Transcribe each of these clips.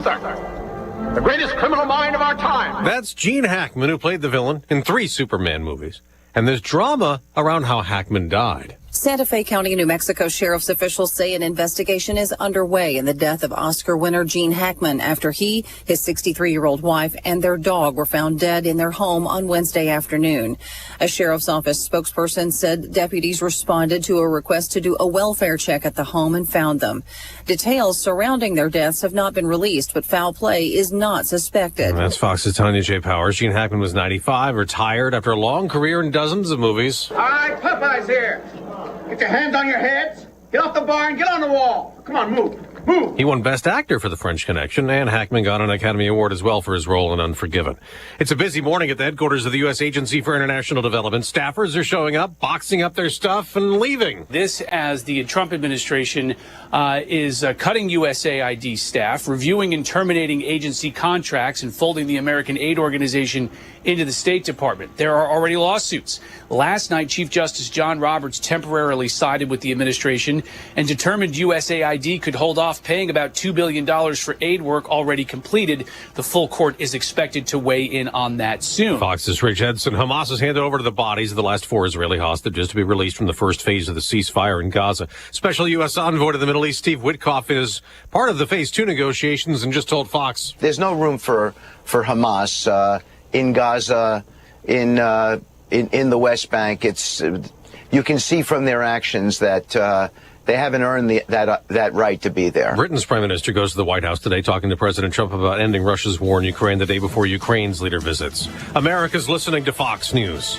The greatest criminal mind of our time. That's Gene Hackman, who played the villain in 3 Superman movies. And there's drama around how Hackman died. Santa Fe County, New Mexico sheriff's officials say an investigation is underway in the death of Oscar winner Gene Hackman after he, his 63-year-old wife, and their dog were found dead in their home on Wednesday afternoon. A sheriff's office spokesperson said deputies responded to a request to do a welfare check at the home and found them. Details surrounding their deaths have not been released, but foul play is not suspected. That's Fox's Tanya J. Powers. Gene Hackman was 95, retired after a long career in dozens of movies. All right, Popeye's here. Get your hands on your heads. Get off the bar and get on the wall. Come on, move. Move. He won Best Actor for The French Connection, and Hackman got an Academy Award as well for his role in Unforgiven. It's a busy morning at the headquarters of the U.S. Agency for International Development. Staffers are showing up, boxing up their stuff, and leaving. This as the Trump administration is cutting USAID staff, reviewing and terminating agency contracts, and folding the American Aid Organization into the State Department. There are already lawsuits. Last night, Chief Justice John Roberts temporarily sided with the administration and determined USAID could hold off paying about $2 billion for aid work already completed. The full court is expected to weigh in on that soon. Fox's Rich Edson. Hamas has handed over the bodies of the last 4 Israeli hostages to be released from the first phase of the ceasefire in Gaza. Special U.S. envoy to the Middle East, Steve Witkoff, is part of the phase 2 negotiations and just told Fox there's no room for Hamas in Gaza, in the West Bank. It's you can see from their actions that they haven't earned that right to be there. Britain's Prime Minister goes to the White House today talking to President Trump about ending Russia's war in Ukraine the day before Ukraine's leader visits. America's listening to Fox News.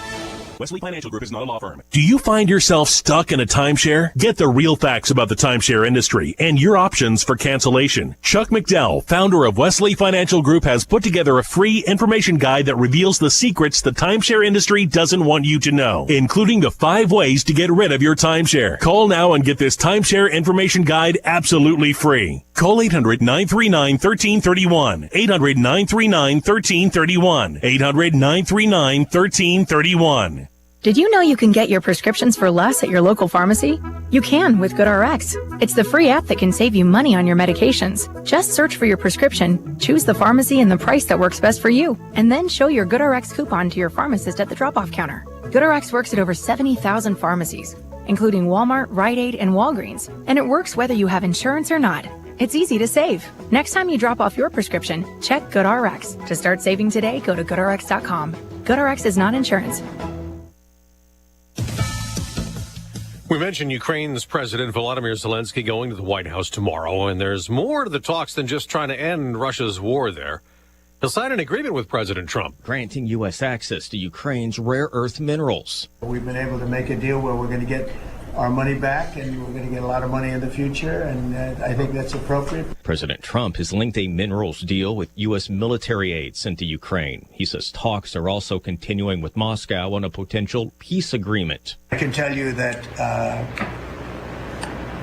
Wesley Financial Group is not a law firm. Do you find yourself stuck in a timeshare? Get the real facts about the timeshare industry and your options for cancellation. Chuck McDowell, founder of Wesley Financial Group, has put together a free information guide that reveals the secrets the timeshare industry doesn't want you to know, including the 5 ways to get rid of your timeshare. Call now and get this timeshare information guide absolutely free. Call 800-939-1331. 800-939-1331. 800-939-1331. Did you know you can get your prescriptions for less at your local pharmacy? You can with GoodRx. It's the free app that can save you money on your medications. Just search for your prescription, choose the pharmacy and the price that works best for you, and then show your GoodRx coupon to your pharmacist at the drop-off counter. GoodRx works at over 70,000 pharmacies, including Walmart, Rite Aid, and Walgreens, and it works whether you have insurance or not. It's easy to save. Next time you drop off your prescription, check GoodRx. To start saving today, go to GoodRx.com. GoodRx is not insurance. We mentioned Ukraine's President Volodymyr Zelensky going to the White House tomorrow, and there's more to the talks than just trying to end Russia's war there. He'll sign an agreement with President Trump, granting U.S. access to Ukraine's rare earth minerals. We've been able to make a deal where we're going to get our money back, and we're going to get a lot of money in the future, and I think that's appropriate. President Trump has linked a minerals deal with U.S. military aid sent to Ukraine. He says talks are also continuing with Moscow on a potential peace agreement. I can tell you that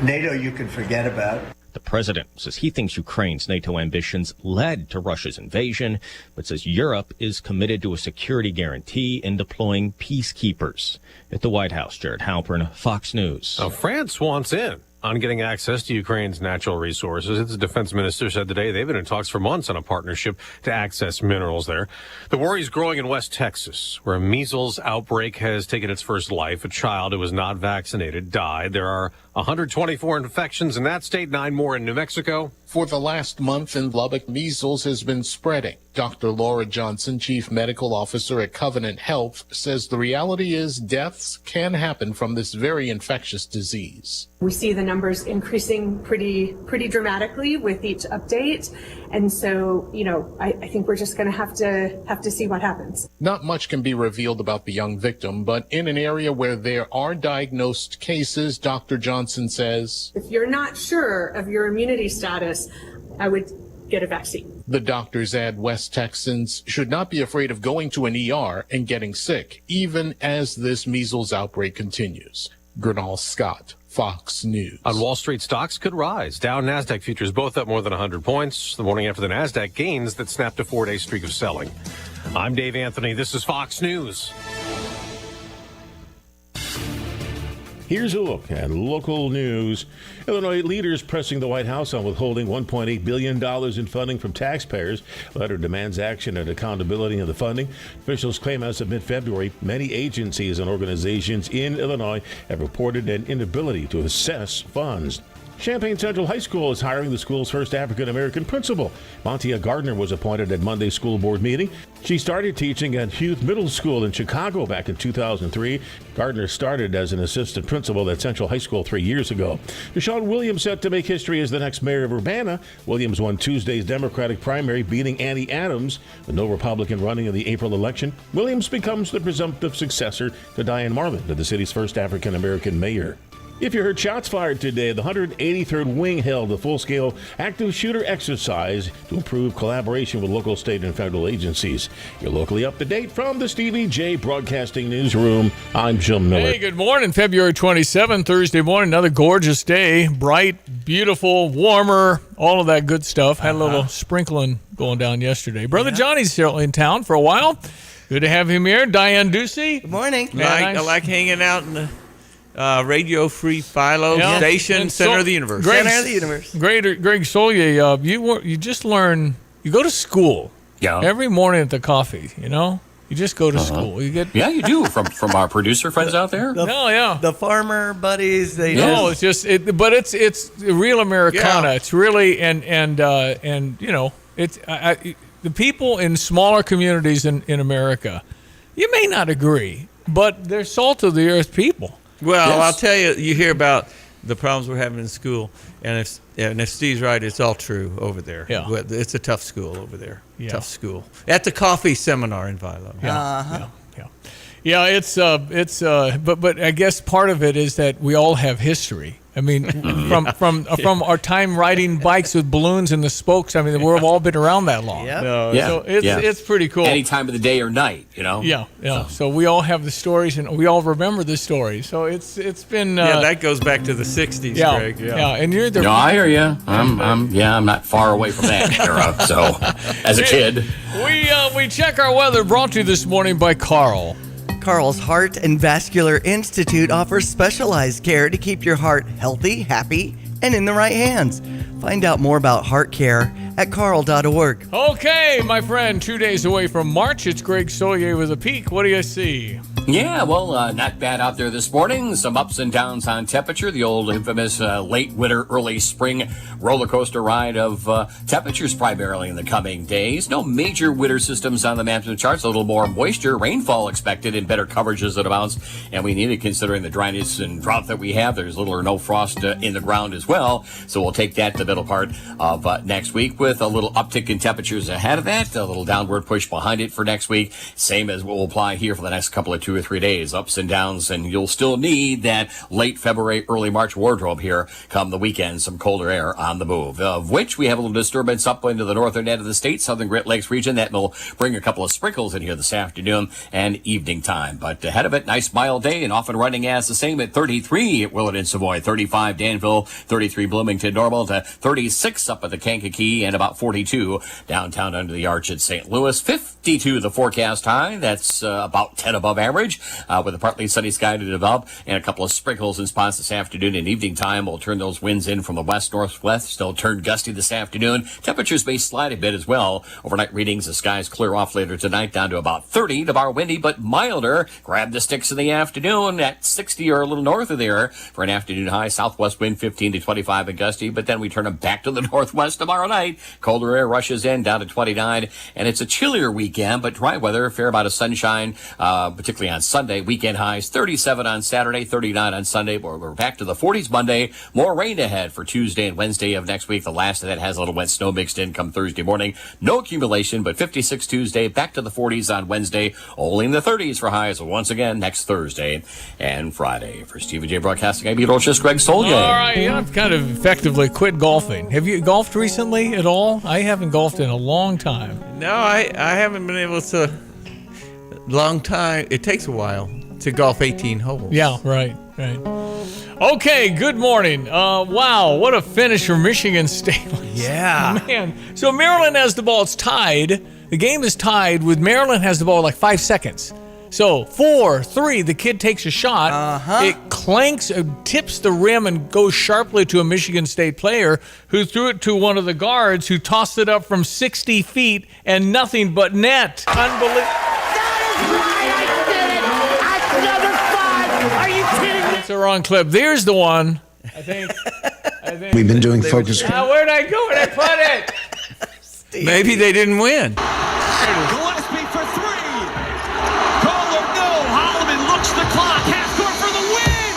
NATO you can forget about. The president says he thinks Ukraine's NATO ambitions led to Russia's invasion, but says Europe is committed to a security guarantee in deploying peacekeepers. At the White House, Jared Halpern, Fox News. Now, France wants in on getting access to Ukraine's natural resources. Its defense minister said today they've been in talks for months on a partnership to access minerals there. The worry is growing in West Texas, where a measles outbreak has taken its first life. A child who was not vaccinated died. There are 124 infections in that state, 9 more in New Mexico. For the last month in Lubbock, measles has been spreading. Dr. Laura Johnson, Chief Medical Officer at Covenant Health, says the reality is deaths can happen from this very infectious disease. We see the numbers increasing pretty dramatically with each update. And so, I think we're just going to have to see what happens. Not much can be revealed about the young victim, but in an area where there are diagnosed cases, Dr. Johnson says, if you're not sure of your immunity status, I would get a vaccine. The doctors add West Texans should not be afraid of going to an ER and getting sick, even as this measles outbreak continues. Gernal Scott, Fox News. On Wall Street, stocks could rise. Dow and NASDAQ futures both up more than 100 points. The morning after the NASDAQ gains that snapped a 4-day streak of selling. I'm Dave Anthony. This is Fox News. Here's a look at local news. Illinois leaders pressing the White House on withholding $1.8 billion in funding from taxpayers. Letter demands action and accountability of the funding. Officials claim as of mid-February, many agencies and organizations in Illinois have reported an inability to assess funds. Champaign Central High School is hiring the school's first African-American principal. Montia Gardner was appointed at Monday's school board meeting. She started teaching at Hughes Middle School in Chicago back in 2003. Gardner started as an assistant principal at Central High School 3 years ago. Deshaun Williams set to make history as the next mayor of Urbana. Williams won Tuesday's Democratic primary, beating Annie Adams. With no Republican running in the April election, Williams becomes the presumptive successor to Diane Marlin, the city's first African-American mayor. If you heard shots fired today, the 183rd Wing held a full-scale active shooter exercise to improve collaboration with local, state, and federal agencies. You're locally up to date from the Stevie J Broadcasting Newsroom. I'm Jim Miller. Hey, good morning. February 27th, Thursday morning. Another gorgeous day. Bright, beautiful, warmer, all of that good stuff. Had a little sprinkling going down yesterday. Brother Johnny's still in town for a while. Good to have him here. Diane Ducey. Good morning. Yeah, I like hanging out in the Radio Free Philo Station, and Center of the Universe. Center of the Universe. Greg Solier, you just learn, you go to school every morning at the coffee, you know? You just go to school. You get you do from our producer friends out there. The farmer buddies. It's just but it's real Americana. It's really and you know it's the people in smaller communities in America. You may not agree, but they're salt of the earth people. Well, I'll tell you, you hear about the problems we're having in school, and if Steve's right, it's all true over there. Yeah. It's a tough school over there. Yeah. Tough school. At the coffee seminar in Philo. Yeah, it's but I guess part of it is that we all have history. I mean, from our time riding bikes with balloons in the spokes. I mean, we've all been around that long. So it's pretty cool. Any time of the day or night, you know. Yeah. So we all have the stories, and we all remember the stories. So it's been. That goes back to the '60s, Greg. Yeah. And you're the. No, I hear you. I'm not far away from that era. So, as a kid, we check our weather. Brought to you this morning by Carl. Carl's Heart and Vascular Institute offers specialized care to keep your heart healthy, happy, and in the right hands. Find out more about heart care at carl.org. Okay, my friend, 2 days away from March. It's Greg Solier with a peek. What do you see? Yeah, well, not bad out there this morning. Some ups and downs on temperature. The old infamous late winter, early spring roller coaster ride of temperatures primarily in the coming days. No major winter systems on the maps and charts. A little more moisture, rainfall expected in better coverages that amounts. And we need it considering the dryness and drought that we have. There's little or no frost in the ground as well. So we'll take that to the middle part of next week with a little uptick in temperatures ahead of that. A little downward push behind it for next week. Same as what will apply here for the next couple of 2 or 3 days, ups and downs, and you'll still need that late February, early March wardrobe here come the weekend. Some colder air on the move, of which we have a little disturbance up into the northern end of the state, southern Great Lakes region. That will bring a couple of sprinkles in here this afternoon and evening time. But ahead of it, nice mild day and off and running as the same at 33 at Willard and Savoy, 35 Danville, 33 Bloomington normal to 36 up at the Kankakee, and about 42 downtown under the arch at St. Louis. 52 the forecast high. That's about 10 above average. With a partly sunny sky to develop and a couple of sprinkles in spots this afternoon and evening time. We'll turn those winds in from the west-northwest. Still turn gusty this afternoon. Temperatures may slide a bit as well. Overnight readings, the skies clear off later tonight down to about 30. Tomorrow windy but milder. Grab the sticks in the afternoon at 60 or a little north of there for an afternoon high. Southwest wind 15 to 25 and gusty, but then we turn them back to the northwest tomorrow night. Colder air rushes in down to 29, and it's a chillier weekend, but dry weather. A fair amount of sunshine, particularly on Sunday. Weekend highs 37 on Saturday, 39 on Sunday. We're back to the 40s Monday. More rain ahead for Tuesday and Wednesday of next week. The last of that has a little wet snow mixed in come Thursday morning. No accumulation, but 56 Tuesday. Back to the 40s on Wednesday. Only in the 30s for highs once again next Thursday and Friday. For Stevie J Broadcasting, I'm meteorologist Greg Solier. All right, I've kind of effectively quit golfing. Have you golfed recently at all? I haven't golfed in a long time. No, I haven't been able to. Long time. It takes a while to golf 18 holes. Yeah, right. Okay, good morning. Wow, what a finish for Michigan State. Yeah. Man. So Maryland has the ball. It's tied. The game is tied with Maryland has the ball like 5 seconds. So 4-3, the kid takes a shot. It clanks, tips the rim, and goes sharply to a Michigan State player who threw it to one of the guards, who tossed it up from 60 feet and nothing but net. Unbelievable. Are you kidding me? That's the wrong clip. There's the one. I think. We've been doing focus. Where'd I go? Where'd I put it? Maybe they didn't win. Gillespie for three. Call him no. Holloman looks the clock. Half court for the win.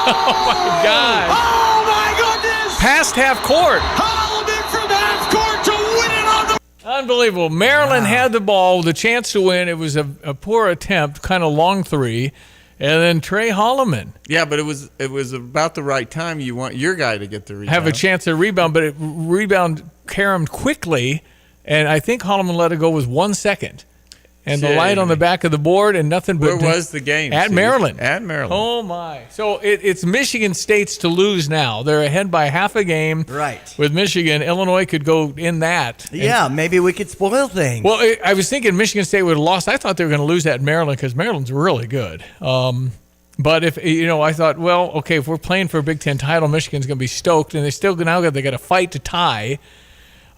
Oh my God. Oh my goodness. Past half court. Holloman from half court to win it on the. Unbelievable. Maryland had the ball with a chance to win. It was a poor attempt, kind of long three. And then Trey Holloman. Yeah, but it was about the right time. You want your guy to get the rebound. Have a chance to rebound, but it rebound caromed quickly, and I think Holloman let it go with 1 second. And the light on the back of the board and nothing but... Where was the game, At Steve? Maryland. At Maryland. Oh, my. So it's Michigan State's to lose now. They're ahead by half a game. Right. With Michigan. Illinois could go in that. Yeah, maybe we could spoil things. Well, I was thinking Michigan State would have lost. I thought they were going to lose at Maryland because Maryland's really good. But if I thought, well, okay, if we're playing for a Big Ten title, Michigan's going to be stoked, and they got to fight to tie.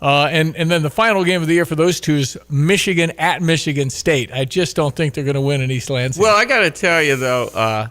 And then the final game of the year for those two is Michigan at Michigan State. I just don't think they're going to win in East Lansing. Well, I got to tell you though,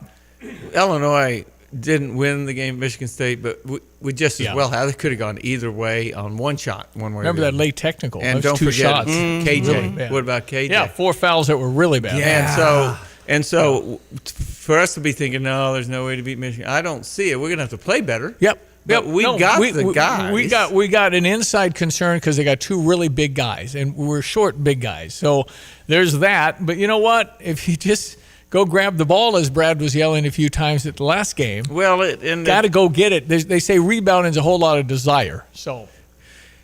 Illinois didn't win the game at Michigan State, but we just as well have. They could have gone either way on one shot, one way. Remember that late technical? And those don't two forget shots. KJ. Really bad. What about KJ? Yeah, 4 fouls that were really bad. Yeah. And so for us to be thinking, no, there's no way to beat Michigan, I don't see it. We're going to have to play better. Yep. But we got the guys. We got an inside concern because they got two really big guys, and we're short big guys. So there's that. But you know what? If you just go grab the ball, as Brad was yelling a few times at the last game, got to go get it. They say rebounding is a whole lot of desire. So.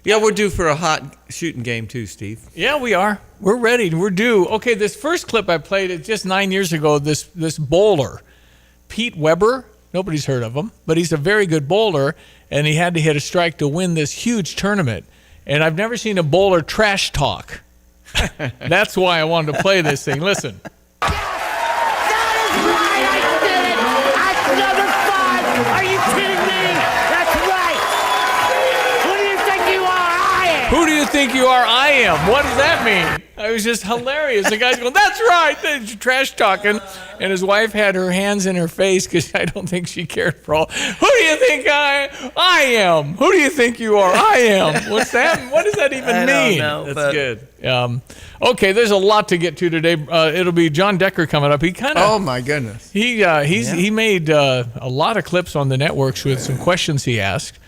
Yeah, we're due for a hot shooting game too, Steve. Yeah, we are. We're ready. We're due. Okay, this first clip I played it just 9 years ago. This bowler, Pete Weber. Nobody's heard of him, but he's a very good bowler, and he had to hit a strike to win this huge tournament. And I've never seen a bowler trash talk. That's why I wanted to play this thing. Listen. Are you kidding me? That's right. Who do you think you are? I am. Who do you think you are? I am. What does that mean? It was just hilarious. The guy's going, that's right. Trash talking. And his wife had her hands in her face because I don't think she cared for all. Who do you think I am? Who do you think you are? I am. What's that? What does that even mean? That's good. Okay, there's a lot to get to today. It'll be John Decker coming up. He kind of. Oh my goodness. He made a lot of clips on the networks with some questions he asked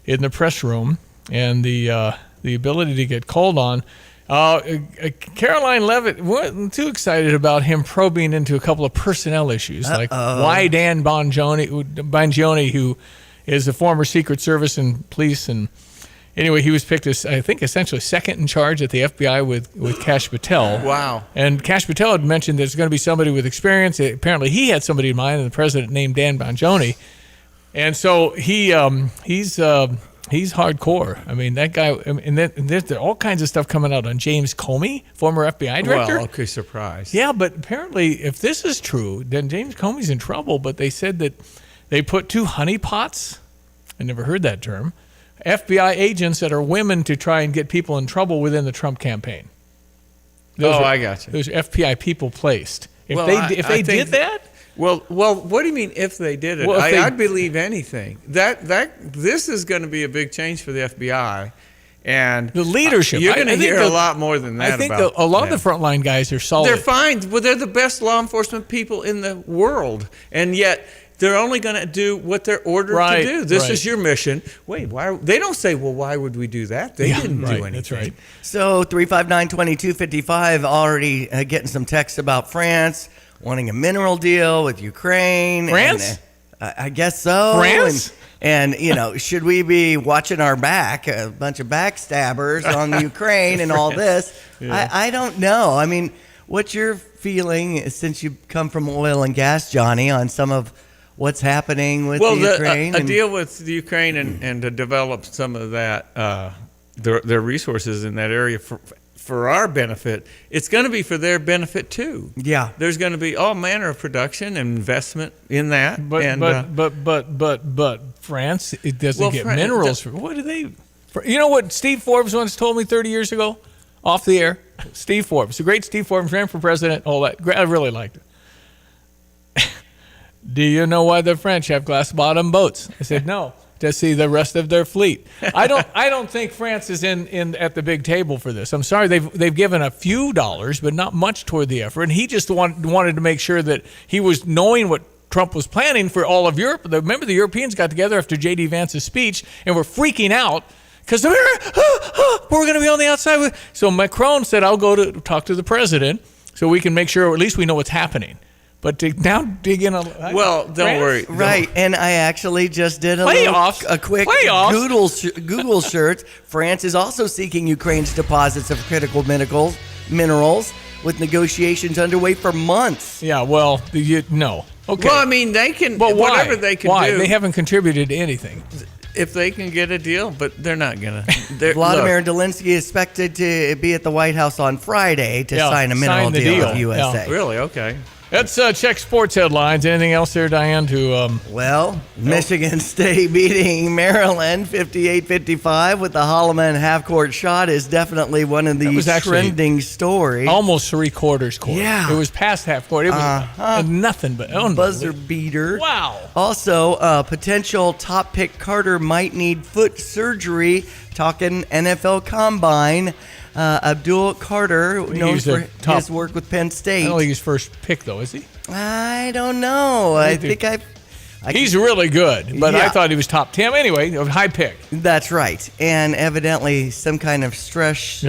in the press room, and the ability to get called on. Caroline Levitt wasn't too excited about him probing into a couple of personnel issues, like why Dan Bongioni, who is a former Secret Service and police, and anyway, he was picked as, I think, essentially second in charge at the FBI with Kash Patel. Wow. And Kash Patel had mentioned there's going to be somebody with experience. Apparently, he had somebody in mind, and the president named Dan Bongioni. And so he's hardcore. I mean, that guy. And there's all kinds of stuff coming out on James Comey, former FBI director. Well, okay, surprise. Yeah, but apparently, if this is true, then James Comey's in trouble. But they said that they put 2 honeypots. I never heard that term. FBI agents that are women to try and get people in trouble within the Trump campaign. I got you. Those FBI people placed. If they did that. Well, what do you mean if they did it? Well, I'd believe anything. This is going to be a big change for the FBI, and the leadership. You're going to hear a lot more than that. I think a lot of the frontline guys are solid. They're fine. Well, they're the best law enforcement people in the world, and yet they're only going to do what they're ordered to do. This is your mission. Wait, why? They don't say, well, why would we do that? They didn't do anything. That's right. So 359-2255 already getting some texts about France wanting a mineral deal with Ukraine. France? And, I guess so. France? And should we be watching our back, a bunch of backstabbers on Ukraine and all this? Yeah. I don't know. I mean, what's your feeling, since you come from oil and gas, Johnny, on some of what's happening with Ukraine? A deal with the Ukraine and to develop some of that their resources in that area for our benefit, it's going to be for their benefit too. Yeah, there's going to be all manner of production and investment in that. But France, it doesn't get minerals. What do they? You know what Steve Forbes once told me 30 years ago, off the air. Steve Forbes, the great Steve Forbes, ran for president. All that, I really liked it. Do you know why the French have glass bottom boats? I said no. To see the rest of their fleet. I don't think France is in at the big table for this. I'm sorry, they've given a few dollars, but not much toward the effort. And he just wanted to make sure that he was knowing what Trump was planning for all of Europe. Remember, the Europeans got together after J.D. Vance's speech and were freaking out because we're going to be on the outside. So Macron said, "I'll go to talk to the president so we can make sure, or at least we know what's happening." But to now dig in don't worry. Right, and I actually just did a quick Google search. France is also seeking Ukraine's deposits of critical minerals, with negotiations underway for months. Yeah, well, no. Okay. Well, I mean, they can, but whatever they can do. They haven't contributed to anything. If they can get a deal, but they're not going to. Vladimir Zelensky is expected to be at the White House on Friday to sign a mineral deal with USA. Yeah. Really? Okay. Let's check sports headlines. Anything else there, Diane? Michigan State beating Maryland 58-55 with the Holloman half-court shot is definitely one of the trending stories. Almost three-quarters court. Yeah. It was past half-court. It was nothing but buzzer beater. Wow. Also, potential top pick Carter might need foot surgery. Talking NFL Combine. Abdul Carter, known for his work with Penn State. I don't think he's first pick, though, is he? I don't know. He's really good, but I thought he was top 10. Anyway, a high pick. That's right. And evidently some kind of stress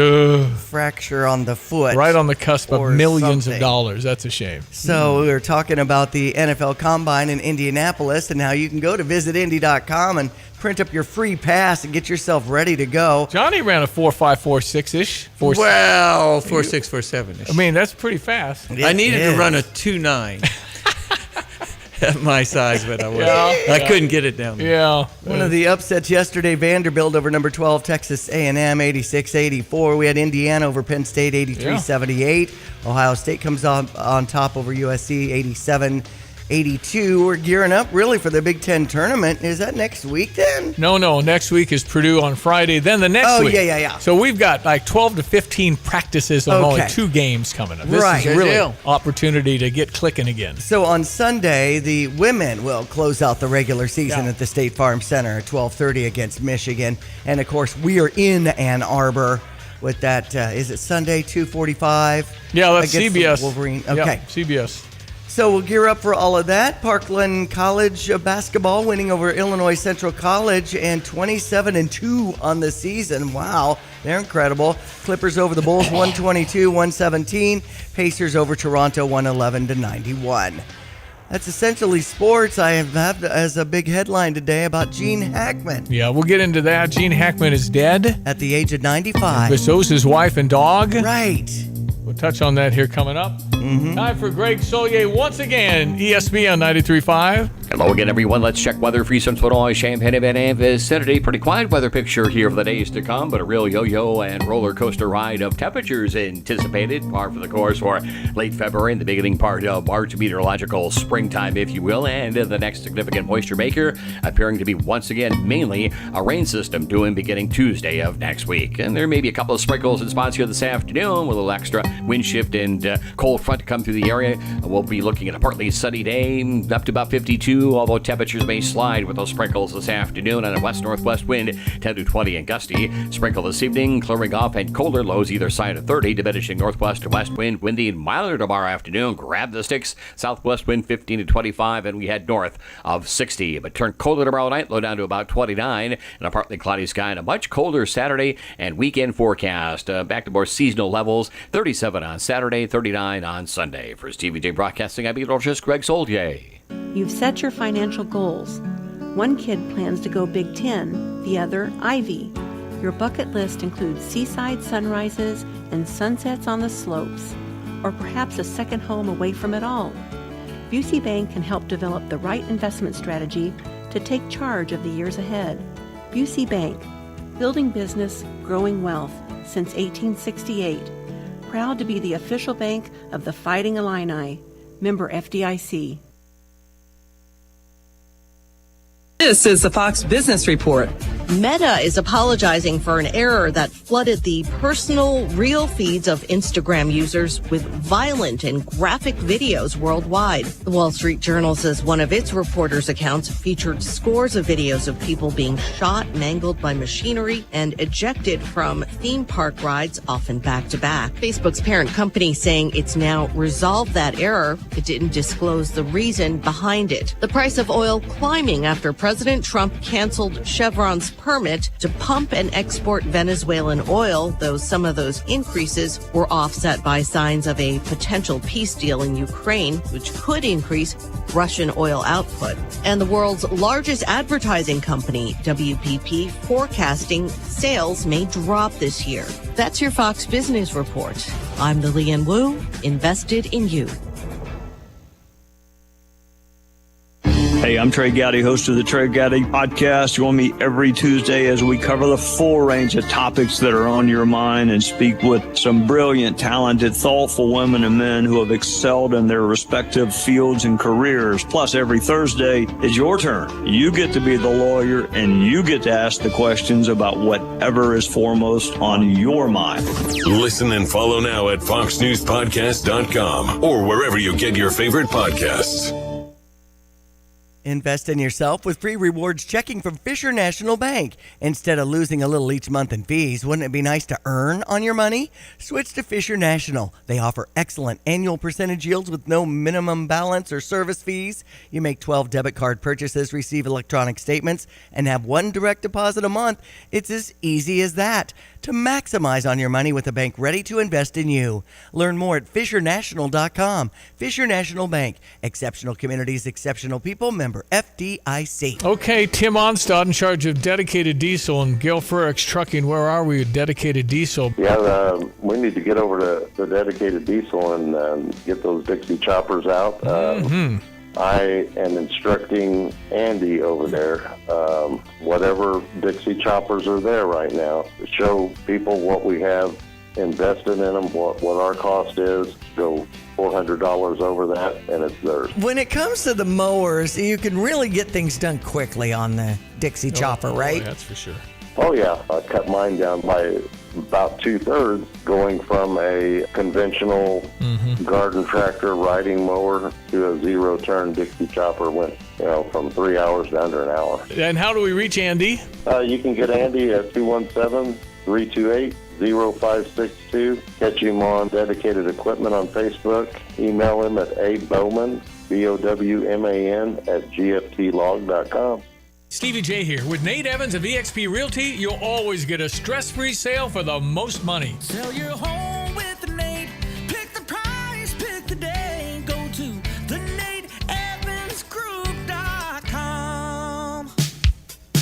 fracture on the foot. Right on the cusp of millions of dollars. That's a shame. So we were talking about the NFL Combine in Indianapolis and how you can go to visitindy.com and print up your free pass and get yourself ready to go. Johnny ran a 4.546-ish. Well, 4.647-ish. I mean, that's pretty fast. I needed to run a 2.9 at my size, but I couldn't get it down there. Yeah. One of the upsets yesterday, Vanderbilt over number 12, Texas A&M, 86-84. We had Indiana over Penn State, 83-78. Ohio State comes on top over USC, 87-82. We're gearing up really for the Big Ten tournament. Is that next week then? No. Next week is Purdue on Friday. Then the next week. Yeah. So we've got like 12 to 15 practices on only 2 games coming up. This is really an opportunity to get clicking again. So on Sunday, the women will close out the regular season at the State Farm Center at 12:30 against Michigan. And of course, we are in Ann Arbor with that. Is it Sunday 2:45? Yeah, that's CBS. Wolverine. Okay, yeah, CBS. So we'll gear up for all of that. Parkland College basketball winning over Illinois Central College and 27-2 on the season. Wow, they're incredible. Clippers over the Bulls 122-117. Pacers over Toronto 111-91. That's essentially sports. I have as a big headline today about Gene Hackman. Yeah, we'll get into that. Gene Hackman is dead at the age of 95. But so's his wife and dog. Right. We'll touch on that here coming up. Time for Greg Solier once again, ESPN 93.5. Hello again, everyone. Let's check weather for Eastern Illinois, Champaign and vicinity. Pretty quiet weather picture here for the days to come, but a real yo-yo and roller coaster ride of temperatures anticipated. Par for the course for late February and the beginning part of March, meteorological springtime, if you will. And the next significant moisture maker appearing to be once again mainly a rain system due beginning Tuesday of next week. And there may be a couple of sprinkles in spots here this afternoon with a little extra wind shift and cold front to come through the area. We'll be looking at a partly sunny day, up to about 52. Although temperatures may slide with those sprinkles this afternoon and a west-northwest wind 10 to 20 and gusty. Sprinkle this evening, clearing off and colder lows either side of 30, diminishing northwest to west wind, windy and milder tomorrow afternoon. Grab the sticks, southwest wind 15 to 25, and we head north of 60. But turn colder tomorrow night, low down to about 29, and a partly cloudy sky and a much colder Saturday and weekend forecast. Back to more seasonal levels, 37 on Saturday, 39 on Sunday. For TVJ Broadcasting, I'm meteorologist Greg Solier. You've set your financial goals. One kid plans to go Big Ten, the other Ivy. Your bucket list includes seaside sunrises and sunsets on the slopes, or perhaps a second home away from it all. Busey Bank can help develop the right investment strategy to take charge of the years ahead. Busey Bank, building business, growing wealth since 1868. Proud to be the official bank of the Fighting Illini. Member FDIC. This is the Fox Business Report. Meta is apologizing for an error that flooded the personal reel feeds of Instagram users with violent and graphic videos worldwide. The Wall Street Journal says one of its reporters' accounts featured scores of videos of people being shot, mangled by machinery, and ejected from theme park rides, often back to back. Facebook's parent company saying it's now resolved that error. It didn't disclose the reason behind it. The price of oil climbing after President Trump canceled Chevron's permit to pump and export Venezuelan oil, though some of those increases were offset by signs of a potential peace deal in Ukraine, which could increase Russian oil output. And the world's largest advertising company, WPP, forecasting sales may drop this year. That's your Fox Business Report. I'm Lillian Wu, invested in you. Hey, I'm Trey Gowdy, host of the Trey Gowdy Podcast. Join me every Tuesday as we cover the full range of topics that are on your mind and speak with some brilliant, talented, thoughtful women and men who have excelled in their respective fields and careers. Plus, every Thursday is your turn. You get to be the lawyer and you get to ask the questions about whatever is foremost on your mind. Listen and follow now at foxnewspodcast.com or wherever you get your favorite podcasts. Invest in yourself with free rewards checking from Fisher National Bank. Instead of losing a little each month in fees, wouldn't it be nice to earn on your money? Switch to Fisher National. They offer excellent annual percentage yields with no minimum balance or service fees. You make 12 debit card purchases, receive electronic statements, and have one direct deposit a month. It's as easy as that. To maximize on your money with a bank ready to invest in you. Learn more at FisherNational.com. Fisher National Bank. Exceptional communities, exceptional people. Member FDIC. Okay, Tim Onstad in charge of Dedicated Diesel and Gil Frericks Trucking. Where are we with Dedicated Diesel? Yeah, we need to get over to the Dedicated Diesel and get those Dixie choppers out. I am instructing Andy over there, whatever Dixie choppers are there right now, to show people what we have invested in them, what our cost is, go $400 over that, and it's theirs. When it comes to the mowers, you can really get things done quickly on the Dixie chopper, right? That's for sure. Oh, yeah. I cut mine down by about 2/3, going from a conventional garden tractor riding mower to a zero-turn Dixie chopper. Went, from 3 hours to under an hour. And how do we reach Andy? You can get Andy at 217-328-0562. Catch him on Dedicated Equipment on Facebook. Email him at abowman, BOWMAN, @gftlog.com. Stevie J here. With Nate Evans of eXp Realty, you'll always get a stress-free sale for the most money. Sell your home with Nate. Pick the price, pick the day. Go to theNateEvansGroup.com.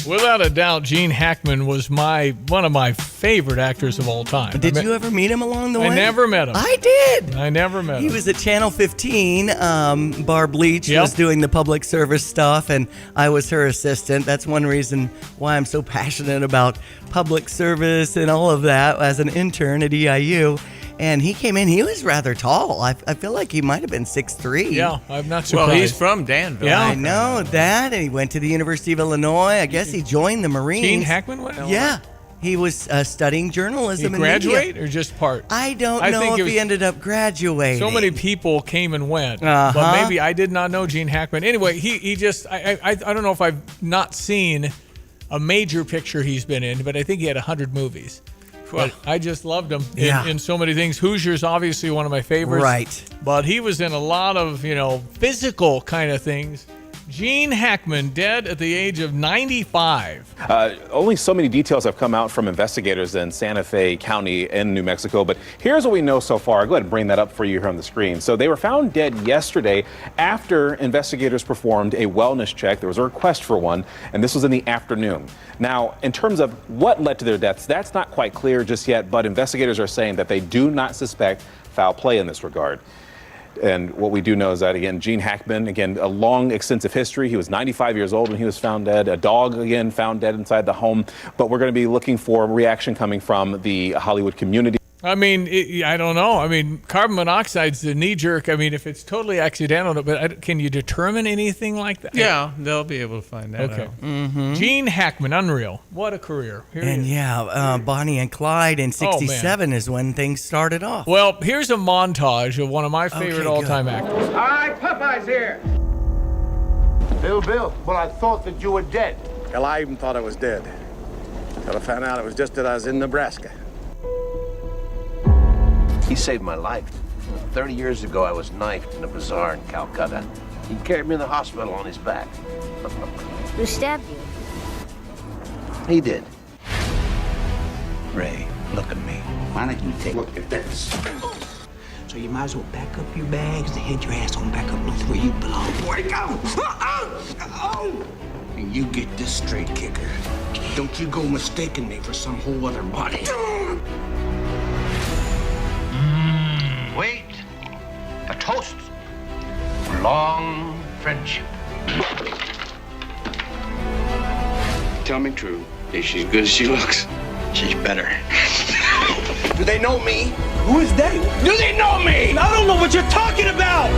Without a doubt, Gene Hackman was one of my favorite actors of all time. Did you ever meet him along the way? I never met him. I did. I never met him. He was at Channel 15. Barb Leach was doing the public service stuff, and I was her assistant. That's one reason why I'm so passionate about public service and all of that as an intern at EIU. And he came in, he was rather tall. I feel like he might have been 6'3". Yeah, I'm not surprised. Well, he's from Danville. Yeah, I know that. And he went to the University of Illinois. I guess he joined the Marines. Gene Hackman went? Yeah. He was studying journalism Did he and graduate media. or just part? I don't know if he ended up graduating. So many people came and went. But maybe I did not know Gene Hackman. Anyway, he just, I don't know if I've not seen a major picture he's been in, but I think he had 100 movies. But I just loved him in so many things. Hoosiers, obviously one of my favorites. Right. But he was in a lot of, physical kind of things. Gene Hackman, dead at the age of 95. Only so many details have come out from investigators in Santa Fe County in New Mexico, but here's what we know so far. Go ahead and bring that up for you here on the screen. So they were found dead yesterday after investigators performed a wellness check. There was a request for one, and this was in the afternoon. Now, in terms of what led to their deaths, that's not quite clear just yet, but investigators are saying that they do not suspect foul play in this regard. And what we do know is that, again, Gene Hackman, again, a long, extensive history. He was 95 years old when he was found dead. A dog, again, found dead inside the home. But we're going to be looking for reaction coming from the Hollywood community. I mean, I don't know. I mean, carbon monoxide's the knee jerk. I mean, if it's totally accidental, but can you determine anything like that? Yeah, they'll be able to find that out. Mm-hmm. Gene Hackman, unreal. What a career. Here he And is. Bonnie and Clyde in '67 is when things started off. Well, here's a montage of one of my favorite all-time actors. All right, Popeye's here. Bill, well, I thought that you were dead. Hell, I even thought I was dead. Till I found out it was just that I was in Nebraska. He saved my life. 30 years ago, I was knifed in a bazaar in Calcutta. He carried me in the hospital on his back. Who stabbed you? He did. Ray, look at me. Why don't you take a look at this? So you might as well pack up your bags and head your ass on back up north where you belong. Where'd it go? And you get this straight, kicker. Don't you go mistaking me for some whole other body. Wait. A toast. Long friendship. Tell me true. Is she as good as she looks? She's better. Do they know me? Who is they? Do they know me? I don't know what you're talking about!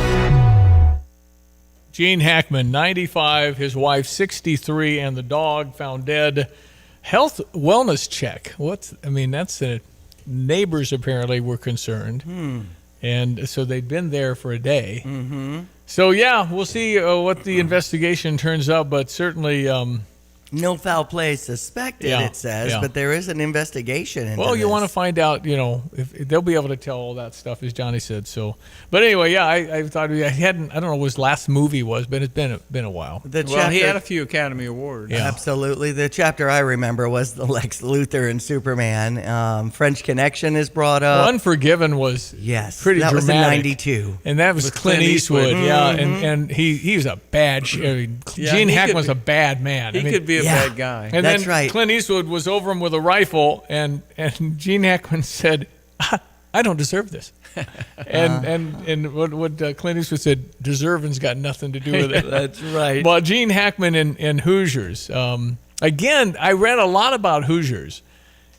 Gene Hackman, 95, his wife, 63, and the dog found dead. Health wellness check. That's neighbors apparently were concerned. And so they'd been there for a day. Mm-hmm. So, yeah, we'll see what the investigation turns up, but certainly... no foul play suspected, it says, but there is an investigation into Well, you this. want to find out, if they'll be able to tell all that stuff, as Johnny said. So, but anyway, yeah, I thought I hadn't. I don't know what his last movie was, but it's been a while. He had a few Academy Awards. Yeah. Absolutely. The chapter I remember was the Lex Luthor and Superman. French Connection is brought up. Well, Unforgiven was pretty that dramatic. was in '92, and that was With Clint Clint Eastwood. Eastwood. Yeah, Mhm. and he was a bad. Gene Hackman was a bad man. He could be a bad guy. And That's then right. Clint Eastwood was over him with a rifle, and Gene Hackman said, "I don't deserve this." And what Clint Eastwood said, deserving's got nothing to do with it. That's right. Well, Gene Hackman in Hoosiers. Again, I read a lot about Hoosiers,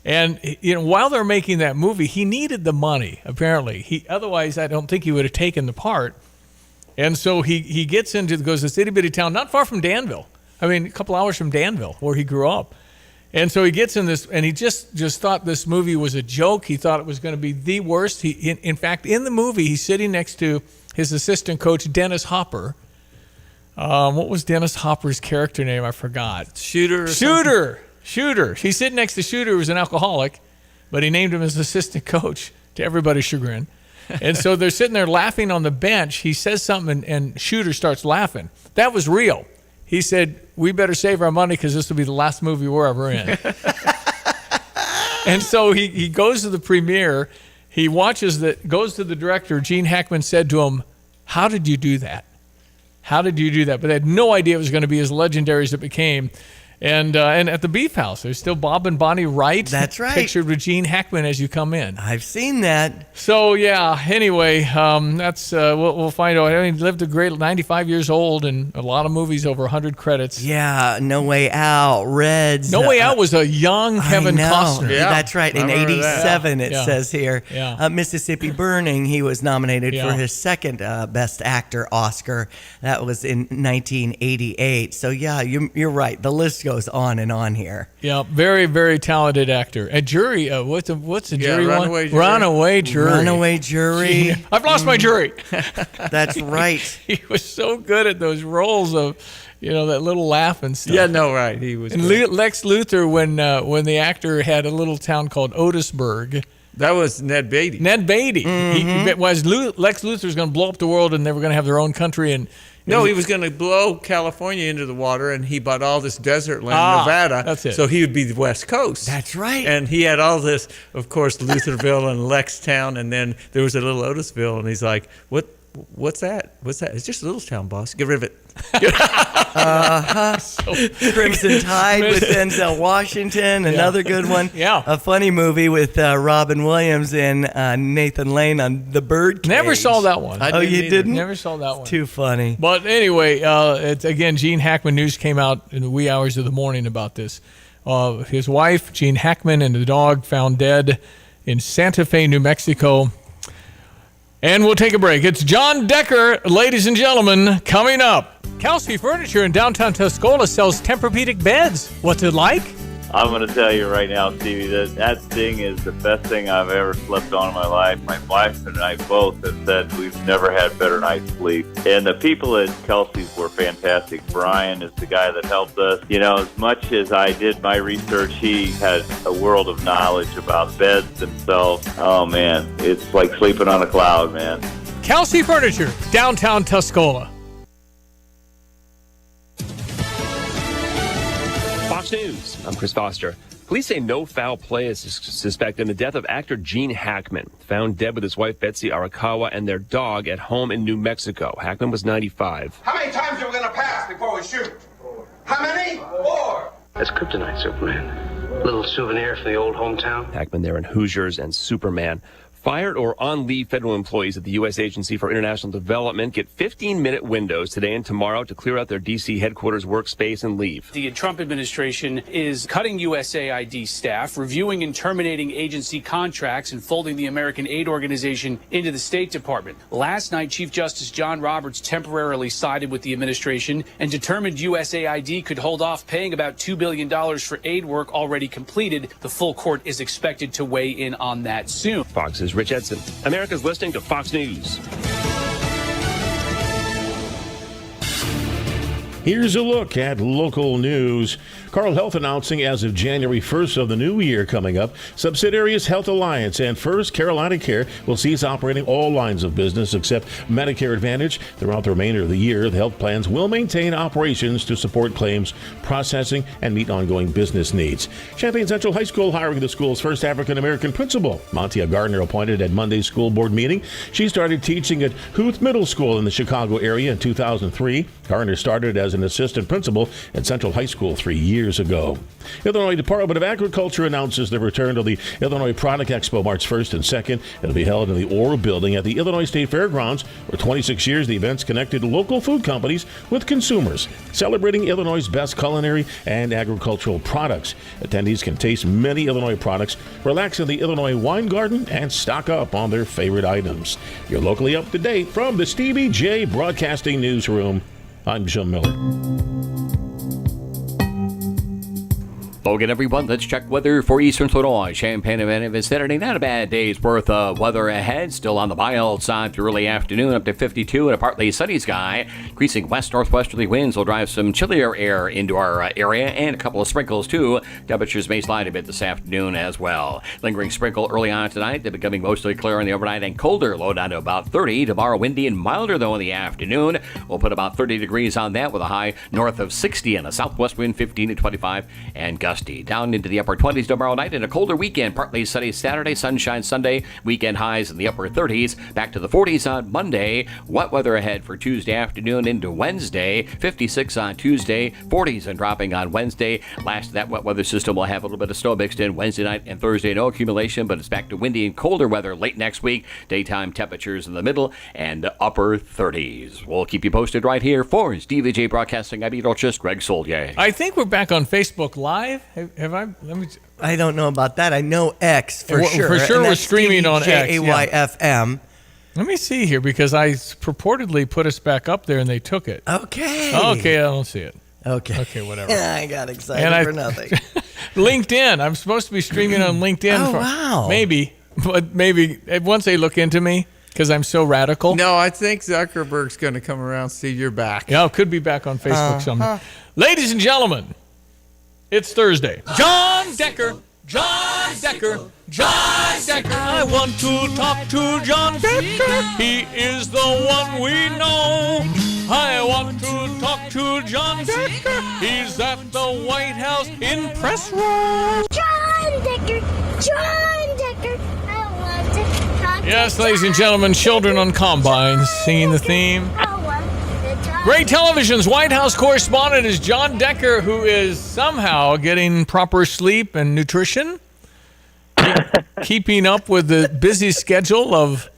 and while they're making that movie, he needed the money. Apparently, otherwise I don't think he would have taken the part. And so he goes to this itty bitty town not far from Danville. I mean, a couple hours from Danville, where he grew up. And so he gets in this, and he just thought this movie was a joke. He thought it was going to be the worst. In fact, in the movie, he's sitting next to his assistant coach, Dennis Hopper. What was Dennis Hopper's character name? I forgot. Shooter. He's sitting next to Shooter, who was an alcoholic, but he named him his assistant coach, to everybody's chagrin. And so they're sitting there laughing on the bench. He says something, and Shooter starts laughing. That was real. He said, "We better save our money because this will be the last movie we're ever in." And so he goes to the premiere. He goes to the director. Gene Hackman said to him, "How did you do that? How did you do that?" But they had no idea it was going to be as legendary as it became. And at the Beef House, there's still Bob and Bonnie Wright. That's right. Pictured with Gene Hackman as you come in. I've seen that. So, yeah, anyway, that's we'll find out. I mean, he lived a great 95 years old and a lot of movies, over 100 credits. Yeah, No Way Out, Reds. No Way Out was a young Kevin Costner. Yeah, that's right. In '87, it Yeah. says here. Yeah. Mississippi Burning, he was nominated Yeah. for his second Best Actor Oscar. That was in 1988. So, yeah, you're right. The list goes on and on here. Yeah, very, very talented actor. A jury, what's the jury one? Runaway Jury. Runaway Jury. Runaway Jury. I've lost my jury. That's right. He was so good at those roles of, that little laugh and stuff. Yeah, no, right. He was. And good. Lex Luthor, when the actor had a little town called Otisburg. That was Ned Beatty. Ned Beatty. Lex Luthor's going to blow up the world, and they were going to have their own country. And No, he was going to blow California into the water, and he bought all this desert land in Nevada. That's it. So he would be the West Coast. That's right. And he had all this, of course, Lutherville and Lextown, and then there was a little Otisville, and he's like, what's that? It's just Littletown, boss. Get rid of it. Crimson Tide with Denzel Washington, another good one. Yeah. A funny movie with Robin Williams and Nathan Lane on The Birdcage. Never saw that one. Oh, you didn't? Never saw that one. Too funny. But anyway, it's, again, Gene Hackman news came out in the wee hours of the morning about this. His wife, Gene Hackman, and the dog found dead in Santa Fe, New Mexico. And we'll take a break. It's John Decker, ladies and gentlemen, coming up. Kelsey Furniture in downtown Tuscola sells Tempur-Pedic beds. What's it like? I'm going to tell you right now, Stevie, that thing is the best thing I've ever slept on in my life. My wife and I both have said we've never had better night's sleep. And the people at Kelsey's were fantastic. Brian is the guy that helped us. You know, as much as I did my research, he had a world of knowledge about beds themselves. Oh, man, it's like sleeping on a cloud, man. Kelsey Furniture, downtown Tuscola. Fox News, I'm Chris Foster. Police say no foul play is suspected in the death of actor Gene Hackman, found dead with his wife Betsy Arakawa and their dog at home in New Mexico. Hackman was 95. How many times are we going to pass before we shoot? How many? 4. That's kryptonite, Superman. Little souvenir from the old hometown. Hackman there in Hoosiers and Superman. Fired or on leave federal employees at the U.S. Agency for International Development get 15-minute windows today and tomorrow to clear out their D.C. headquarters workspace and leave. The Trump administration is cutting USAID staff, reviewing and terminating agency contracts, and folding the American Aid Organization into the State Department. Last night, Chief Justice John Roberts temporarily sided with the administration and determined USAID could hold off paying about $2 billion for aid work already completed. The full court is expected to weigh in on that soon. Fox's Rich Edson. America's listening to Fox News. Here's a look at local news. Carle Health announcing as of January 1st of the new year coming up, subsidiaries Health Alliance and First Carolina Care will cease operating all lines of business except Medicare Advantage. Throughout the remainder of the year, the health plans will maintain operations to support claims processing and meet ongoing business needs. Champaign Central High School hiring the school's first African-American principal. Montia Gardner appointed at Monday's school board meeting. She started teaching at Huth Middle School in the Chicago area in 2003. Gardner started as an assistant principal at Central High School 3 years ago. Illinois Department of Agriculture announces the return to the Illinois Product Expo March 1st and 2nd. It'll be held in the Ora Building at the Illinois State Fairgrounds. For 26 years, the event's connected local food companies with consumers, celebrating Illinois' best culinary and agricultural products. Attendees can taste many Illinois products, relax in the Illinois Wine Garden, and stock up on their favorite items. You're locally up to date from the Stevie J Broadcasting Newsroom. I'm Jim Miller. Hello again, everyone. Let's check weather for Eastern Illinois. Champaign and vicinity. Not a bad day's worth of weather ahead. Still on the mild side through early afternoon, up to 52 and a partly sunny sky. Increasing west-northwesterly winds will drive some chillier air into our area and a couple of sprinkles, too. Temperatures may slide a bit this afternoon as well. Lingering sprinkle early on tonight. They're becoming mostly clear in the overnight and colder. Low down to about 30. Tomorrow, windy and milder, though, in the afternoon. We'll put about 30 degrees on that with a high north of 60 and a southwest wind 15 to 25 and gusty. Down into the upper 20s tomorrow night and a colder weekend. Partly sunny Saturday, sunshine Sunday. Weekend highs in the upper 30s. Back to the 40s on Monday. Wet weather ahead for Tuesday afternoon into Wednesday. 56 on Tuesday. 40s and dropping on Wednesday. Last of that wet weather system will have a little bit of snow mixed in Wednesday night and Thursday. No accumulation, but it's back to windy and colder weather late next week. Daytime temperatures in the middle and upper 30s. We'll keep you posted right here for Stevie J Broadcasting. I'm Edelchist, Greg Soldier. I think we're back on Facebook Live. Have I? I don't know about that. I know X for sure. For sure, we're streaming on X. AYFM. Let me see here because I purportedly put us back up there and they took it. Okay. Okay, I don't see it. Okay, whatever. I got excited for nothing. LinkedIn. I'm supposed to be streaming on LinkedIn. Oh, wow. Maybe once they look into me. Because I'm so radical. No, I think Zuckerberg's going to come around and see you're back. Yeah, it could be back on Facebook someday. Ladies and gentlemen, it's Thursday. John Decker. John Decker. John Decker. I want to talk to John Decker. He is the one we know. I want to talk to John Decker. He's at the White House in press room. John Decker. John Decker. I want to talk Yes, ladies and gentlemen, children on combines singing the theme. Great Television's White House correspondent is John Decker, who is somehow getting proper sleep and nutrition, keeping up with the busy schedule of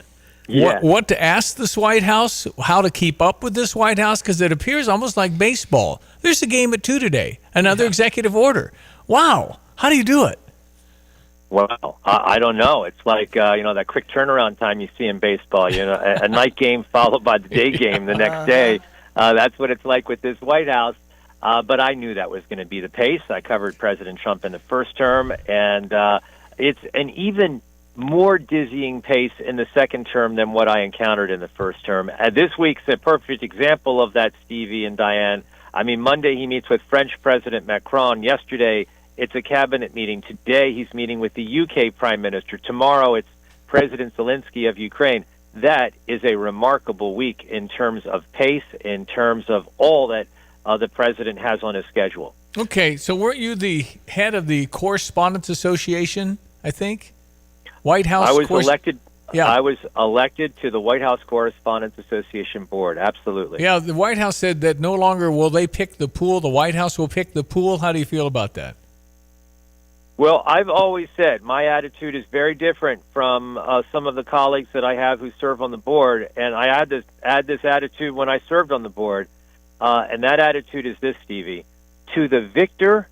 what to ask this White House, how to keep up with this White House, because it appears almost like baseball. There's a game at 2 today, another executive order. Wow. How do you do it? Well, I don't know. It's like, that quick turnaround time you see in baseball, a night game followed by the day game the next day. That's what it's like with this White House. But I knew that was going to be the pace. I covered President Trump in the first term, and it's an even more dizzying pace in the second term than what I encountered in the first term. This week's a perfect example of that, Stevie and Diane. I mean, Monday he meets with French President Macron. Yesterday, it's a cabinet meeting. Today, he's meeting with the UK Prime Minister. Tomorrow, it's President Zelensky of Ukraine. That is a remarkable week in terms of pace, in terms of all that the president has on his schedule. Okay, so weren't you the head of the Correspondents Association, I think? White House. I was elected. Yeah. I was elected to the White House Correspondents Association board. Absolutely. Yeah, the White House said that no longer will they pick the pool. The White House will pick the pool. How do you feel about that? Well, I've always said my attitude is very different from some of the colleagues that I have who serve on the board, and I had this attitude when I served on the board, and that attitude is this, Stevie: to the victor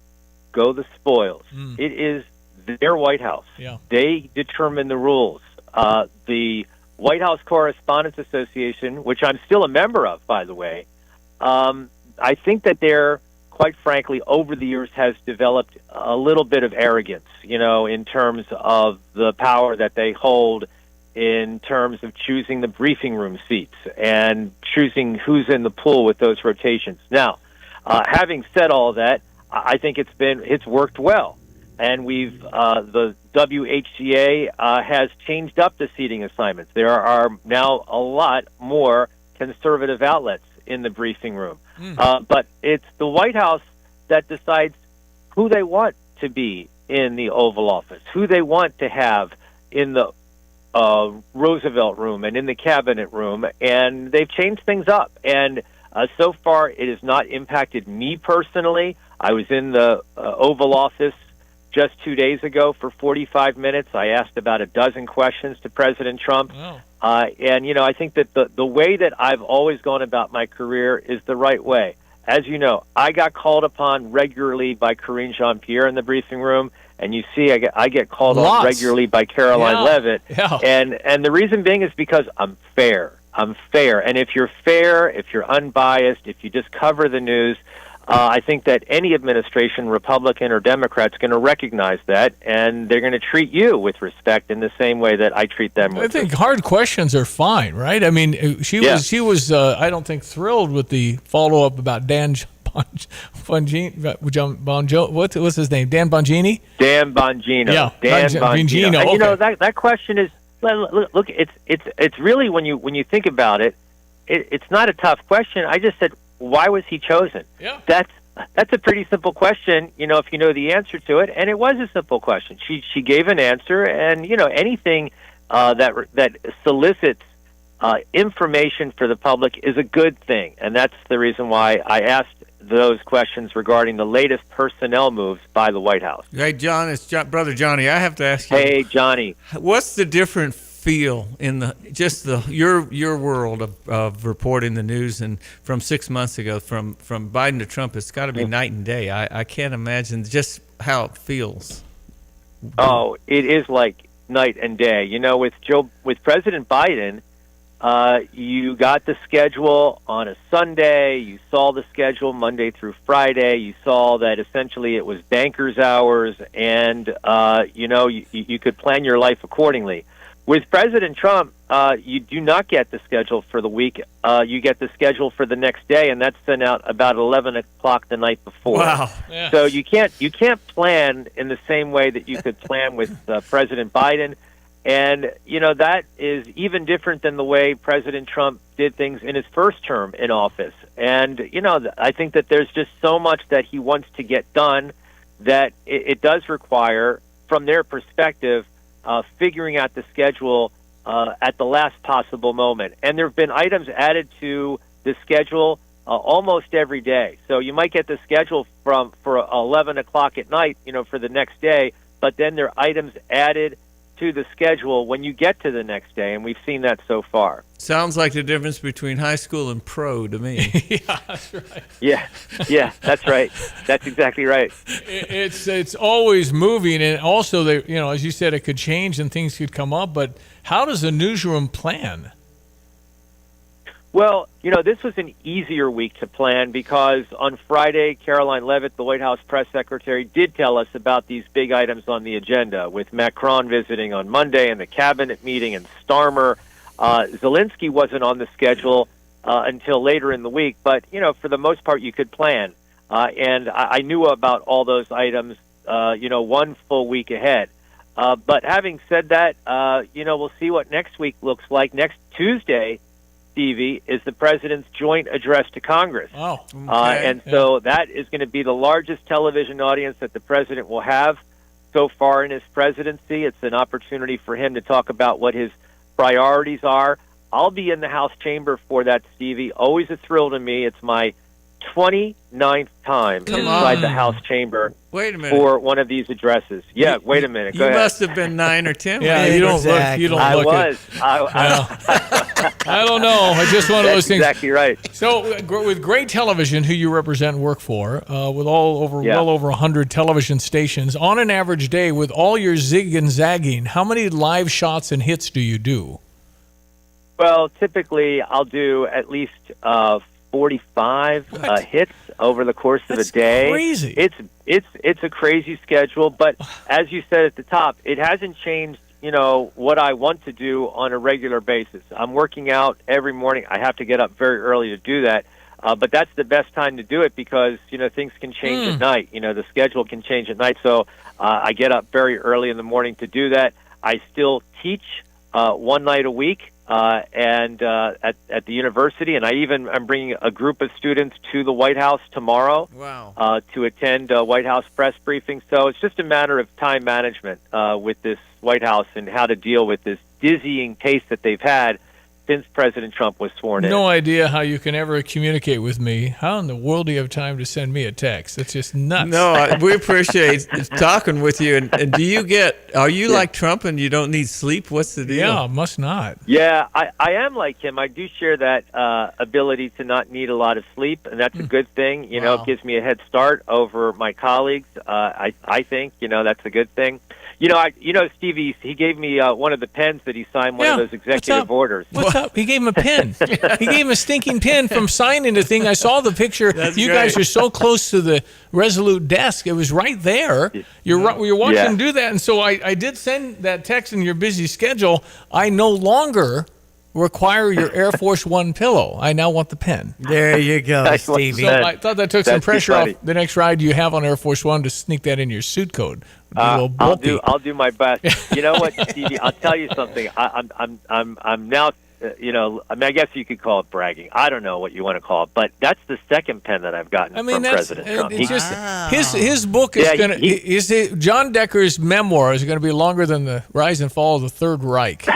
go the spoils. It is their White House. Yeah. They determine the rules. The White House Correspondents Association, which I'm still a member of, by the way, I think that they're, quite frankly, over the years has developed a little bit of arrogance, in terms of the power that they hold in terms of choosing the briefing room seats and choosing who's in the pool with those rotations. Now, having said all that, I think it's worked well. And the WHCA has changed up the seating assignments. There are now a lot more conservative outlets in the briefing room. But it's the White House that decides who they want to be in the Oval Office, who they want to have in the Roosevelt room and in the cabinet room, and they've changed things up. And so far, it has not impacted me personally. I was in the Oval Office just 2 days ago for 45 minutes. I asked about a dozen questions to President Trump. Wow. And, I think that the way that I've always gone about my career is the right way. As you know, I got called upon regularly by Karine Jean-Pierre in the briefing room, and you see I get called on regularly by Caroline Leavitt. Yeah. And the reason being is because I'm fair. I'm fair. And if you're fair, if you're unbiased, if you just cover the news, I think that any administration, Republican or Democrat, is going to recognize that, and they're going to treat you with respect in the same way that I treat them with respect. I think hard questions are fine, right? I mean, she was I don't think, thrilled with the follow-up about Dan Bongino. What's his name? Dan Bongini? Dan Bongino. Yeah, Dan Bongino. And, okay. That question is, look, it's really, when you think about it, it's not a tough question. I just said, why was he chosen? Yeah. That's a pretty simple question, if you know the answer to it, and it was a simple question. She gave an answer, and anything that solicits information for the public is a good thing, and that's the reason why I asked those questions regarding the latest personnel moves by the White House. Hey, John, it's Brother Johnny. I have to ask you. Hey, Johnny. What's the different feel in your world of reporting the news, and from 6 months ago, from Biden to Trump? It's got to be night and day. I can't imagine just how it feels. Oh, it is like night and day. With President Biden, you got the schedule on a Sunday. You saw the schedule Monday through Friday. You saw that essentially it was banker's hours, and you could plan your life accordingly. With President Trump, you do not get the schedule for the week. You get the schedule for the next day, and that's sent out about 11 o'clock the night before. Wow! Yeah. So you can't plan in the same way that you could plan with President Biden, and that is even different than the way President Trump did things in his first term in office. And I think that there's just so much that he wants to get done that it does require, from their perspective, figuring out the schedule at the last possible moment. And there have been items added to the schedule almost every day. So you might get the schedule for 11 o'clock at night, for the next day, but then there are items added to the schedule when you get to the next day, and we've seen that so far. Sounds like the difference between high school and pro to me. Yeah, that's right. Yeah, that's right. That's exactly right. It's always moving, and also as you said, it could change and things could come up. But how does the newsroom plan? Well, this was an easier week to plan because on Friday, Caroline Leavitt, the White House press secretary, did tell us about these big items on the agenda, with Macron visiting on Monday and the cabinet meeting and Starmer. Zelensky wasn't on the schedule until later in the week, but, for the most part, you could plan. And I knew about all those items, one full week ahead. But having said that, we'll see what next week looks like. Next Tuesday, Stevie, is the president's joint address to Congress. Oh, okay. And so that is going to be the largest television audience that the president will have so far in his presidency. It's an opportunity for him to talk about what his priorities are. I'll be in the House chamber for that, Stevie. Always a thrill to me. It's my 29th time inside the House chamber. Wait a minute. For one of these addresses. Yeah, wait a minute. Go you ahead. must have been 9 or 10. Yeah, you don't look. I was. I don't know. It's just one of those things. Exactly right. So, with Great Television, who you represent and work for, with well over 100 television stations, on an average day, with all your zig and zagging, how many live shots and hits do you do? Well, typically I'll do at least 45 hits over the course of a day. Crazy. It's a crazy schedule, but as you said at the top, it hasn't changed. What I want to do on a regular basis. I'm working out every morning. I have to get up very early to do that, but that's the best time to do it because things can change at night. The schedule can change at night, so I get up very early in the morning to do that. I still teach one night a week. And at the university, and I'm bringing a group of students to the White House tomorrow. Wow. To attend White House press briefings. So it's just a matter of time management with this White House and how to deal with this dizzying pace that they've had since President Trump was sworn in. No idea how you can ever communicate with me. How in the world do you have time to send me a text? That's just nuts. No, we appreciate talking with you. And do you are you like Trump and you don't need sleep? What's the deal? Yeah, must not. Yeah, I am like him. I do share that ability to not need a lot of sleep, and that's a good thing. It gives me a head start over my colleagues. I think, that's a good thing. Stevie, he gave me one of the pens that he signed, one of those executive orders. What's up? He gave him a pen. He gave him a stinking pen from signing the thing. I saw the picture. That's you great. Guys are so close to the Resolute desk. It was right there. You're watching him do that. And so I did send that text in your busy schedule. I no longer require your Air Force One pillow. I now want the pen. There you go, Stevie. So I thought that took some pressure off the next ride you have on Air Force One to sneak that in your suit code. I'll do my best. You know what, Stevie? I'll tell you something. I'm now. I guess you could call it bragging. I don't know what you want to call it, but that's the second pen that I've gotten from President Trump. It's just his book is John Decker's memoir is going to be longer than the rise and fall of the Third Reich.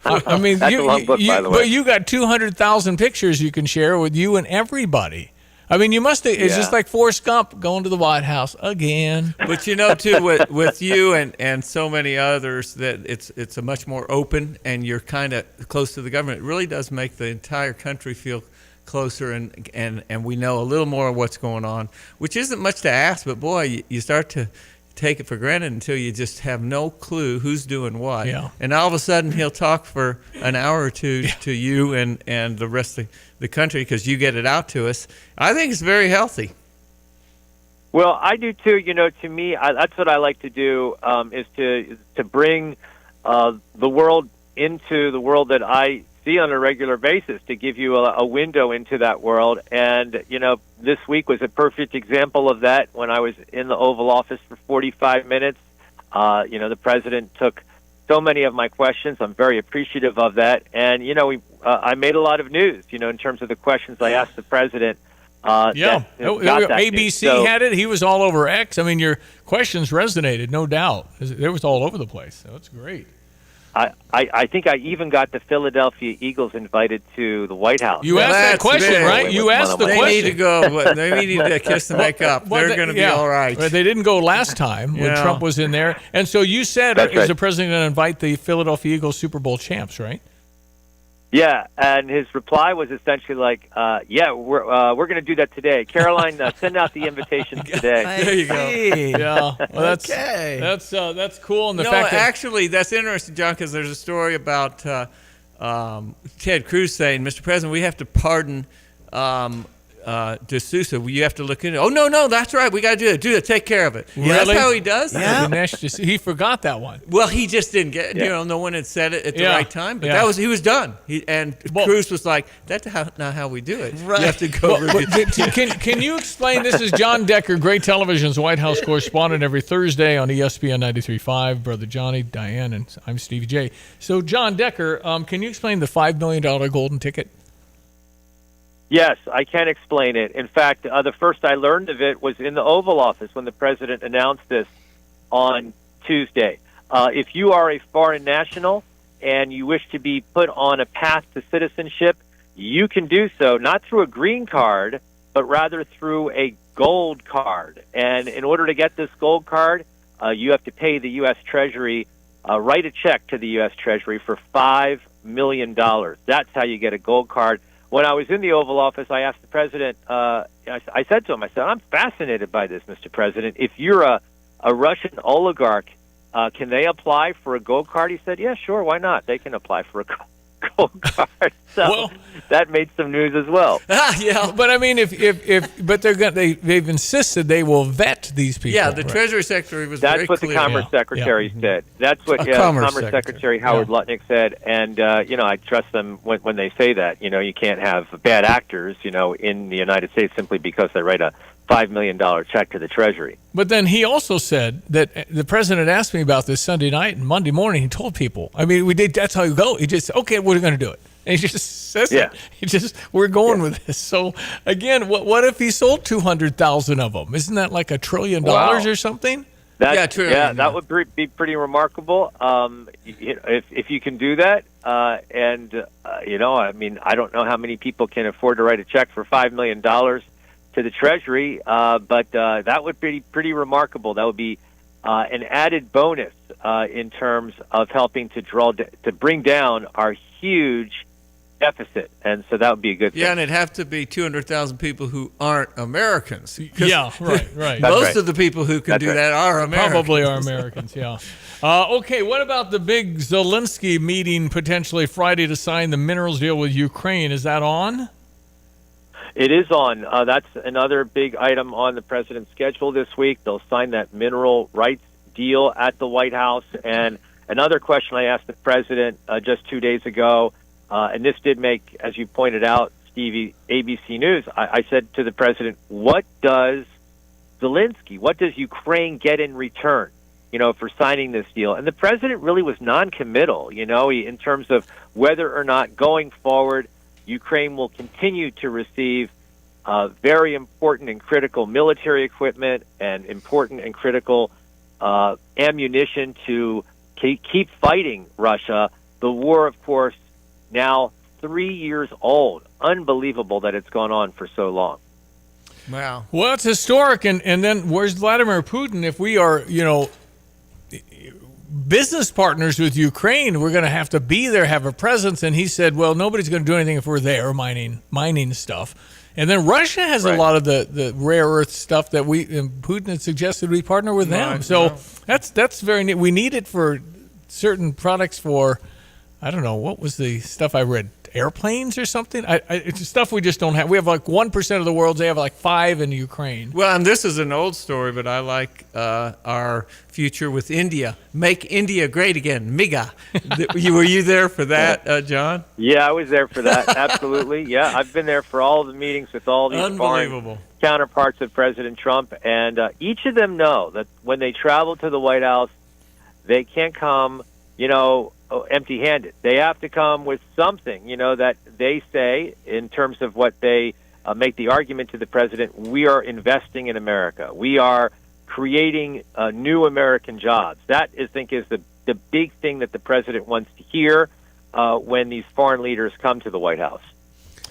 I mean, that's a long book, by the way. But you got 200,000 pictures you can share with you and everybody. I mean, you must. It's just like Forrest Gump going to the White House again. But too, with you and so many others, that it's a much more open, and you're kind of close to the government. It really does make the entire country feel closer, and we know a little more of what's going on, which isn't much to ask. But boy, you start to take it for granted until you just have no clue who's doing what. Yeah. And all of a sudden, he'll talk for an hour or two to you and the rest of the country because you get it out to us. I think it's very healthy. Well, I do too. To me, that's what I like to do, is to bring the world into the world that I see on a regular basis, to give you a window into that world. And, this week was a perfect example of that when I was in the Oval Office for 45 minutes. The president took so many of my questions. I'm very appreciative of that. And, I made a lot of news, in terms of the questions I asked the president. ABC had it. He was all over X. I mean, your questions resonated, no doubt. It was all over the place. So it's great. I think I even got the Philadelphia Eagles invited to the White House. You asked that question, right? You asked the question. They need to go. They need to kiss and make up. They're going to be all right. They didn't go last time when Trump was in there. And so you said, is the president going to invite the Philadelphia Eagles Super Bowl champs, right? Yeah, and his reply was essentially like, "Yeah, we're going to do that today. Caroline, send out the invitations today." There you go. Yeah, well, that's okay. That's cool. And the no, fact that actually, that's interesting, John, because there's a story about Ted Cruz saying, "Mr. President, we have to pardon D'Souza. You have to look into it." Oh no, that's right. We got to do it. Do it. Take care of it. Really? That's how he does. Yeah. He forgot that one. Well, he just didn't get. No one had said it at the right time. But he was done. Cruz was like, "That's not how we do it. Right. You have to go." Can you explain? This is John Decker, Great Television's White House correspondent, every Thursday on ESPN 93.5. Brother Johnny, Diane, and I'm Stevie J. So, John Decker, can you explain the $5 million golden ticket? Yes, I can explain it. In fact, the first I learned of it was in the Oval Office when the president announced this on Tuesday. If you are a foreign national and you wish to be put on a path to citizenship, you can do so not through a green card, but rather through a gold card. And in order to get this gold card, you have to pay the U.S. Treasury, write a check to the U.S. Treasury for $5 million. That's how you get a gold card. When I was in the Oval Office, I asked the president, I said to him, I'm fascinated by this, Mr. President. If you're a Russian oligarch, can they apply for a gold card? He said, yeah, sure, why not? They can apply for a gold card. So that made some news as well. Yeah, but I mean, but they've insisted they will vet these people. Yeah, the Treasury Secretary was very That's what clear. the Commerce Secretary said. That's what Commerce Secretary Howard Lutnick said. And, I trust them when they say that. You can't have bad actors, in the United States simply because they write a $5 million check to the Treasury. But then he also said that the president asked me about this Sunday night, and Monday morning he told people. I mean, that's how you go. He just, okay, we're going to do it. And he just says it. We're going with this. So, again, what if he sold 200,000 of them? Isn't that like $1 trillion or something? That would be pretty remarkable. If you can do that, I don't know how many people can afford to write a check for $5 million to the Treasury, but that would be pretty remarkable. That would be an added bonus in terms of helping to bring down our huge deficit, and so that would be a good thing. Yeah, and it'd have to be 200,000 people who aren't Americans. Yeah, right. Most of the people who can do that are Americans. Probably are Americans, yeah. Okay, what about the big Zelensky meeting potentially Friday to sign the minerals deal with Ukraine? Is that on? It is on. That's another big item on the president's schedule this week. They'll sign that mineral rights deal at the White House. And another question I asked the president just 2 days ago, and this did make, as you pointed out, Stevie, ABC News, I said to the president, what does Ukraine get in return, for signing this deal? And the president really was non-committal, in terms of whether or not going forward, Ukraine will continue to receive very important and critical military equipment and important and critical ammunition to keep fighting Russia. The war, of course, now 3 years old. Unbelievable that it's gone on for so long. Wow. Well, it's historic. And then where's Vladimir Putin? If we are, business partners with Ukraine, we're going to have to be there, have a presence. And he said, well, nobody's going to do anything if we're there mining stuff. And then Russia has a lot of the rare earth stuff that Putin had suggested we partner with them. So that's very neat. We need it for certain products for, I don't know, what was the stuff I read? Airplanes or something? It's stuff we just don't have. We have like 1% of the world. They have like 5 in Ukraine. Well, and this is an old story, but I like our future with India. Make India great again. MIGA. Were you there for that, John? Yeah, I was there for that. Absolutely. Yeah, I've been there for all the meetings with all these foreign counterparts of President Trump. And each of them know that when they travel to the White House, they can't come, empty-handed. They have to come with something, that they say in terms of what they make the argument to the president. We are investing in America. We are creating new American jobs. That, I think, is the the big thing that the president wants to hear when these foreign leaders come to the White House.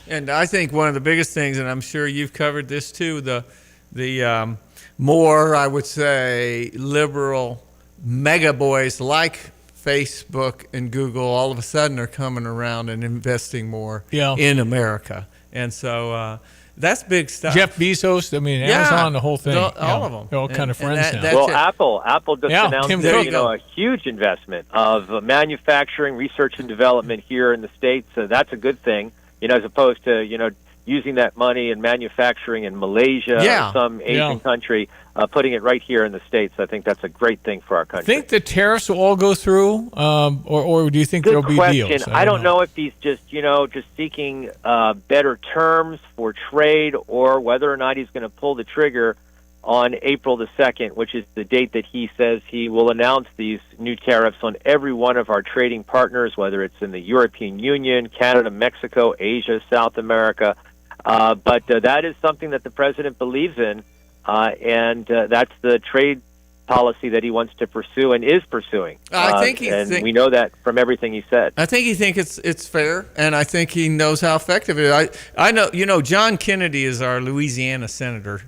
And I think one of the biggest things, and I'm sure you've covered this too, the more, I would say, liberal mega boys like Facebook and Google all of a sudden are coming around and investing more in America. And so that's big stuff. Jeff Bezos, I mean, Amazon, the whole thing. All of them. They're all kind of friends now. Well, Apple just announced a huge investment of manufacturing, research, and development here in the States. So that's a good thing, as opposed to, using that money and manufacturing in Malaysia or some Asian country, putting it right here in the States. I think that's a great thing for our country. Think the tariffs will all go through, or do you think there'll be deals? I don't know if he's just seeking better terms for trade, or whether or not he's going to pull the trigger on April the 2nd, which is the date that he says he will announce these new tariffs on every one of our trading partners, whether it's in the European Union, Canada, Mexico, Asia, South America. But that is something that the president believes in, and that's the trade policy that he wants to pursue and is pursuing. We know that from everything he said. I think he thinks it's fair, and I think he knows how effective it is. I know, John Kennedy is our Louisiana senator.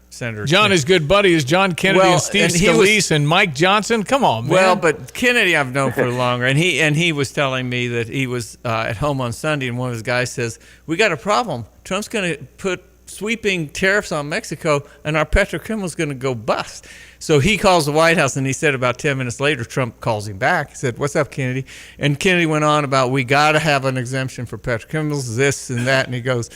John is good buddies. John Kennedy and Steve Scalise and Mike Johnson. Come on, man. Well, but Kennedy I've known for longer, and he was telling me that he was at home on Sunday, and one of his guys says, "We got a problem. Trump's going to put sweeping tariffs on Mexico, and our petrochemical's going to go bust." So he calls the White House, and he said about 10 minutes later, Trump calls him back. He said, "What's up, Kennedy?" And Kennedy went on about, we got to have an exemption for petrochemicals, this and that. And he goes,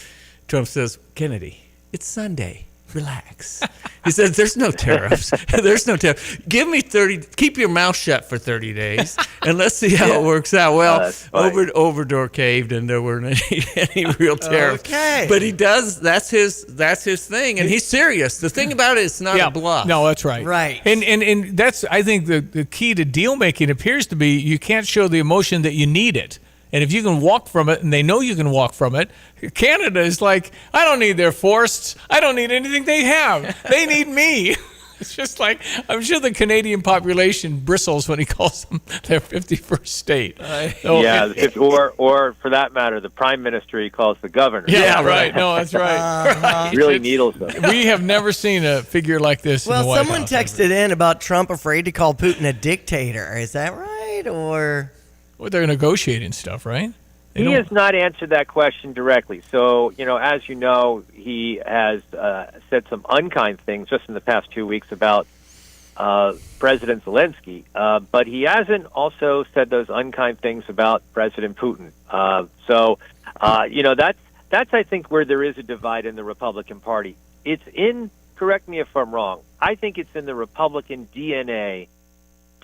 Trump says, "Kennedy, it's Sunday. Relax." He says, "There's no tariffs. There's no tariffs. Give me 30. Keep your mouth shut for 30 days, and let's see how it works out." Well, Obrador caved, and there weren't any real tariffs. Okay. But he does. That's his thing, and he's serious. The thing about it, it's not a bluff. No, that's right. Right. And that's, I think, the key to deal making appears to be you can't show the emotion that you need it. And if you can walk from it, and they know you can walk from it, Canada is like, I don't need their forests. I don't need anything they have. They need me. It's just like, I'm sure the Canadian population bristles when he calls them their 51st state. Or for that matter, the prime minister he calls the governor. Yeah, right. No, that's right. Really needles them. We have never seen a figure like this in the White someone House. texted in about Trump afraid to call Putin a dictator. Is that right? Or... Well, they're negotiating stuff, right? He has not answered that question directly. So, as you know, he has said some unkind things just in the past 2 weeks about President Zelensky, but he hasn't also said those unkind things about President Putin. That's I think where there is a divide in the Republican Party. It's in, correct me if I'm wrong, I think it's in the Republican DNA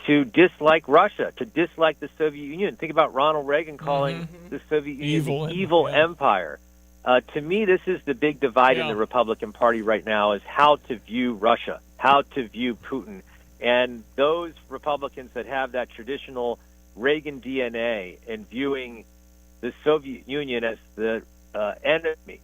to dislike Russia, to dislike the Soviet Union. Think about Ronald Reagan calling the Soviet Union the evil empire. To me, this is the big divide in the Republican Party right now, is how to view Russia, how to view Putin. And those Republicans that have that traditional Reagan DNA and viewing the Soviet Union as the enemy,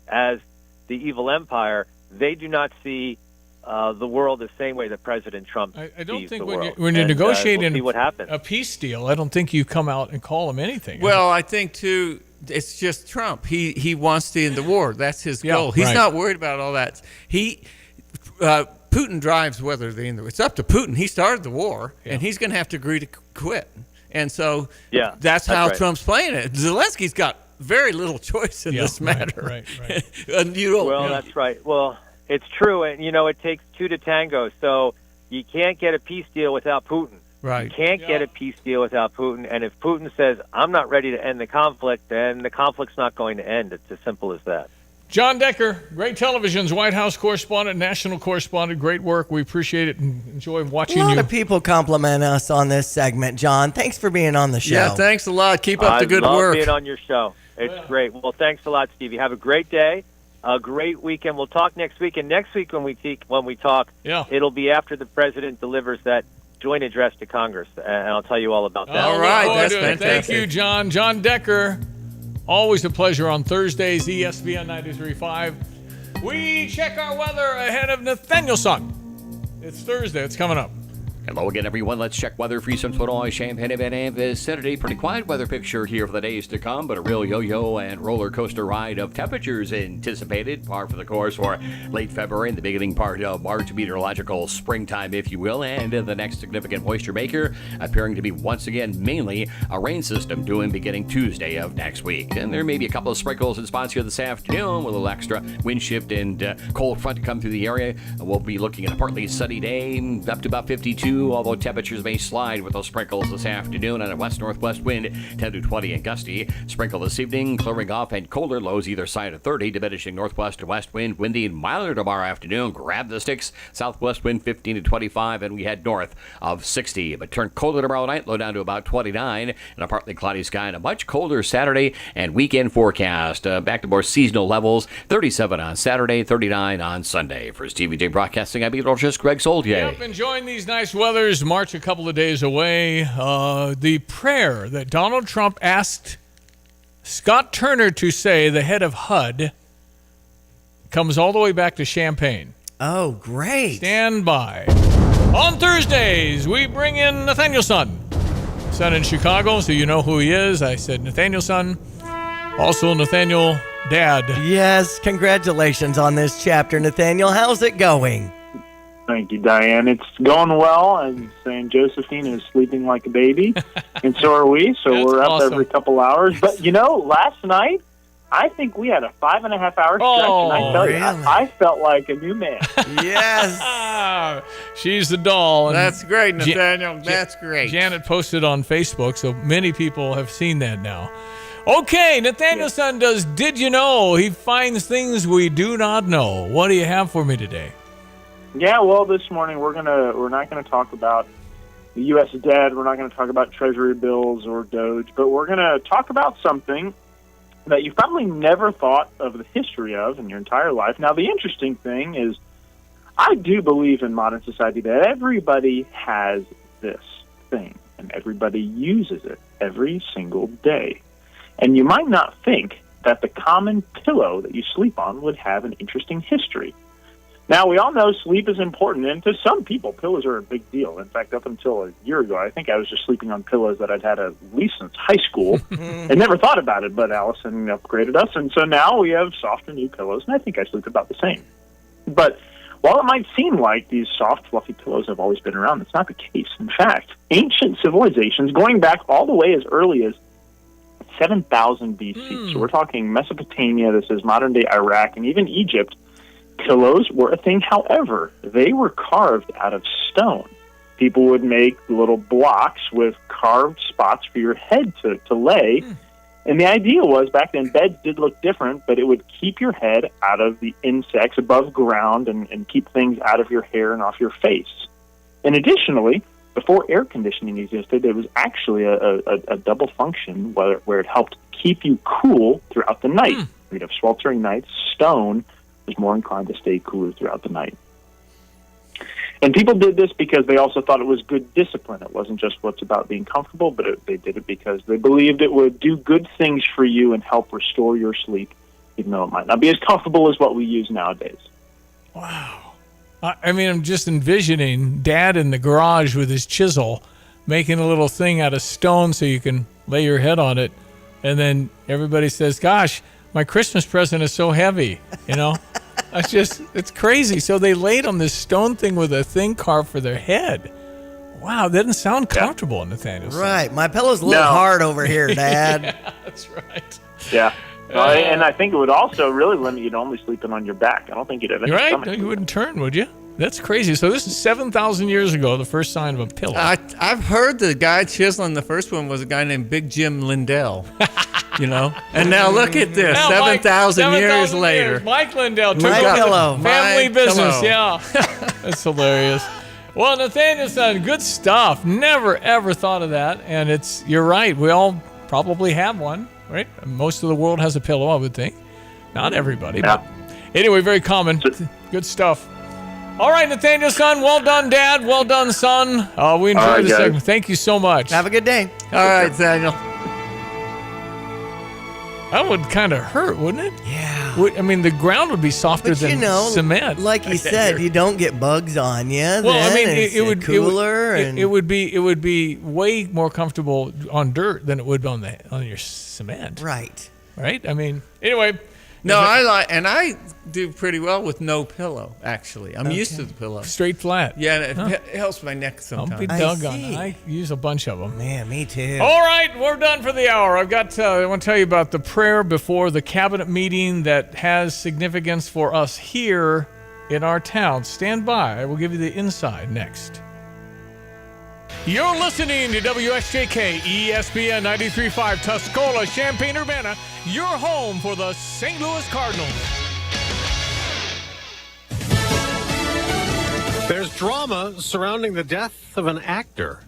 as the evil empire, they do not see the world the same way that President Trump I don't sees think the when world. you're negotiating we'll see what happens. a peace deal, I don't think you come out and call him anything. Well, I think, too, it's just Trump. He wants to end the war. That's his goal. He's not worried about all that. Putin drives whether they end the war. It's up to Putin. He started the war, and he's going to have to agree to quit. And so that's how Trump's playing it. Zelensky's got very little choice in this matter. Right. That's right. Well, it's true, and it takes two to tango. So you can't get a peace deal without Putin. Right. You can't get a peace deal without Putin. And if Putin says, "I'm not ready to end the conflict," then the conflict's not going to end. It's as simple as that. John Decker, great television's White House correspondent, national correspondent. Great work. We appreciate it and enjoy watching you. A lot of people compliment us on this segment, John. Thanks for being on the show. Yeah, thanks a lot. Keep up the good work. I love work. being on your show. It's great. Well, thanks a lot, Stevie. Have a great day. A great weekend. We'll talk next week. And next week when we talk, it'll be after the president delivers that joint address to Congress. And I'll tell you all about that. All right. That's fantastic. Thank you, John. John Decker, always a pleasure on Thursdays, ESPN 93.5. We check our weather ahead of Nathaniel's Son. It's Thursday. It's coming up. Hello again, everyone. Let's check weather for Eastern Illinois, Champaign, and vicinity. Pretty quiet weather picture here for the days to come, but a real yo-yo and roller coaster ride of temperatures anticipated. Par for the course for late February and the beginning part of March, meteorological springtime, if you will. And the next significant moisture maker appearing to be once again mainly a rain system doing beginning Tuesday of next week. And there may be a couple of sprinkles in spots here this afternoon with a little extra wind shift and cold front to come through the area. We'll be looking at a partly sunny day, up to about 52. Although temperatures may slide with those sprinkles this afternoon and a west-northwest wind, 10 to 20 and gusty. Sprinkle this evening, clearing off and colder lows either side of 30, diminishing northwest to west wind, windy and milder tomorrow afternoon. Grab the sticks, southwest wind 15 to 25, and we head north of 60. But turn colder tomorrow night, low down to about 29, and a partly cloudy sky and a much colder Saturday and weekend forecast. Back to more seasonal levels, 37 on Saturday, 39 on Sunday. For TVJ Broadcasting, I'm meteorologist Greg Soldier. Yep, enjoying these nice weathers. March a couple of days away. The prayer that Donald Trump asked Scott Turner to say, the head of HUD, comes all the way back to Champaign. Oh, great. Stand by. On Thursdays, we bring in Nathaniel Son. Son in Chicago, so you know who he is. I said Nathaniel Son. Also Nathaniel Dad. Yes, congratulations on this chapter, Nathaniel. How's it going? Thank you, Diane. It's going well. I'm saying Josephine is sleeping like a baby, and so are we. So we're up every couple hours. But, last night, I think we had a 5.5-hour stretch, and I tell you, I felt like a new man. Yes. She's the doll. And that's great, Nathaniel. That's great. Janet posted on Facebook, so many people have seen that now. Okay, Nathaniel Son does Did You Know? He finds things we do not know. What do you have for me today? Yeah, well, this morning we're not gonna talk about the U.S. debt. We're not gonna talk about Treasury bills or Doge, but we're gonna talk about something that you've probably never thought of the history of in your entire life. Now, the interesting thing is, I do believe in modern society that everybody has this thing, and everybody uses it every single day. And you might not think that the common pillow that you sleep on would have an interesting history. Now, we all know sleep is important, and to some people, pillows are a big deal. In fact, up until a year ago, I think I was just sleeping on pillows that I'd had at least since high school and never thought about it, but Allison upgraded us, and so now we have softer new pillows, and I think I sleep about the same. But while it might seem like these soft, fluffy pillows have always been around, that's not the case. In fact, ancient civilizations, going back all the way as early as 7,000 BC, so we're talking Mesopotamia, this is modern-day Iraq, and even Egypt, pillows were a thing. However, they were carved out of stone. People would make little blocks with carved spots for your head to lay. And the idea was, back then, beds did look different, but it would keep your head out of the insects above ground and keep things out of your hair and off your face. And additionally, before air conditioning existed, there was actually a double function where it helped keep you cool throughout the night. We'd have sweltering nights. Stone was more inclined to stay cooler throughout the night. And people did this because they also thought it was good discipline. It wasn't just what's about being comfortable, but they did it because they believed it would do good things for you and help restore your sleep, even though it might not be as comfortable as what we use nowadays. Wow. I mean, I'm just envisioning Dad in the garage with his chisel making a little thing out of stone so you can lay your head on it. And then everybody says, gosh, my Christmas present is so heavy, it's crazy. So they laid on this stone thing with a thing carved for their head. Wow, that doesn't sound comfortable, Nathaniel. Right. My pillow's a little hard over here, Dad. Yeah, that's right. Yeah. And I think it would also really limit you to only sleeping on your back. I don't think you'd have any stomach. No, you wouldn't turn, would you? That's crazy. So this is 7,000 years ago, the first sign of a pillow. I've heard the guy chiseling the first one was a guy named Big Jim Lindell. And now look at this, 7,000 years later. Mike Lindell took over family business. Yeah, that's hilarious. Well, Nathaniel Son, good stuff. Never ever thought of that, and you're right. We all probably have one, right? Most of the world has a pillow, I would think. Not everybody, but anyway, very common. Good stuff. All right, Nathaniel Son, well done, Dad. Well done, son. We enjoyed the segment. Thank you so much. Have a good day. All right, Daniel. That would kind of hurt, wouldn't it? Yeah. I mean, the ground would be softer But than cement. like you said, you don't get bugs on you. Well, I mean, it would cooler. It would be way more comfortable on dirt than it would on your cement. Right. Right. I mean, anyway. No, I do pretty well with no pillow. Actually, I'm used to the pillow. Straight flat. Yeah, and it helps my neck sometimes. I'll be doggone. I use a bunch of them. Man, me too. All right, we're done for the hour. I want to tell you about the prayer before the cabinet meeting that has significance for us here in our town. Stand by. I will give you the inside next. You're listening to WSJK ESPN 93.5 Tuscola, Champaign-Urbana, your home for the St. Louis Cardinals. There's drama surrounding the death of an actor.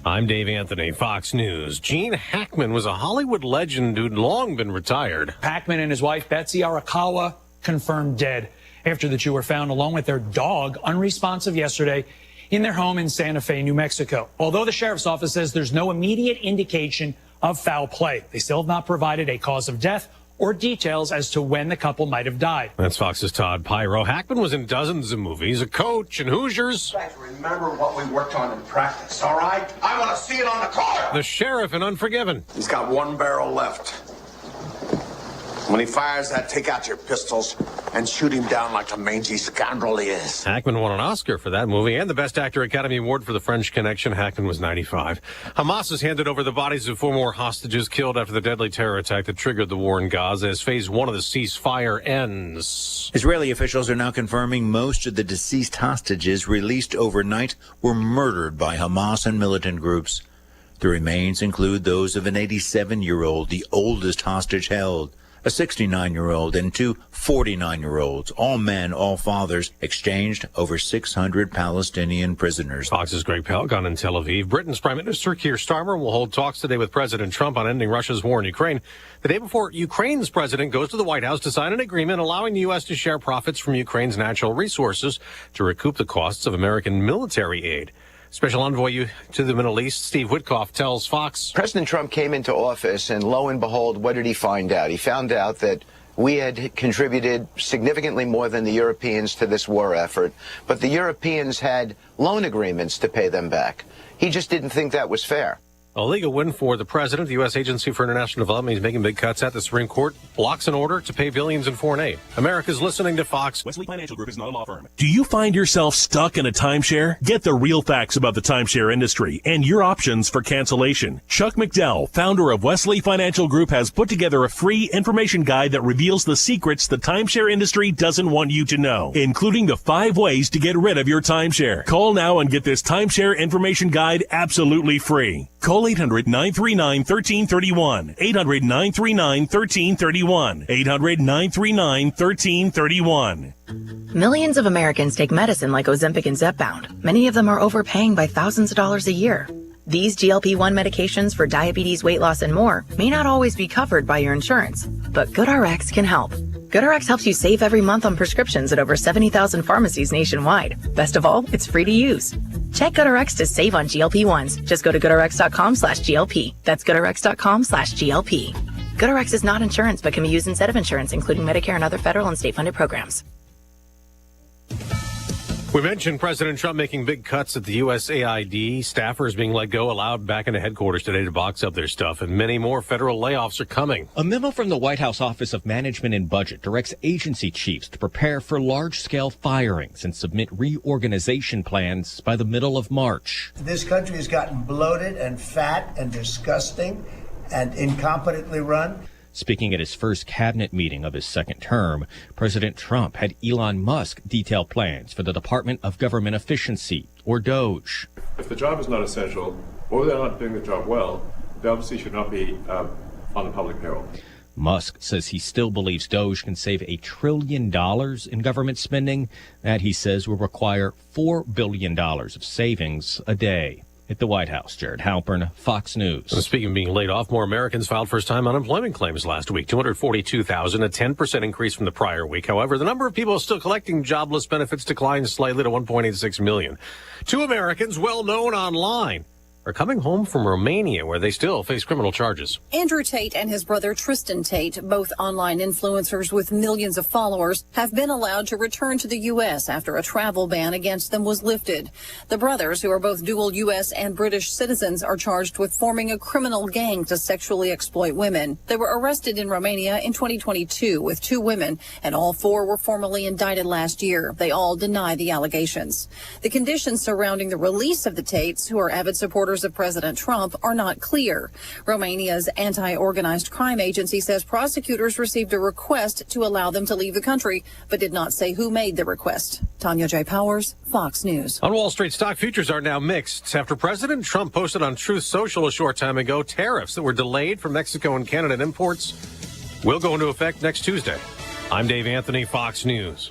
I'm Dave Anthony, Fox News. Gene Hackman was a Hollywood legend who'd long been retired. Hackman and his wife, Betsy Arakawa, confirmed dead after the two were found along with their dog unresponsive yesterday in their home in Santa Fe, New Mexico. Although the sheriff's office says there's no immediate indication of foul play, they still have not provided a cause of death or details as to when the couple might have died. That's Fox's Todd Pyro. Hackman was in dozens of movies, a coach in Hoosiers. Guys, remember what we worked on in practice, all right? I want to see it on the car. The sheriff in Unforgiven. He's got one barrel left. When he fires that, take out your pistols and shoot him down like the mangy scoundrel he is. Hackman won an Oscar for that movie and the Best Actor Academy Award for The French Connection. Hackman was 95. Hamas has handed over the bodies of 4 more hostages killed after the deadly terror attack that triggered the war in Gaza as phase 1 of the ceasefire ends. Israeli officials are now confirming most of the deceased hostages released overnight were murdered by Hamas and militant groups. The remains include those of an 87-year-old, the oldest hostage held, a 69-year-old, and 2 49-year-olds, all men, all fathers, exchanged over 600 Palestinian prisoners. Fox's Greg Pelgon in Tel Aviv. Britain's Prime Minister Keir Starmer will hold talks today with President Trump on ending Russia's war in Ukraine, the day before Ukraine's president goes to the White House to sign an agreement allowing the U.S. to share profits from Ukraine's natural resources to recoup the costs of American military aid. Special envoy to the Middle East, Steve Witkoff, tells Fox. President Trump came into office, and lo and behold, what did he find out? He found out that we had contributed significantly more than the Europeans to this war effort, but the Europeans had loan agreements to pay them back. He just didn't think that was fair. A legal win for the president. The U.S. Agency for International Development is making big cuts at the Supreme Court. Blocks an order to pay billions in foreign aid. America's listening to Fox. Wesley Financial Group is not a law firm. Do you find yourself stuck in a timeshare? Get the real facts about the timeshare industry and your options for cancellation. Chuck McDowell, founder of Wesley Financial Group, has put together a free information guide that reveals the secrets the timeshare industry doesn't want you to know, including the 5 ways to get rid of your timeshare. Call now and get this timeshare information guide absolutely free. Call 800-939-1331. 800-939-1331. 800-939-1331. Millions of Americans take medicine like Ozempic and Zepbound. Many of them are overpaying by thousands of dollars a year. These GLP-1 medications for diabetes, weight loss, and more may not always be covered by your insurance, but GoodRx can help. GoodRx helps you save every month on prescriptions at over 70,000 pharmacies nationwide. Best of all, it's free to use. Check GoodRx to save on GLP-1s. Just go to GoodRx.com/GLP. That's GoodRx.com/GLP. GoodRx is not insurance but can be used instead of insurance, including Medicare and other federal and state-funded programs. We mentioned President Trump making big cuts at the USAID. Staffers being let go, allowed back into headquarters today to box up their stuff, and many more federal layoffs are coming. A memo from the White House Office of Management and Budget directs agency chiefs to prepare for large-scale firings and submit reorganization plans by the middle of March. This country has gotten bloated and fat and disgusting and incompetently run. Speaking at his first cabinet meeting of his second term, President Trump had Elon Musk detail plans for the Department of Government Efficiency, or DOGE. If the job is not essential, or they're not doing the job well, they obviously should not be on the public payroll. Musk says he still believes DOGE can save $1 trillion in government spending. That, he says, will require $4 billion of savings a day. At the White House, Jared Halpern, Fox News. So speaking of being laid off, more Americans filed first-time unemployment claims last week, 242,000, a 10% increase from the prior week. However, the number of people still collecting jobless benefits declined slightly to 1.86 million. 2 Americans well known online are coming home from Romania, where they still face criminal charges. Andrew Tate and his brother Tristan Tate, both online influencers with millions of followers, have been allowed to return to the U.S. after a travel ban against them was lifted. The brothers, who are both dual U.S. and British citizens, are charged with forming a criminal gang to sexually exploit women. They were arrested in Romania in 2022 with 2 women, and all 4 were formally indicted last year. They all deny the allegations. The conditions surrounding the release of the Tates, who are avid supporters of President Trump, are not clear. Romania's anti-organized crime agency says prosecutors received a request to allow them to leave the country, but did not say who made the request. Tanya J. Powers, Fox News. On Wall Street, stock futures are now mixed after President Trump posted on Truth Social a short time ago tariffs that were delayed for Mexico and Canada imports will go into effect next Tuesday. I'm Dave Anthony, Fox News.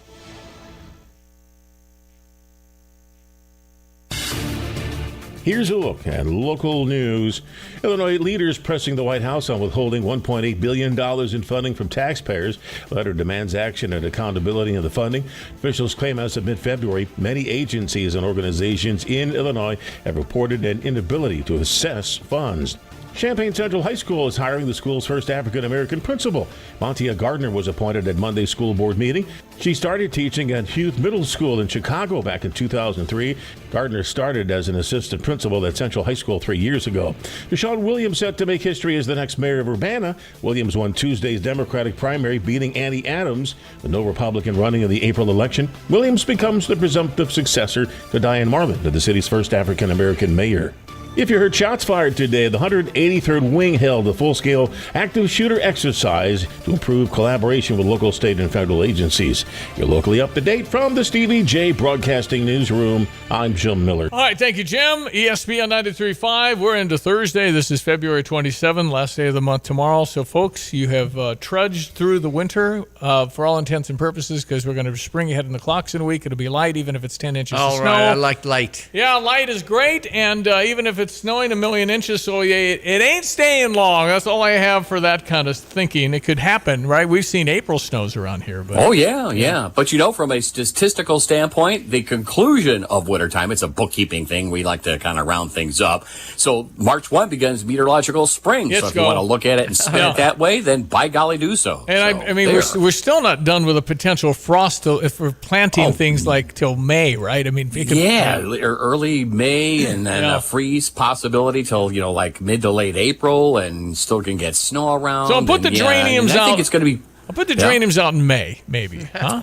Here's a look at local news. Illinois leaders pressing the White House on withholding $1.8 billion in funding from taxpayers. Letter demands action and accountability in the funding. Officials claim as of mid-February, many agencies and organizations in Illinois have reported an inability to assess funds. Champaign Central High School is hiring the school's first African-American principal. Montia Gardner was appointed at Monday's school board meeting. She started teaching at Hughes Middle School in Chicago back in 2003. Gardner started as an assistant principal at Central High School 3 years ago. Deshaun Williams set to make history as the next mayor of Urbana. Williams won Tuesday's Democratic primary, beating Annie Adams. With no Republican running in the April election, Williams becomes the presumptive successor to Diane Marlin, the city's first African-American mayor. If you heard shots fired today, the 183rd Wing held a full-scale active shooter exercise to improve collaboration with local, state, and federal agencies. You're locally up to date from the Stevie J Broadcasting Newsroom. I'm Jim Miller. All right, thank you, Jim. ESPN 93.5. We're into Thursday. This is February 27, last day of the month tomorrow. So, folks, you have trudged through the winter for all intents and purposes, because we're going to spring ahead in the clocks in a week. It'll be light, even if it's 10 inches of snow. All right, I like light. Yeah, light is great, and even if it's snowing 1 million inches, so it ain't staying long. That's all I have for that kind of thinking. It could happen, right? We've seen April snows around here. But, oh, yeah. But, from a statistical standpoint, the conclusion of wintertime, it's a bookkeeping thing. We like to kind of round things up. So March 1 begins meteorological spring. So if you want to look at it and spin it that way, then by golly, do so. And I mean, we're still not done with a potential frost if we're planting things like till May, right? I mean, it could, early May, and then a freeze possibility till like mid to late April, and still can get snow around. So I'll put the geraniums out. I think it's going to be. I'll put the geraniums out in May, maybe, huh?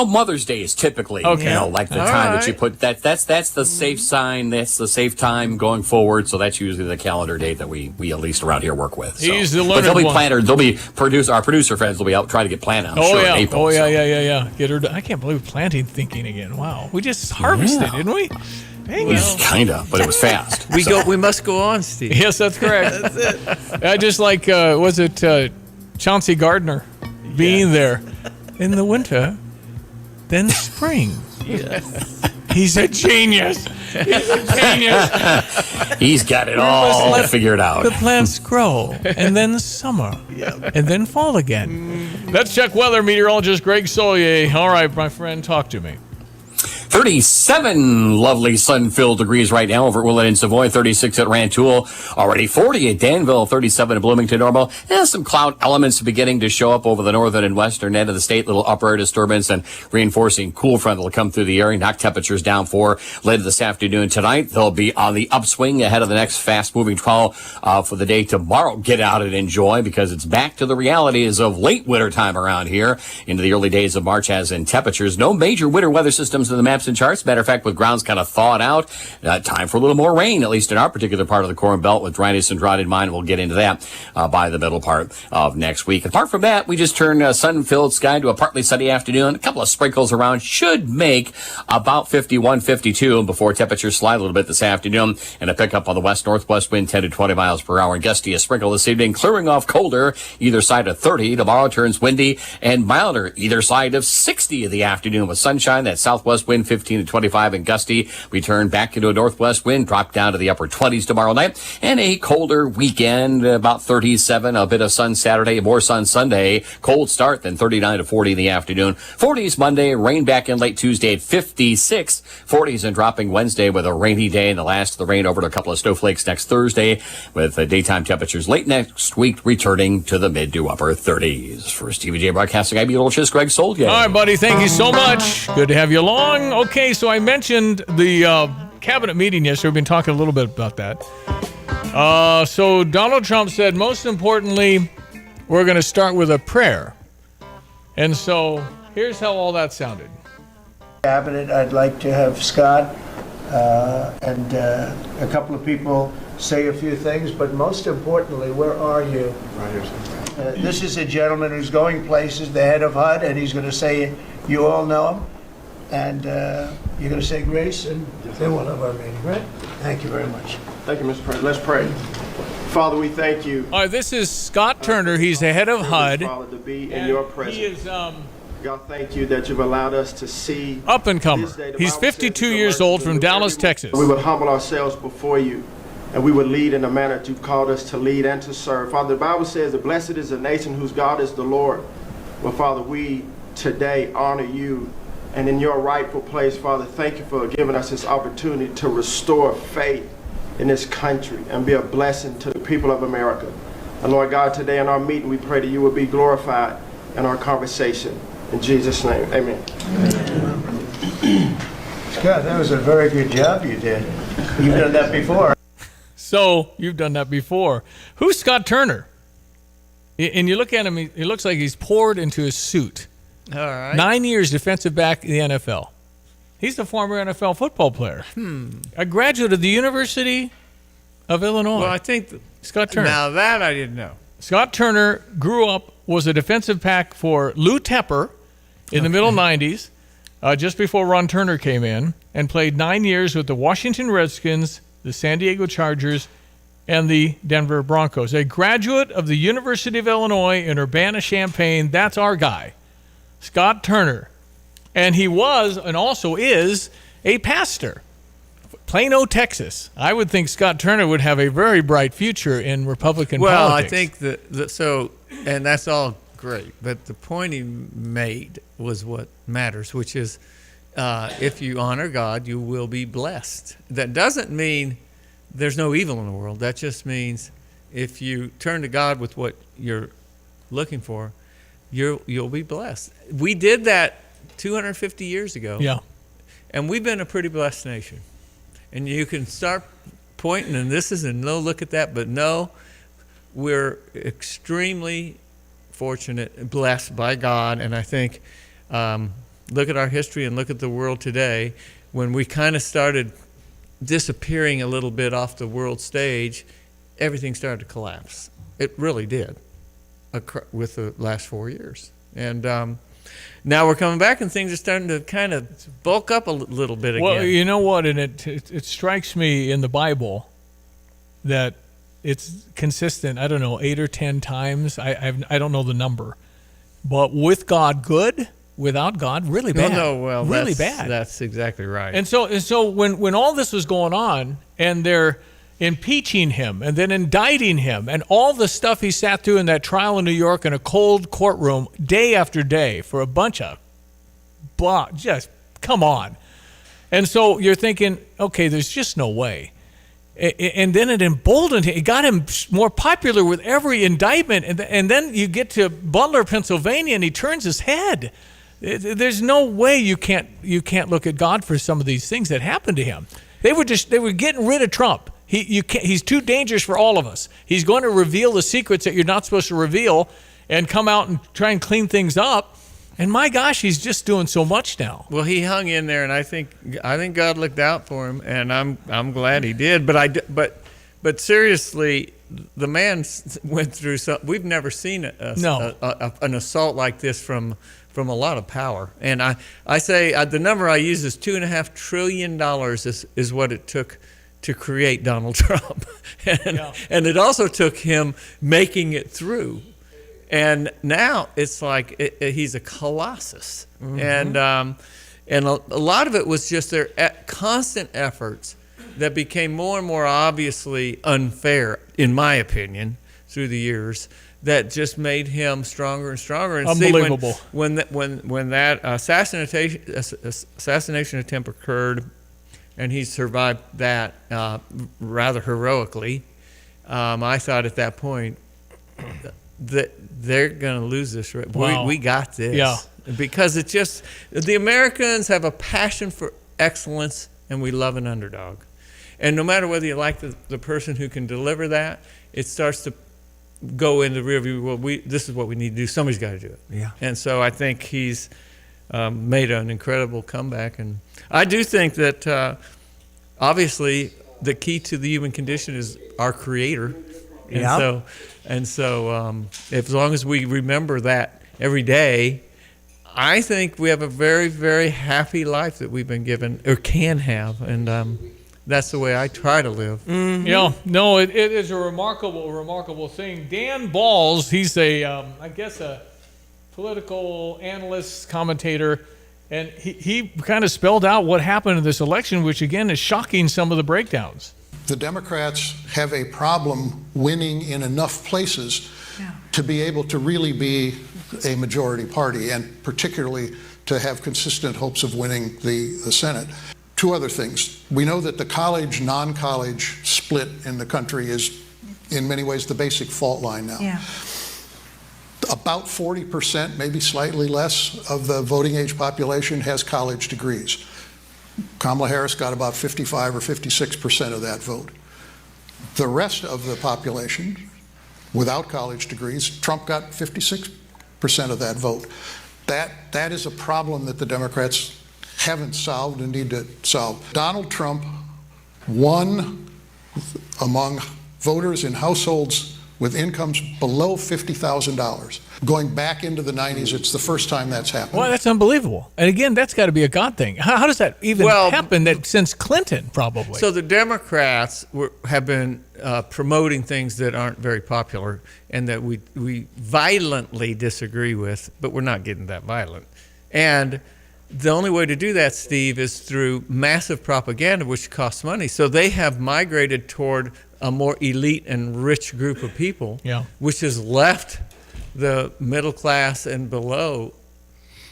Mother's Day is typically, like the time that you put that. That's the safe sign. That's the safe time going forward. So that's usually the calendar date that we at least around here work with. He's the learned but they'll be one. planners. They'll be our producer friends will be out trying to get planted. I'm sure in April. Yeah. Get her. I can't believe planting thinking again. Wow, we just harvested, didn't we? Kind of, but it was fast. We must go on, Steve. Yes, that's correct. That's it. I just like was it Chauncey Gardner being there in the winter, then spring. Yes. He's a genius. He's got it all figured out. The plants grow, and then summer, and then fall again. Let's check weather. Meteorologist Greg Solier. All right, my friend, talk to me. 37 lovely sun-filled degrees right now over at Willett and Savoy, 36 at Rantoul, already 40 at Danville, 37 at Bloomington Normal. And some cloud elements beginning to show up over the northern and western end of the state. Little upper air disturbance and reinforcing cool front that will come through the area, knock temperatures down 4 later this afternoon. Tonight, they'll be on the upswing ahead of the next fast-moving trial for the day tomorrow. Get out and enjoy, because it's back to the realities of late winter time around here into the early days of March, as in temperatures. No major winter weather systems in the maps and charts. Matter of fact, with grounds kind of thawed out, time for a little more rain, at least in our particular part of the Corn Belt, with dryness and drought in mind. We'll get into that by the middle part of next week. Apart from that, we just turned sun-filled sky to a partly sunny afternoon. A couple of sprinkles around should make about 51, 52 before temperatures slide a little bit this afternoon, and a pickup on the west-northwest wind 10 to 20 miles per hour. And gusty a sprinkle this evening, clearing off colder either side of 30. Tomorrow turns windy and milder either side of 60 of the afternoon, with sunshine. That southwest wind 15 to 25 and gusty. We turn back into a northwest wind, drop down to the upper 20s tomorrow night. And a colder weekend, about 37, a bit of sun Saturday, more sun Sunday. Cold start, then 39 to 40 in the afternoon. 40s Monday, rain back in late Tuesday at 56. 40s and dropping Wednesday with a rainy day, and the last of the rain over to a couple of snowflakes next Thursday, with daytime temperatures late next week returning to the mid to upper 30s. For Stevie J Broadcasting, I'm your old Chiz, Greg Soldier. All right, buddy. Thank you so much. Good to have you along. Okay, so I mentioned the cabinet meeting yesterday. We've been talking a little bit about that. So Donald Trump said, most importantly, we're going to start with a prayer. And so here's how all that sounded. Cabinet, I'd like to have Scott and a couple of people say a few things, but most importantly, where are you? Right here. This is a gentleman who's going places, the head of HUD, and he's going to say, you all know him, and you're going to say grace, and then we'll have our meeting, right? Thank you very much. Thank you, Mr. President. Let's pray. Father, we thank you. All right, this is Scott Turner. He's the head of HUD. Father, to be in your presence. He is God, thank you that you've allowed us to see up and comer. He's 52 years old from Dallas, Texas. We would humble ourselves before you, and we would lead in the manner that you've called us to lead and to serve. Father, the Bible says that blessed is the nation whose God is the Lord. Well, Father, we today honor you, and in your rightful place, Father, thank you for giving us this opportunity to restore faith in this country and be a blessing to the people of America. And Lord God, today in our meeting, we pray that you will be glorified in our conversation. In Jesus' name, amen. Scott, that was a very good job you did. You've done that before. So, you've done that before. Who's Scott Turner? And you look at him, he looks like he's poured into his suit. All right. 9 years defensive back in the NFL. He's the former NFL football player. A graduate of the University of Illinois. Well, I think Scott Turner. Now that I didn't know. Scott Turner grew up, was a defensive back for Lou Tepper in the middle 90s, just before Ron Turner came in, and played 9 years with the Washington Redskins, the San Diego Chargers, and the Denver Broncos. A graduate of the University of Illinois in Urbana-Champaign. That's our guy, Scott Turner. And he was, and also is, a pastor. Plano, Texas. I would think Scott Turner would have a very bright future in Republican politics. Well, I think and that's all great, but the point he made was what matters, which is if you honor God, you will be blessed. That doesn't mean there's no evil in the world. That just means if you turn to God with what you're looking for, you'll be blessed. We did that 250 years ago. Yeah. And we've been a pretty blessed nation. And you can start pointing, and this is a no look at that, but no, we're extremely fortunate, blessed by God. And I think, look at our history and look at the world today. When we kind of started disappearing a little bit off the world stage, everything started to collapse. It really did with the last 4 years. And now we're coming back, and things are starting to kind of bulk up a little bit again. Well, you know what? And it strikes me in the Bible that it's consistent. I don't know, 8 or 10 times. I don't know the number, but with God, good. Without God, really bad. No, well, really bad. That's exactly right. And so when all this was going on, and they're impeaching him and then indicting him and all the stuff he sat through in that trial in New York in a cold courtroom day after day for a bunch of just come on. And so you're thinking, okay, there's just no way. And then it emboldened him. It got him more popular with every indictment. And then you get to Butler, Pennsylvania, and he turns his head. There's no way you can't look at God for some of these things that happened to him. They were getting rid of Trump. He's too dangerous for all of us. He's going to reveal the secrets that you're not supposed to reveal and come out and try and clean things up. And my gosh, he's just doing so much now. Well, he hung in there, and I think God looked out for him, and I'm glad he did. But seriously, the man went through something. We've never seen an assault like this from a lot of power. And I say the number I use is $2.5 trillion is what it took to create Donald Trump. And it also took him making it through. And now it's like he's a colossus. Mm-hmm. And a lot of it was just their constant efforts that became more and more obviously unfair, in my opinion, through the years, that just made him stronger and stronger. And Unbelievable. See, when that assassination attempt occurred, and he survived that rather heroically, I thought at that point that they're going to lose this. Wow. We got this. Yeah. Because it's just, the Americans have a passion for excellence, and we love an underdog. And no matter whether you like the person who can deliver that, it starts to go in the rear view. Well, this is what we need to do. Somebody's got to do it. Yeah. And so I think he's made an incredible comeback. And I do think that obviously the key to the human condition is our Creator. And Yeah. so as long as we remember that every day, I think we have a very, very happy life that we've been given, or can have. And that's the way I try to live. Mm-hmm. Yeah, no, it is a remarkable thing. Dan Balls, he's I guess a political analyst, commentator, and he kind of spelled out what happened in this election, which again is shocking, some of the breakdowns. The Democrats have a problem winning in enough places to be able to really be a majority party, and particularly to have consistent hopes of winning the Senate. Two other things. We know that the college, non-college split in the country is in many ways the basic fault line now. Yeah. About 40%, maybe slightly less, of the voting age population has college degrees. Kamala Harris got about 55 or 56% of that vote. The rest of the population, without college degrees, Trump got 56% of that vote. That is a problem that the Democrats haven't solved and need to solve. Donald Trump won among voters in households with incomes below $50,000. Going back into the 90s, it's the first time that's happened. Well, that's unbelievable. And again, that's got to be a God thing. How does that even happen? That since Clinton, probably. So the Democrats have been promoting things that aren't very popular and that we violently disagree with, but we're not getting that violent. And the only way to do that, Steve, is through massive propaganda, which costs money. So they have migrated toward a more elite and rich group of people, which has left the middle class and below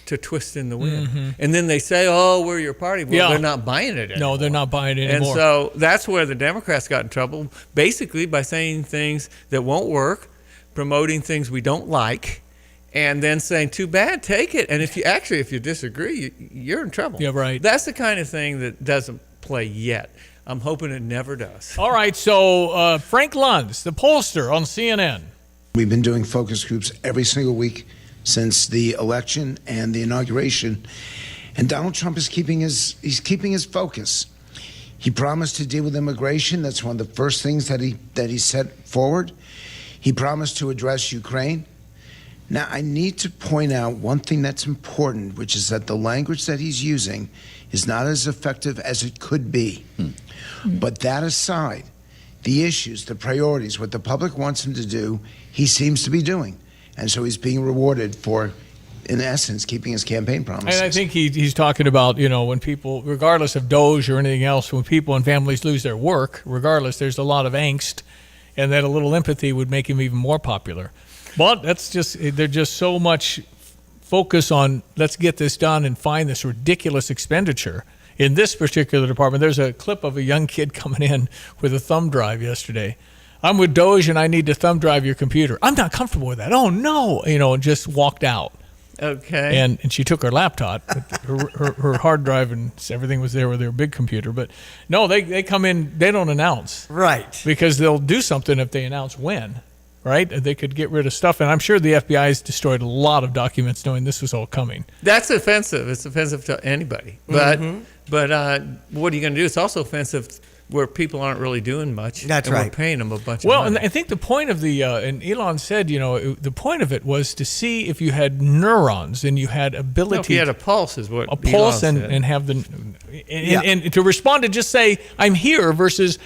to twist in the wind. Mm-hmm. And then they say, oh, we're your party. Well, they're not buying it anymore. No, they're not buying it anymore. And so that's where the Democrats got in trouble, basically by saying things that won't work, promoting things we don't like, and then saying, too bad, take it. And if you disagree, you're in trouble. Yeah, right. That's the kind of thing that doesn't play yet. I'm hoping it never does. All right, so Frank Luntz, the pollster on CNN. We've been doing focus groups every single week since the election and the inauguration, and Donald Trump is keeping his focus. He promised to deal with immigration. That's one of the first things that he set forward. He promised to address Ukraine. Now, I need to point out one thing that's important, which is that the language that he's using is not as effective as it could be. But that aside, the issues, the priorities, what the public wants him to do, he seems to be doing. And so he's being rewarded for, in essence, keeping his campaign promises. And I think he's talking about, when people, regardless of Doge or anything else, when people and families lose their work, regardless, there's a lot of angst, and that a little empathy would make him even more popular. But there's just so much focus on let's get this done and find this ridiculous expenditure in this particular department. There's a clip of a young kid coming in with a thumb drive yesterday. I'm with Doge and I need to thumb drive your computer. I'm not comfortable with that. Oh no, and just walked out. Okay. And she took her laptop, her hard drive, and everything was there with their big computer. But no, they come in, they don't announce. Right. Because they'll do something if they announce when. Right? They could get rid of stuff. And I'm sure the FBI has destroyed a lot of documents knowing this was all coming. That's offensive. It's offensive to anybody. But what are you going to do? It's also offensive where people aren't really doing much. That's and right. We're paying them a bunch of Well, money. and I think the point of and Elon said, the point of it was to see if you had neurons and you had ability. No, if you had a pulse is what a pulse Elon said. and have And to respond to just say, I'm here versus,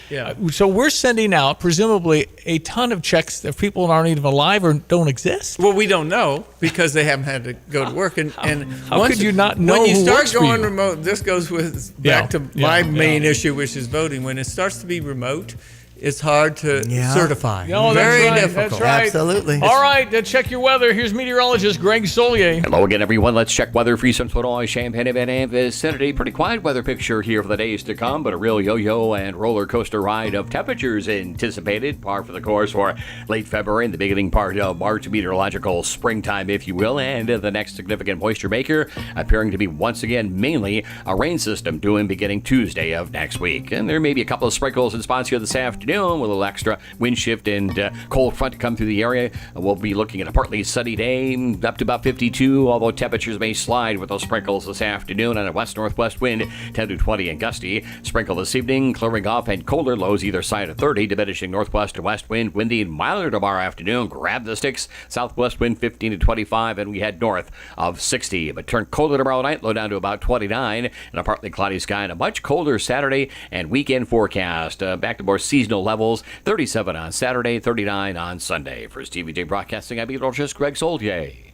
so we're sending out, presumably, a ton of checks that people aren't even alive or don't exist. Well, we don't know because they haven't had to go to work. And how could you not know when you who start works for going you? remote, this goes back to my main issue, which is voting. When it starts to be remote, it's hard to certify. No, Very that's right. difficult. That's right. Absolutely. All right, check your weather. Here's meteorologist Greg Solier. Hello again, everyone. Let's check weather for Eastern Illinois, Champaign, and vicinity. Pretty quiet weather picture here for the days to come, but a real yo-yo and roller coaster ride of temperatures anticipated. Par for the course for late February and the beginning part of March, meteorological springtime, if you will. And the next significant moisture maker appearing to be once again mainly a rain system beginning Tuesday of next week. And there may be a couple of sprinkles in spots here this afternoon with a little extra wind shift and cold front to come through the area. We'll be looking at a partly sunny day, up to about 52, although temperatures may slide with those sprinkles this afternoon on a west-northwest wind, 10 to 20 and gusty. Sprinkle this evening, clearing off and colder lows either side of 30, diminishing northwest to west wind, windy and milder tomorrow afternoon. Grab the sticks, southwest wind 15 to 25, and we head north of 60. But turn colder tomorrow night, low down to about 29, and a partly cloudy sky and a much colder Saturday and weekend forecast. Back to more seasonal levels, 37 on Saturday, 39 on Sunday. For TVJ Broadcasting, I'm meteorologist Greg Solier.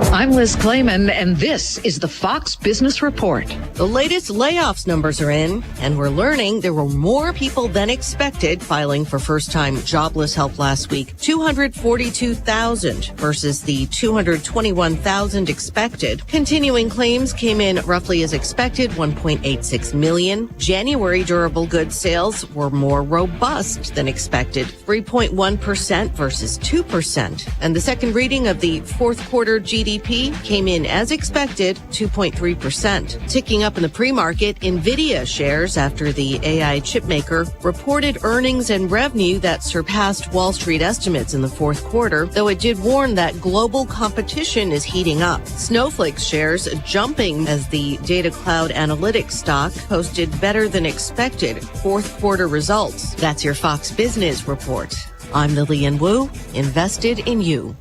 I'm Liz Clayman, and this is the Fox Business Report. The latest layoffs numbers are in, and we're learning there were more people than expected filing for first-time jobless help last week. 242,000 versus the 221,000 expected. Continuing claims came in roughly as expected, 1.86 million. January durable goods sales were more robust than expected, 3.1% versus 2%. And the second reading of the fourth quarter GDP came in as expected, 2.3%. Ticking up in the pre-market, NVIDIA shares after the AI chipmaker reported earnings and revenue that surpassed Wall Street estimates in the fourth quarter, though it did warn that global competition is heating up. Snowflake shares jumping as the data cloud analytics stock posted better than expected fourth quarter results. That's your Fox Business Report. I'm Lillian Wu, invested in you.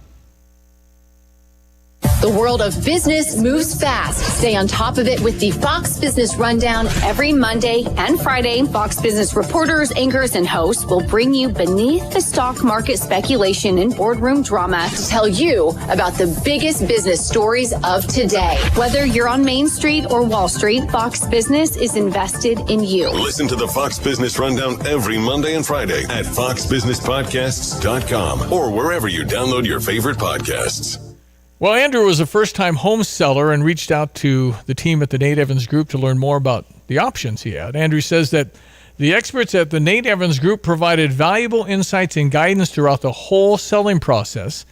The world of business moves fast. Stay on top of it with the Fox Business Rundown every Monday and Friday. Fox Business reporters, anchors, and hosts will bring you beneath the stock market speculation and boardroom drama to tell you about the biggest business stories of today. Whether you're on Main Street or Wall Street, Fox Business is invested in you. Listen to the Fox Business Rundown every Monday and Friday at foxbusinesspodcasts.com or wherever you download your favorite podcasts. Well, Andrew was a first-time home seller and reached out to the team at the Nate Evans Group to learn more about the options he had. Andrew says that the experts at the Nate Evans Group provided valuable insights and guidance throughout the whole selling process.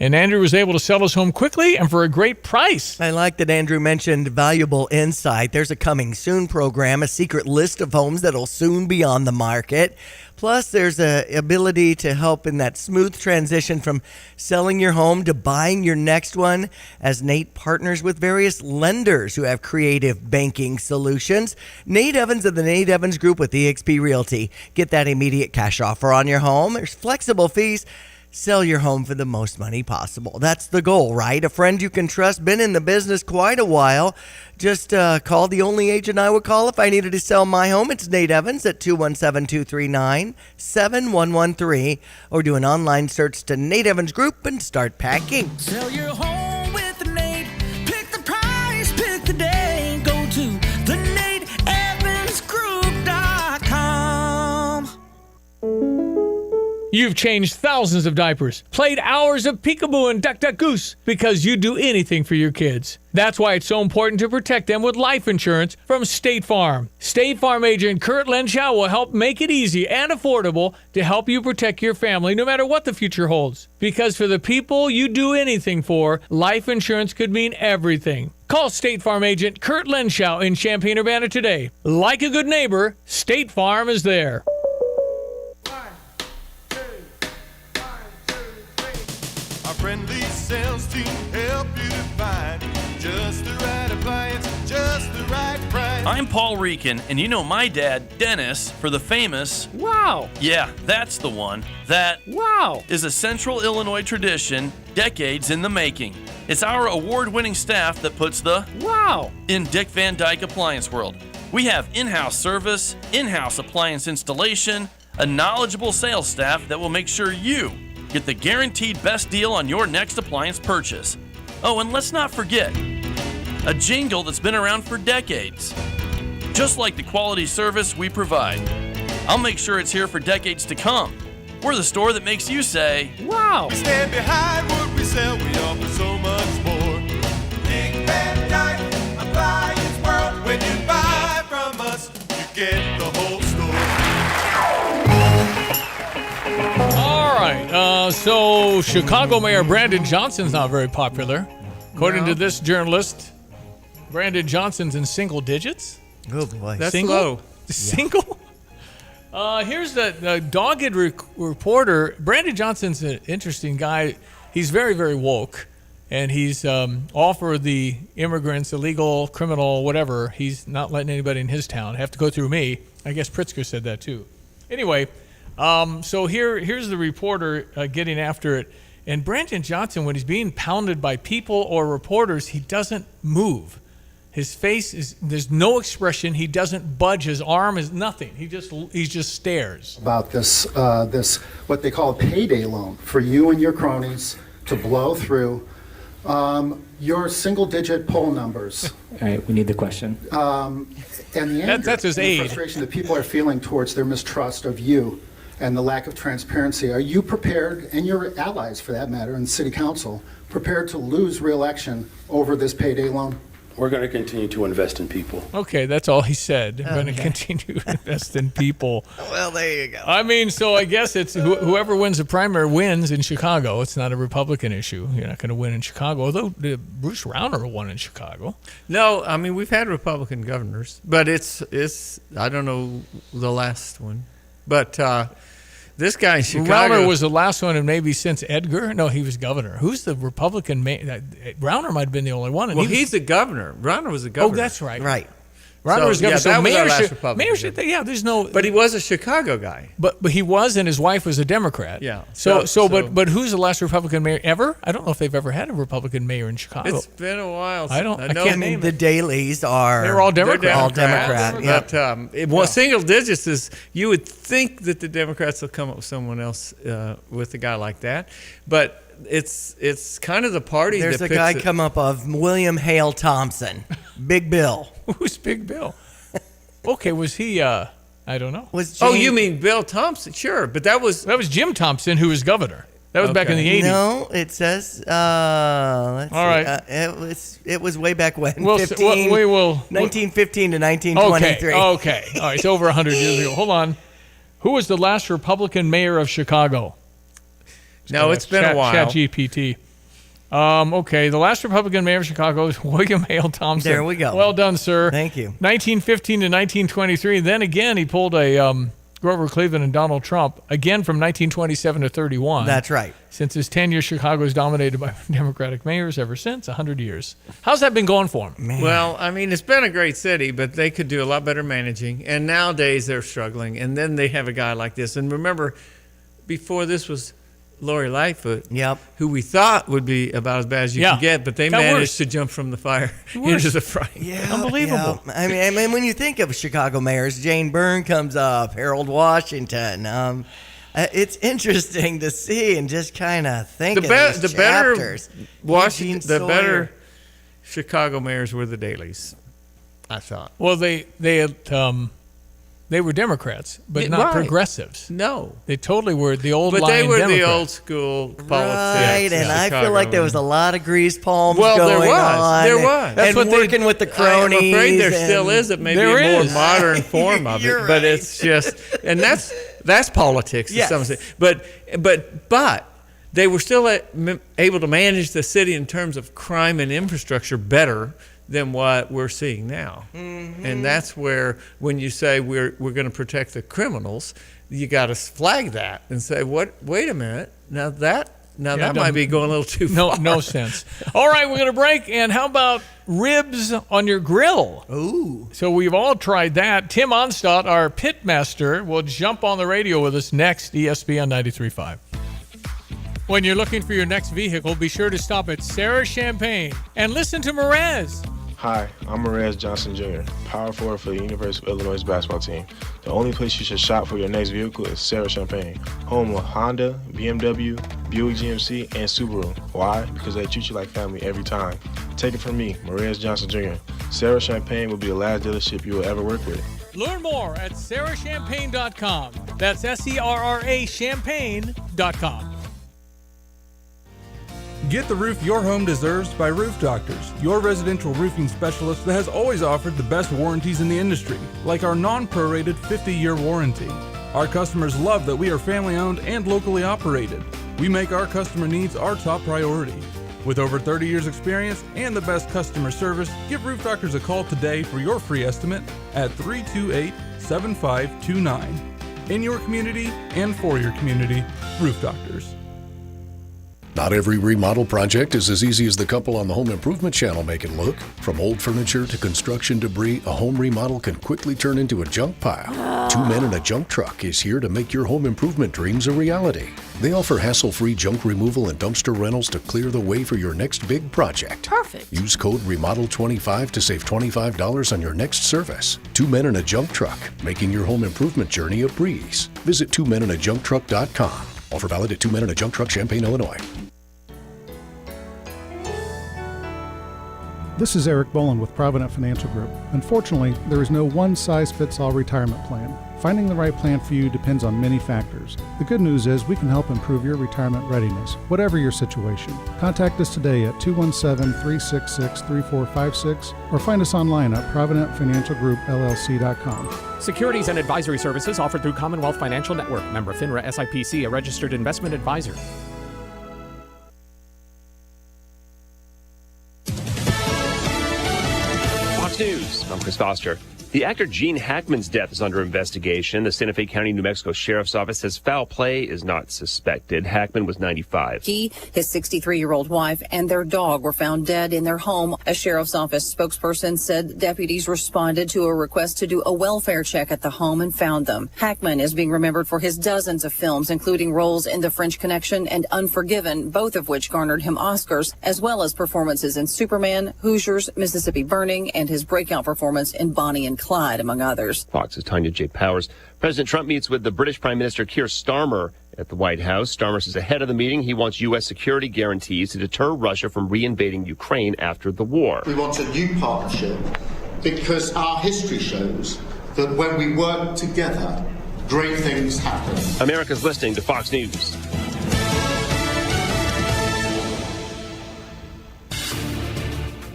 And Andrew was able to sell his home quickly and for a great price. I like that Andrew mentioned valuable insight. There's a coming soon program, a secret list of homes that'll soon be on the market. Plus, there's an ability to help in that smooth transition from selling your home to buying your next one, as Nate partners with various lenders who have creative banking solutions. Nate Evans of the Nate Evans Group with eXp Realty. Get that immediate cash offer on your home. There's flexible fees. Sell your home for the most money possible. That's the goal, right? A friend you can trust, been in the business quite a while. Just call the only agent I would call if I needed to sell my home. It's Nate Evans at 217-239-7113, or do an online search to Nate Evans Group and start packing. Sell your home with Nate. Pick the price, pick the day. Go to thenateevansgroup.com. You've changed thousands of diapers, played hours of peekaboo and duck duck goose because you do anything for your kids. That's why it's so important to protect them with life insurance from State Farm. State Farm agent Kurt Lenschow will help make it easy and affordable to help you protect your family no matter what the future holds. Because for the people you do anything for, life insurance could mean everything. Call State Farm agent Kurt Lenschow in Champaign-Urbana today. Like a good neighbor, State Farm is there. Friendly sales team help you to find just the right appliance, just the right price. I'm Paul Reekin, and you know my dad, Dennis, for the famous Wow. Yeah, that's the one. That Wow is a Central Illinois tradition, decades in the making. It's our award-winning staff that puts the Wow in Dick Van Dyke Appliance World. We have in-house service, in-house appliance installation, a knowledgeable sales staff that will make sure you get the guaranteed best deal on your next appliance purchase. Oh, and let's not forget, a jingle that's been around for decades. Just like the quality service we provide. I'll make sure it's here for decades to come. We're the store that makes you say, Wow. We stand behind what we sell, we offer so much more. Dick Van Dyke Appliance World. When you buy from us, you get the whole store. All right. So Chicago Mayor Brandon Johnson's not very popular. According to this journalist, Brandon Johnson's in single digits. Oh, boy. That's single? low. Single? Here's the dogged reporter. Brandon Johnson's an interesting guy. He's very, very woke. And he's all for the immigrants, illegal, criminal, whatever. He's not letting anybody in his town have to go through me. I guess Pritzker said that too. Anyway, so here's the reporter getting after it. And Brandon Johnson, when he's being pounded by people or reporters, he doesn't move. His face there's no expression. He doesn't budge. His arm is nothing. He just stares. About this what they call a payday loan for you and your cronies to blow through your single-digit poll numbers. All right, we need the question. And the anger that's his and the aid. frustration that people are feeling towards their mistrust of you and the lack of transparency. Are you prepared, and your allies for that matter, and City Council, prepared to lose re-election over this payday loan? We're going to continue to invest in people. Okay, that's all he said. I'm going to continue to invest in people. Well, there you go. I mean, so I guess it's whoever wins the primary wins in Chicago. It's not a Republican issue. You're not going to win in Chicago, although Bruce Rauner won in Chicago. No, I mean, we've had Republican governors, but it's I don't know the last one. But this guy in Chicago... Rauner was the last one, and maybe since Edgar. No, he was governor. Who's the Republican mayor? Rauner might have been the only one. And well, he's the governor. Rauner was the governor. Oh, that's right. Right. Rauner was governor. Yeah, that was our last mayor Republican. should, there's no... But he was a Chicago guy. But he was, and his wife was a Democrat. Yeah. But who's the last Republican mayor ever? I don't know if they've ever had a Republican mayor in Chicago. It's been a while. I can't name the it. Dailies are... They're all Democrat. All Democrat. Yeah. But single digits is, you would think that the Democrats will come up with someone else with a guy like that. But it's kind of the party There's that a guy picks come up of William Hale Thompson. Big Bill. Who's Big Bill? Okay, was he... I don't know. You mean Bill Thompson? Sure, but that was Jim Thompson, who was governor. That was back in the 80s. No, it says. Let's all right. It was way back when. We'll 1915 to 1923. Okay. All right. It's over 100 years ago. Hold on. Who was the last Republican mayor of Chicago? No, it's been a while. ChatGPT. Okay, the last Republican mayor of Chicago is William Hale Thompson. There we go. Well done, sir. Thank you. 1915 to 1923. Then again, he pulled a Grover Cleveland and Donald Trump, again from 1927 to 31. That's right. Since his tenure, Chicago is dominated by Democratic mayors ever since, 100 years. How's that been going for him? Man. Well, I mean, it's been a great city, but they could do a lot better managing. And nowadays, they're struggling. And then they have a guy like this. And remember, before this was Lori Lightfoot, who we thought would be about as bad as you can get, but they managed to jump from the fire into the fry. Yeah, unbelievable. Yeah. I mean, when you think of Chicago mayors, Jane Byrne comes up, Harold Washington. It's interesting to see and just kind of think of these chapters. The better Chicago mayors were the Dailies, I thought. Well, they were Democrats, but not progressives. No. They totally were the old line But they were Democrat. the old school politics. Right, and I feel like there was a lot of grease palms going on. There was. That's and working with the cronies. I'm afraid there still is. It may be a more modern form of it, but it's just, and that's politics to some extent. But they were still able to manage the city in terms of crime and infrastructure better than what we're seeing now. Mm-hmm. And that's where, when you say we're going to protect the criminals, you got to flag that and say, wait a minute, now that Now, Yeah, that might be going a little too far. No sense. All right, we're going to break. And how about ribs on your grill? Ooh. So we've all tried that. Tim Onstadt, our pit master, will jump on the radio with us next, ESPN 93.5. When you're looking for your next vehicle, be sure to stop at Sarah Champagne and listen to Merez. Hi, I'm Merez Johnson Jr., power forward for the University of Illinois basketball team. The only place you should shop for your next vehicle is Sarah Champagne, home of Honda, BMW, Buick GMC, and Subaru. Why? Because they treat you like family every time. Take it from me, Merez Johnson Jr. Sarah Champagne will be the last dealership you will ever work with. Learn more at sarahchampagne.com. That's SERRA champagne.com. Get the roof your home deserves by Roof Doctors, your residential roofing specialist that has always offered the best warranties in the industry, like our non-prorated 50-year warranty. Our customers love that we are family-owned and locally operated. We make our customer needs our top priority. With over 30 years experience and the best customer service, give Roof Doctors a call today for your free estimate at 328-7529. In your community and for your community, Roof Doctors. Not every remodel project is as easy as the couple on the Home Improvement Channel make it look. From old furniture to construction debris, a home remodel can quickly turn into a junk pile. Two Men in a Junk Truck is here to make your home improvement dreams a reality. They offer hassle-free junk removal and dumpster rentals to clear the way for your next big project. Perfect. Use code REMODEL25 to save $25 on your next service. Two Men in a Junk Truck, making your home improvement journey a breeze. Visit twomeninAjunkTruck.com. Offer valid at Two Men in a Junk Truck, Champaign, Illinois. This is Eric Boland with Provident Financial Group. Unfortunately, there is no one-size-fits-all retirement plan. Finding the right plan for you depends on many factors. The good news is we can help improve your retirement readiness, whatever your situation. Contact us today at 217-366-3456 or find us online at providentfinancialgroupllc.com. Securities and advisory services offered through Commonwealth Financial Network. Member FINRA SIPC, a registered investment advisor. News. I'm Chris Foster. The actor Gene Hackman's death is under investigation. The Santa Fe County, New Mexico Sheriff's Office says foul play is not suspected. Hackman was 95. He, his 63-year-old wife, and their dog were found dead in their home. A sheriff's office spokesperson said deputies responded to a request to do a welfare check at the home and found them. Hackman is being remembered for his dozens of films, including roles in The French Connection and Unforgiven, both of which garnered him Oscars, as well as performances in Superman, Hoosiers, Mississippi Burning, and his breakout performance in Bonnie and Clyde, among others. Fox's Tanya J. Powers. President Trump meets with the British Prime Minister Keir Starmer at the White House. Starmer says ahead of the meeting he wants U.S. security guarantees to deter Russia from reinvading Ukraine after the war. We want a new partnership because our history shows that when we work together, great things happen. America's listening to Fox News.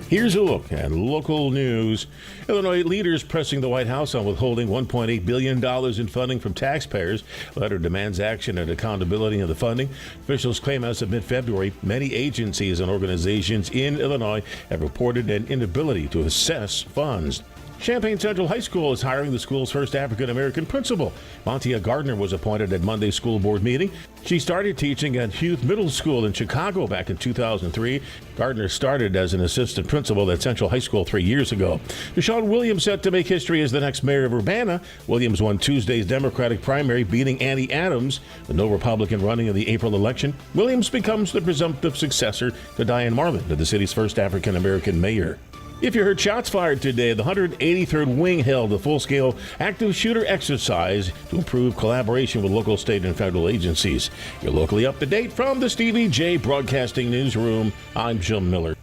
Here's a look at local news. Illinois leaders pressing the White House on withholding $1.8 billion in funding from taxpayers. Letter demands action and accountability of the funding. Officials claim as of mid-February, many agencies and organizations in Illinois have reported an inability to assess funds. Champaign Central High School is hiring the school's first African-American principal. Montia Gardner was appointed at Monday's school board meeting. She started teaching at Hughes Middle School in Chicago back in 2003. Gardner started as an assistant principal at Central High School 3 years ago. Deshaun Williams set to make history as the next mayor of Urbana. Williams won Tuesday's Democratic primary, beating Annie Adams. With no Republican running in the April election, Williams becomes the presumptive successor to Diane Marlin, the city's first African-American mayor. If you heard shots fired today, the 183rd Wing held a full-scale active shooter exercise to improve collaboration with local, state, and federal agencies. You're locally up to date from the Stevie J Broadcasting Newsroom. I'm Jim Miller.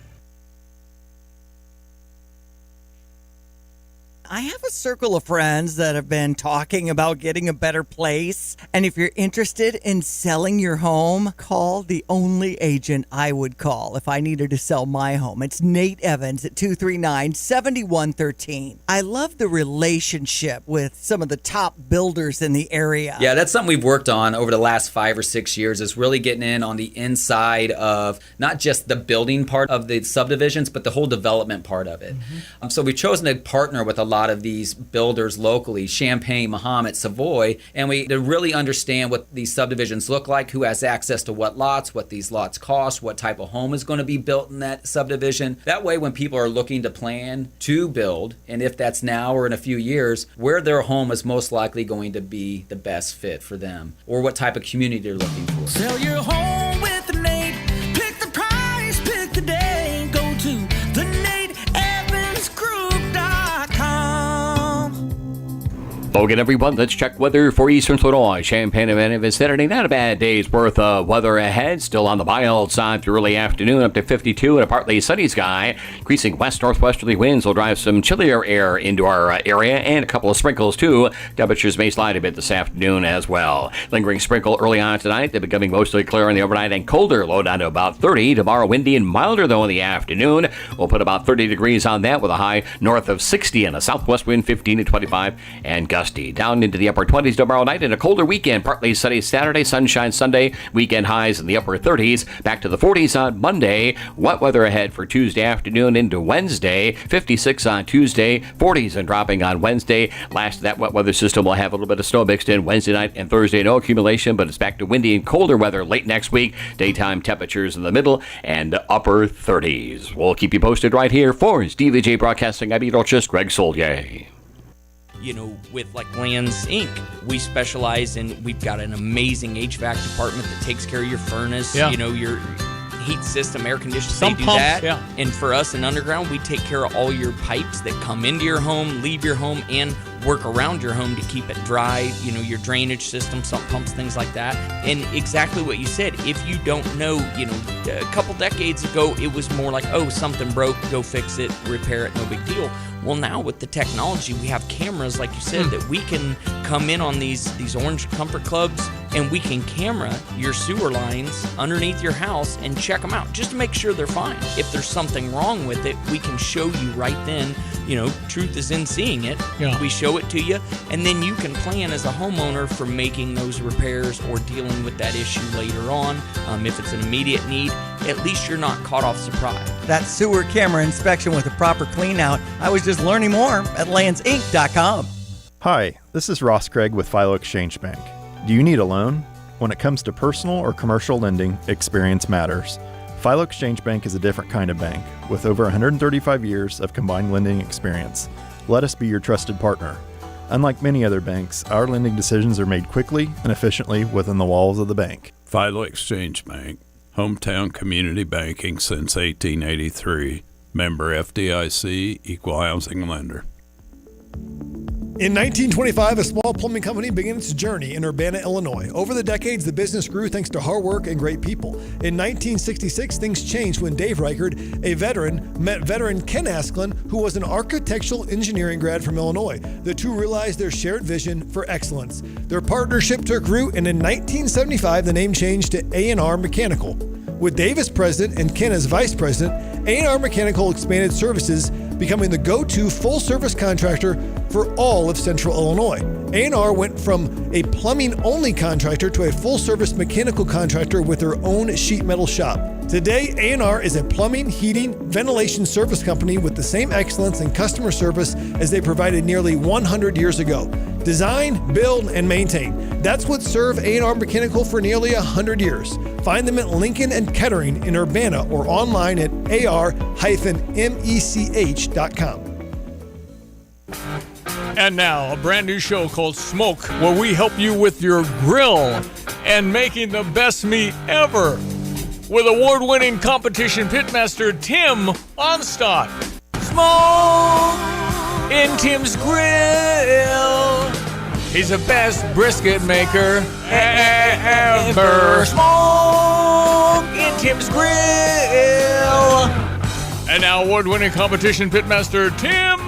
I have a circle of friends that have been talking about getting a better place. And if you're interested in selling your home, call the only agent I would call if I needed to sell my home. It's Nate Evans at 239-7113. I love the relationship with some of the top builders in the area. Yeah, that's something we've worked on over the last 5 or 6 years, is really getting in on the inside of not just the building part of the subdivisions, but the whole development part of it. So we've chosen to partner with a lot of these these builders locally, Champaign, Mahomet, Savoy, and to really understand what these subdivisions look like, who has access to what lots, what these lots cost, what type of home is going to be built in that subdivision. That way, when people are looking to plan to build, and if that's now or in a few years, where their home is most likely going to be the best fit for them, or what type of community they're looking for. Sell your home with the Nate. Pick the price, pick the day. Go to thenateevansgroup.com. Again, everyone, let's check weather for Eastern Illinois. Champaign and vicinity, not a bad day's worth of weather ahead. Still on the mild side through early afternoon, up to 52 and a partly sunny sky. Increasing west-northwesterly winds will drive some chillier air into our area, and a couple of sprinkles, too. Temperatures may slide a bit this afternoon as well. Lingering sprinkle early on tonight. They're becoming mostly clear in the overnight and colder, low down to about 30. Tomorrow, windy and milder, though, in the afternoon. We'll put about 30 degrees on that with a high north of 60 and a southwest wind 15 to 25 and gusty. Down into the upper 20s tomorrow night and a colder weekend. Partly sunny Saturday, sunshine Sunday. Weekend highs in the upper 30s. Back to the 40s on Monday. Wet weather ahead for Tuesday afternoon into Wednesday. 56 on Tuesday. 40s and dropping on Wednesday. Last of that wet weather system will have a little bit of snow mixed in Wednesday night and Thursday. No accumulation, but it's back to windy and colder weather late next week. Daytime temperatures in the middle and upper 30s. We'll keep you posted right here for DVJ Broadcasting. I'm meteorologist Greg Solier. You know, with like Lands Inc., we specialize in, we've got an amazing HVAC department that takes care of your furnace, you know, your heat system, air conditioning, they do pumps, that. yeah. And for us in Underground, we take care of all your pipes that come into your home, leave your home, and work around your home to keep it dry, you know, your drainage system, sump pumps, things like that. And exactly what you said, if you don't know, you know, a couple decades ago, it was more like, oh, something broke, go fix it, repair it, no big deal. Well, now with the technology, we have cameras, like you said, that we can come in on these orange comfort clubs, and we can camera your sewer lines underneath your house and check them out just to make sure they're fine. If there's something wrong with it, we can show you right then. You know, truth is in seeing it. Yeah. We show it to you, and then you can plan as a homeowner for making those repairs or dealing with that issue later on. If it's an immediate need, at least you're not caught off surprise. That sewer camera inspection with a proper clean out. I was just learning more at landsinc.com. Hi, this is Ross Craig with Philo Exchange Bank. Do you need a loan? When it comes to personal or commercial lending, experience matters. Philo Exchange Bank is a different kind of bank with over 135 years of combined lending experience. Let us be your trusted partner. Unlike many other banks, our lending decisions are made quickly and efficiently within the walls of the bank. Philo Exchange Bank, hometown community banking since 1883. Member FDIC, equal housing lender. In 1925, a small plumbing company began its journey in Urbana, Illinois. Over the decades, the business grew thanks to hard work and great people. In 1966, things changed when Dave Reichard, a veteran, met veteran Ken Asklin, who was an architectural engineering grad from Illinois. The two realized their shared vision for excellence. Their partnership took root, and in 1975, the name changed to A&R Mechanical. With Dave as president and Ken as vice president, A&R Mechanical expanded services, becoming the go-to full-service contractor for all of Central Illinois. A&R went from a plumbing-only contractor to a full-service mechanical contractor with their own sheet metal shop. Today, A&R is a plumbing, heating, ventilation service company with the same excellence in customer service as they provided nearly 100 years ago. Design, build, and maintain. That's what served A&R Mechanical for nearly 100 years. Find them at Lincoln and Kettering in Urbana or online at ar-mech.com. And now, a brand new show called Smoke, where we help you with your grill and making the best meat ever. With award-winning competition pitmaster Tim Onstadt. Smoke in Tim's Grill. He's the best brisket maker ever. Smoke in Tim's Grill. And now award-winning competition pitmaster Tim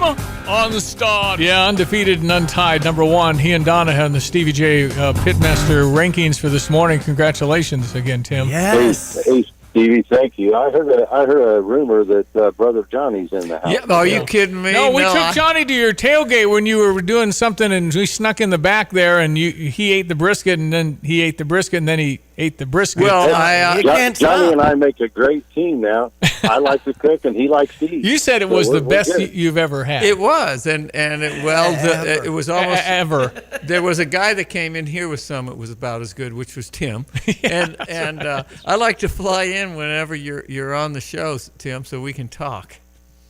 Onstadt. Yeah, undefeated and untied. Number one, he and Donna had the Stevie J pitmaster rankings for this morning. Congratulations again, Tim. Yes. Hey, Stevie, thank you. I heard a rumor that Brother Johnny's in the house. Yeah, are you kidding me? No, we took Johnny to your tailgate when you were doing something, and we snuck in the back there, and he ate the brisket, and then he ate the brisket, and then he ate the brisket. Well, Johnny and I make a great team now. I like to cook, and he likes to eat. You said it was the best you've ever had. It was, it was almost ever. There was a guy that came in here with some. It was about as good, which was Tim. And I like to fly in whenever you're on the show, Tim, so we can talk.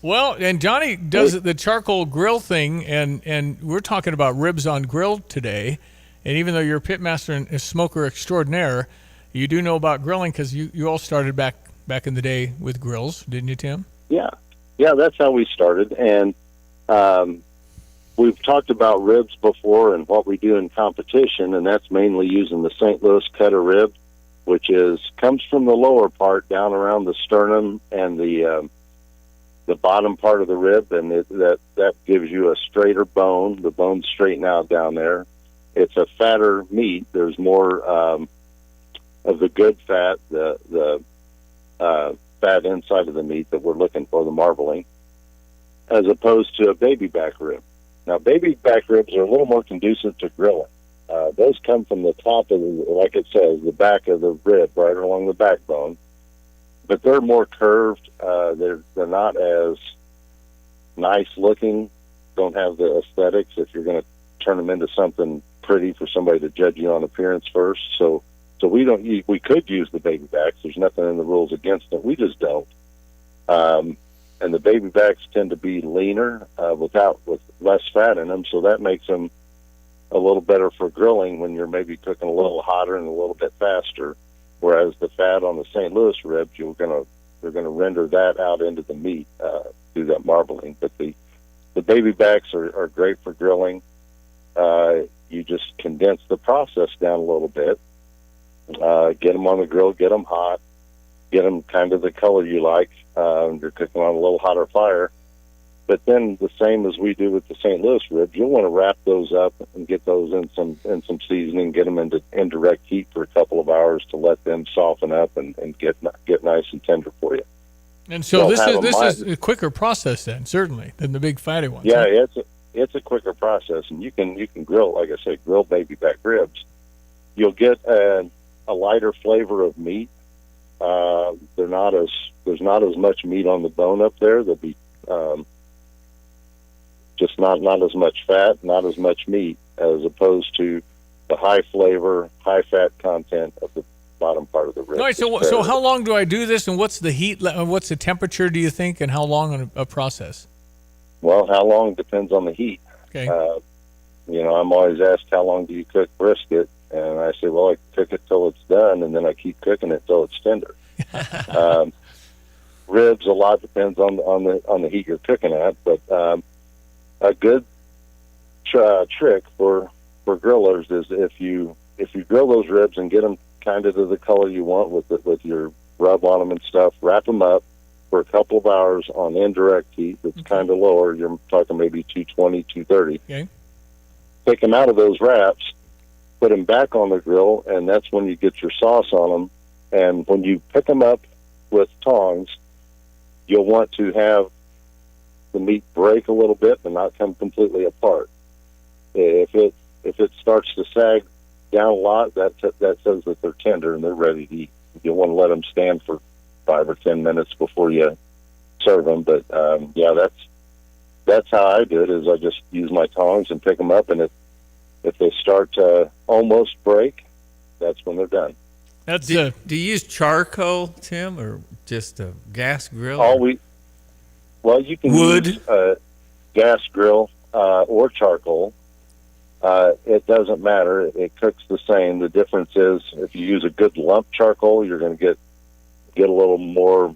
Well, and Johnny does the charcoal grill thing, and we're talking about ribs on grill today. And even though you're a pitmaster and a smoker extraordinaire, you do know about grilling because you all started back in the day with grills, didn't you, Tim? Yeah, that's how we started. And we've talked about ribs before and what we do in competition, and that's mainly using the St. Louis cutter rib, which comes from the lower part down around the sternum and the bottom part of the rib, and that gives you a straighter bone. The bones straighten out down there. It's a fatter meat. There's more of the good fat, the fat inside of the meat that we're looking for, the marbling, as opposed to a baby back rib. Now, baby back ribs are a little more conducive to grilling. Those come from the top of, like it says, the back of the rib, right along the backbone. But they're more curved. They're not as nice looking. Don't have the aesthetics if you're going to turn them into something pretty for somebody to judge you on appearance first. So we don't. We could use the baby backs. There's nothing in the rules against it. We just don't. And the baby backs tend to be leaner with less fat in them, so that makes them a little better for grilling when you're maybe cooking a little hotter and a little bit faster. Whereas the fat on the St. Louis ribs, they're going to render that out into the meat through that marbling. But the baby backs are great for grilling. You just condense the process down a little bit. Get them on the grill, get them hot, get them kind of the color you like. You're cooking on a little hotter fire. But then the same as we do with the St. Louis ribs, you'll want to wrap those up and get those in some seasoning, get them into indirect heat for a couple of hours to let them soften up and get nice and tender for you. And so this is a quicker process then, certainly, than the big fatty ones. Yeah, it's a quicker process, and you can grill, like I say, grill baby back ribs. You'll get a lighter flavor of meat. There's not as much meat on the bone up there. There'll be just not as much fat, not as much meat, as opposed to the high flavor, high fat content of the bottom part of the rib. All right, so how long do I do this, and what's the heat, what's the temperature, do you think, and how long on a process? Well, how long depends on the heat. Okay. I'm always asked, how long do you cook brisket? And I say, well, I cook it till it's done, and then I keep cooking it till it's tender. Ribs, a lot depends on the heat you're cooking at, but a good trick for grillers is if you grill those ribs and get them kind of to the color you want with your rub on them and stuff, wrap them up for a couple of hours on indirect heat that's kind of lower. You're talking maybe 220, 230. Okay. Take them out of those wraps, put them back on the grill, and that's when you get your sauce on them. And when you pick them up with tongs, you'll want to have the meat break a little bit but not come completely apart. If it starts to sag down a lot, that says that they're tender and they're ready to eat. You'll want to let them stand for 5 or 10 minutes before you serve them. But that's how I do it. Is I just use my tongs and pick them up, and if they start to almost break, that's when they're done. Do you use charcoal, Tim, or just a gas grill? You can use a gas grill or charcoal. It doesn't matter. It cooks the same. The difference is if you use a good lump charcoal, you're going to get a little more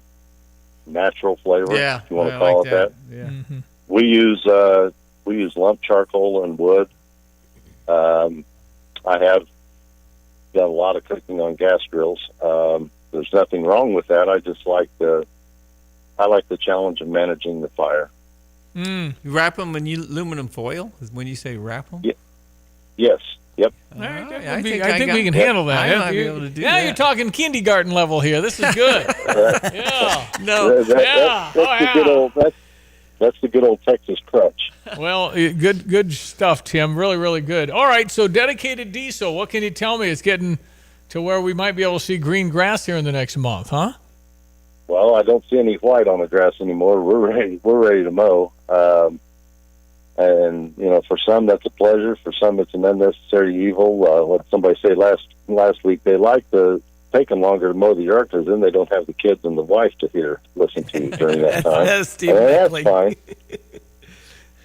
natural flavor. Yeah, if you want to call it that. Yeah. Mm-hmm. We use lump charcoal and wood. I have done a lot of cooking on gas grills. There's nothing wrong with that. I just like the challenge of managing the fire. You wrap them in aluminum foil when you say wrap them? Yes. Yep. All right, I I think we can handle that. I might be able to do now that. you're talking kindergarten level here. This is good. Yeah. No. That's the good old. That's the good old Texas crutch. Well, good stuff, Tim. Really, really good. All right, so dedicated diesel. What can you tell me? It's getting to where we might be able to see green grass here in the next month, huh? Well, I don't see any white on the grass anymore. We're ready to mow. And for some that's a pleasure. For some it's an unnecessary evil. What somebody say last week, they like taking longer to mow the yard because then they don't have the kids and the wife to listen to during that time. That's fine.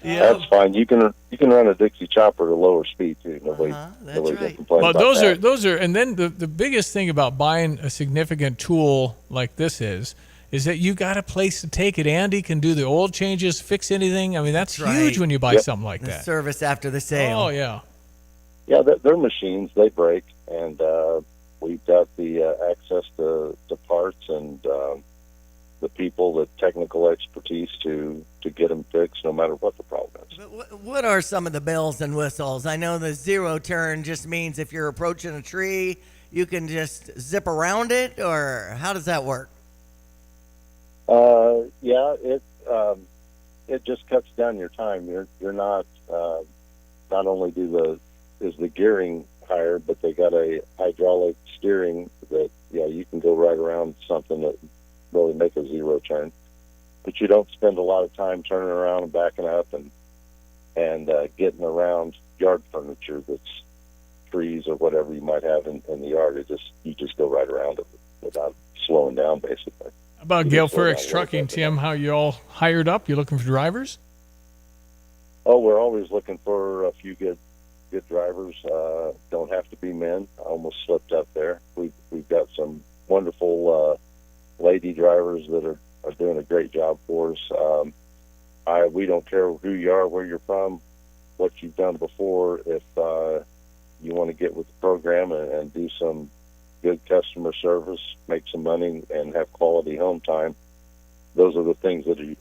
Yeah, that's fine. You can run a Dixie chopper at a lower speed too. Nobody can complain Well, about that. those are, and then the biggest thing about buying a significant tool like this is that you got a place to take it. Andy can do the oil changes, fix anything. I mean, that's huge when you buy something like the that. Service after the sale. Oh yeah. Yeah, they're machines. They break, and we've got the access to parts and the people, the technical expertise to get them fixed, no matter what the problem is. But what are some of the bells and whistles? I know the zero turn just means if you're approaching a tree, you can just zip around it, or how does that work? Yeah, it just cuts down your time. You're not only is the gearing higher, but they got a hydraulic steering that you can go right around something that really make a zero turn. But you don't spend a lot of time turning around and backing up and getting around yard furniture that's trees or whatever you might have in the yard. You just go right around it without slowing down, basically. How about Gale Ferrex Trucking, Tim? How you all hired up? You looking for drivers? Oh, we're always looking for a few good drivers. Don't have to be men. I almost slipped up there. We've got some wonderful lady drivers that are doing a great job for us. We don't care who you are, where you're from, what you've done before. If you want to get with the program and do some good customer service, make some money, and have quality home time, those are the things that you're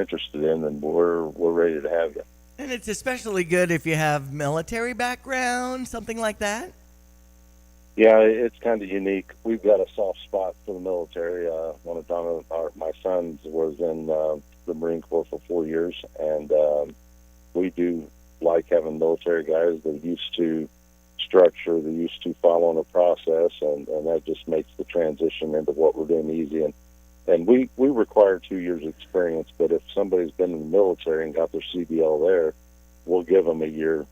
interested in, and we're ready to have you. And it's especially good if you have military background, something like that. Yeah, it's kind of unique. We've got a soft spot for the military. One of my sons was in the Marine Corps for 4 years, and we do like having military guys that are used to structure, they're used to following a process, and that just makes the transition into what we're doing easy. And we require 2 years experience, but if somebody's been in the military and got their CDL there, we'll give them a year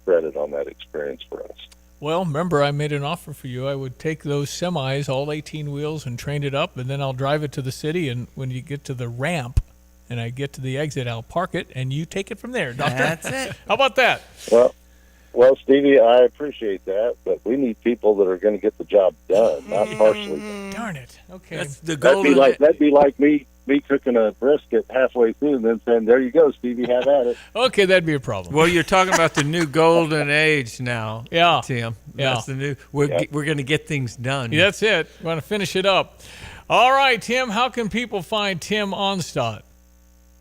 credit on that experience for us. Well, remember, I made an offer for you. I would take those semis, all 18 wheels, and train it up, and then I'll drive it to the city, and when you get to the ramp and I get to the exit, I'll park it, and you take it from there, Doctor. That's it. How about that? Well, Stevie, I appreciate that, but we need people that are going to get the job done, not partially. Darn it. Okay. That's the That'd be like me cooking a brisket halfway through and then saying, "There you go, Stevie, have at it." Okay, that'd be a problem. Well, you're talking about the new golden age now, Yeah. Tim. Yeah. That's the new. We're going to get things done. Yeah, that's it. We want to finish it up. All right, Tim, how can people find Tim Onstadt?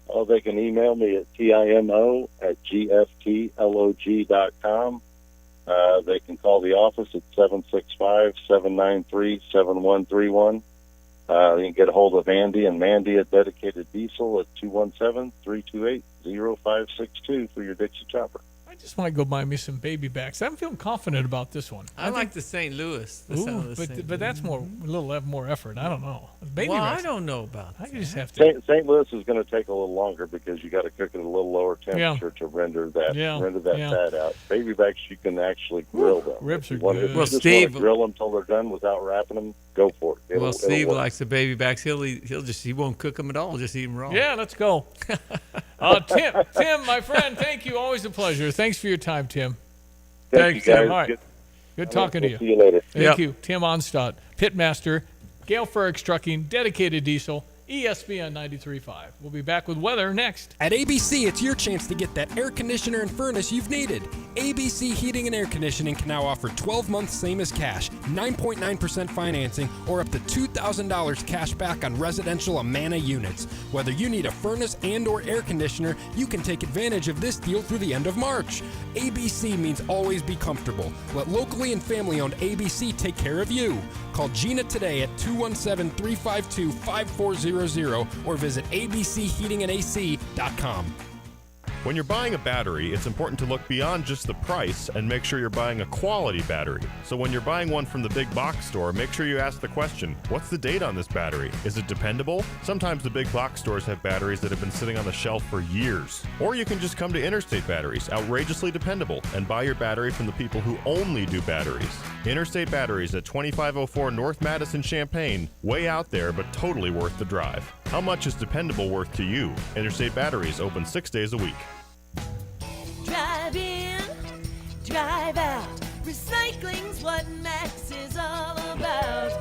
Oh, they can email me at timo@gftlog.com. They can call the office at 765-793-7131. You can get a hold of Andy and Mandy at Dedicated Diesel at 217-328-0562 for your Dixie chopper. I just want to go buy me some baby backs. I'm feeling confident about this one. I like the St. Louis. The sound of the St. But that's a little more effort. I don't know. Baby I backs, don't know about that. I just have to. St. Louis is going to take a little longer because you got to cook it at a little lower temperature to render that fat out. Baby backs, you can actually grill them. Ribs are good. If you just want to grill them till they're done without wrapping them, go for it. Steve likes the baby backs. He won't cook them at all. Just eat them raw. Yeah, let's go. Tim, my friend, thank you. Always a pleasure. Thanks for your time, Tim. Thanks, Tim. All right. Good talking to you. See you later. Thank you. Tim Onstadt, Pitmaster, Gale Ferrex Trucking, Dedicated Diesel, ESPN 93.5. We'll be back with weather next. At ABC, it's your chance to get that air conditioner and furnace you've needed. ABC Heating and Air Conditioning can now offer 12 months same as cash, 9.9% financing, or up to $2,000 cash back on residential Amana units. Whether you need a furnace and or air conditioner, you can take advantage of this deal through the end of March. ABC means always be comfortable. Let locally and family-owned ABC take care of you. Call Gina today at 217-352-5400 or visit abcheatingandac.com. When you're buying a battery, it's important to look beyond just the price and make sure you're buying a quality battery. So when you're buying one from the big box store, make sure you ask the question, what's the date on this battery? Is it dependable? Sometimes the big box stores have batteries that have been sitting on the shelf for years. Or you can just come to Interstate Batteries, outrageously dependable, and buy your battery from the people who only do batteries. Interstate Batteries at 2504 North Madison, Champaign, way out there, but totally worth the drive. How much is dependable worth to you? Interstate Batteries, open 6 days a week. Drive in, drive out. Recycling's what Max is all about.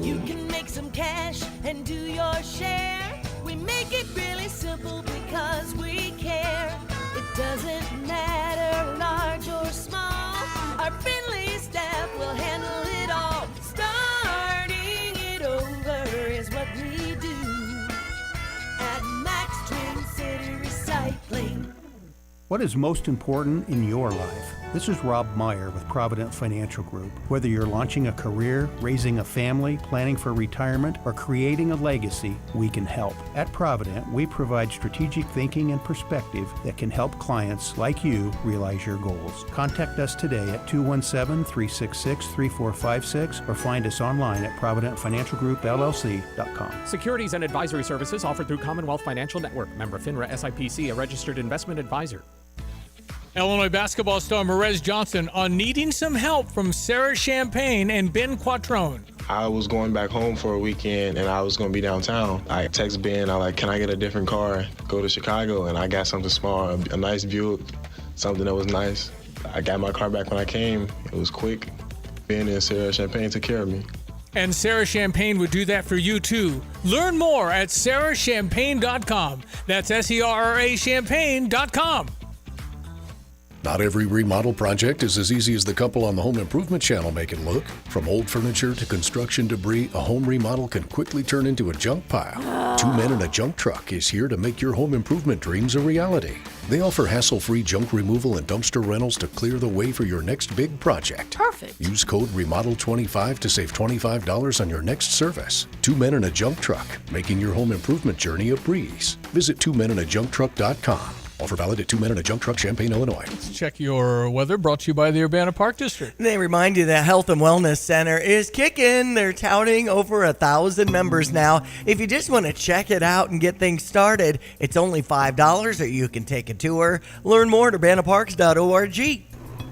You can make some cash and do your share. We make it really simple because we care. It doesn't matter large or small. Our friendly staff will handle it all. Starting it over is what we do at Max Twin City Recycling. What is most important in your life? This is Rob Meyer with Provident Financial Group. Whether you're launching a career, raising a family, planning for retirement, or creating a legacy, we can help. At Provident, we provide strategic thinking and perspective that can help clients like you realize your goals. Contact us today at 217-366-3456 or find us online at providentfinancialgroupllc.com. Securities and advisory services offered through Commonwealth Financial Network. Member FINRA SIPC, a registered investment advisor. Illinois basketball star Merez Johnson on needing some help from Sarah Champagne and Ben Quattrone. I was going back home for a weekend and I was going to be downtown. I text Ben, I like, can I get a different car, go to Chicago? And I got something small, a nice Buick, something that was nice. I got my car back when I came. It was quick. Ben and Sarah Champagne took care of me. And Sarah Champagne would do that for you too. Learn more at sarahchampagne.com. That's SERRA champagne.com. Not every remodel project is as easy as the couple on the Home Improvement Channel make it look. From old furniture to construction debris, a home remodel can quickly turn into a junk pile. 2 Men and a Junk Truck is here to make your home improvement dreams a reality. They offer hassle-free junk removal and dumpster rentals to clear the way for your next big project. Perfect. Use code REMODEL25 to save $25 on your next service. 2 Men and a Junk Truck, making your home improvement journey a breeze. Visit 2menandajuncktruck.com. Offer valid at 2 Men and a Junk Truck, Champaign, Illinois. Let's check your weather, brought to you by the Urbana Park District. They remind you that Health and Wellness Center is kicking. They're touting over 1,000 members now. If you just want to check it out and get things started, it's only $5 or you can take a tour. Learn more at urbanaparks.org.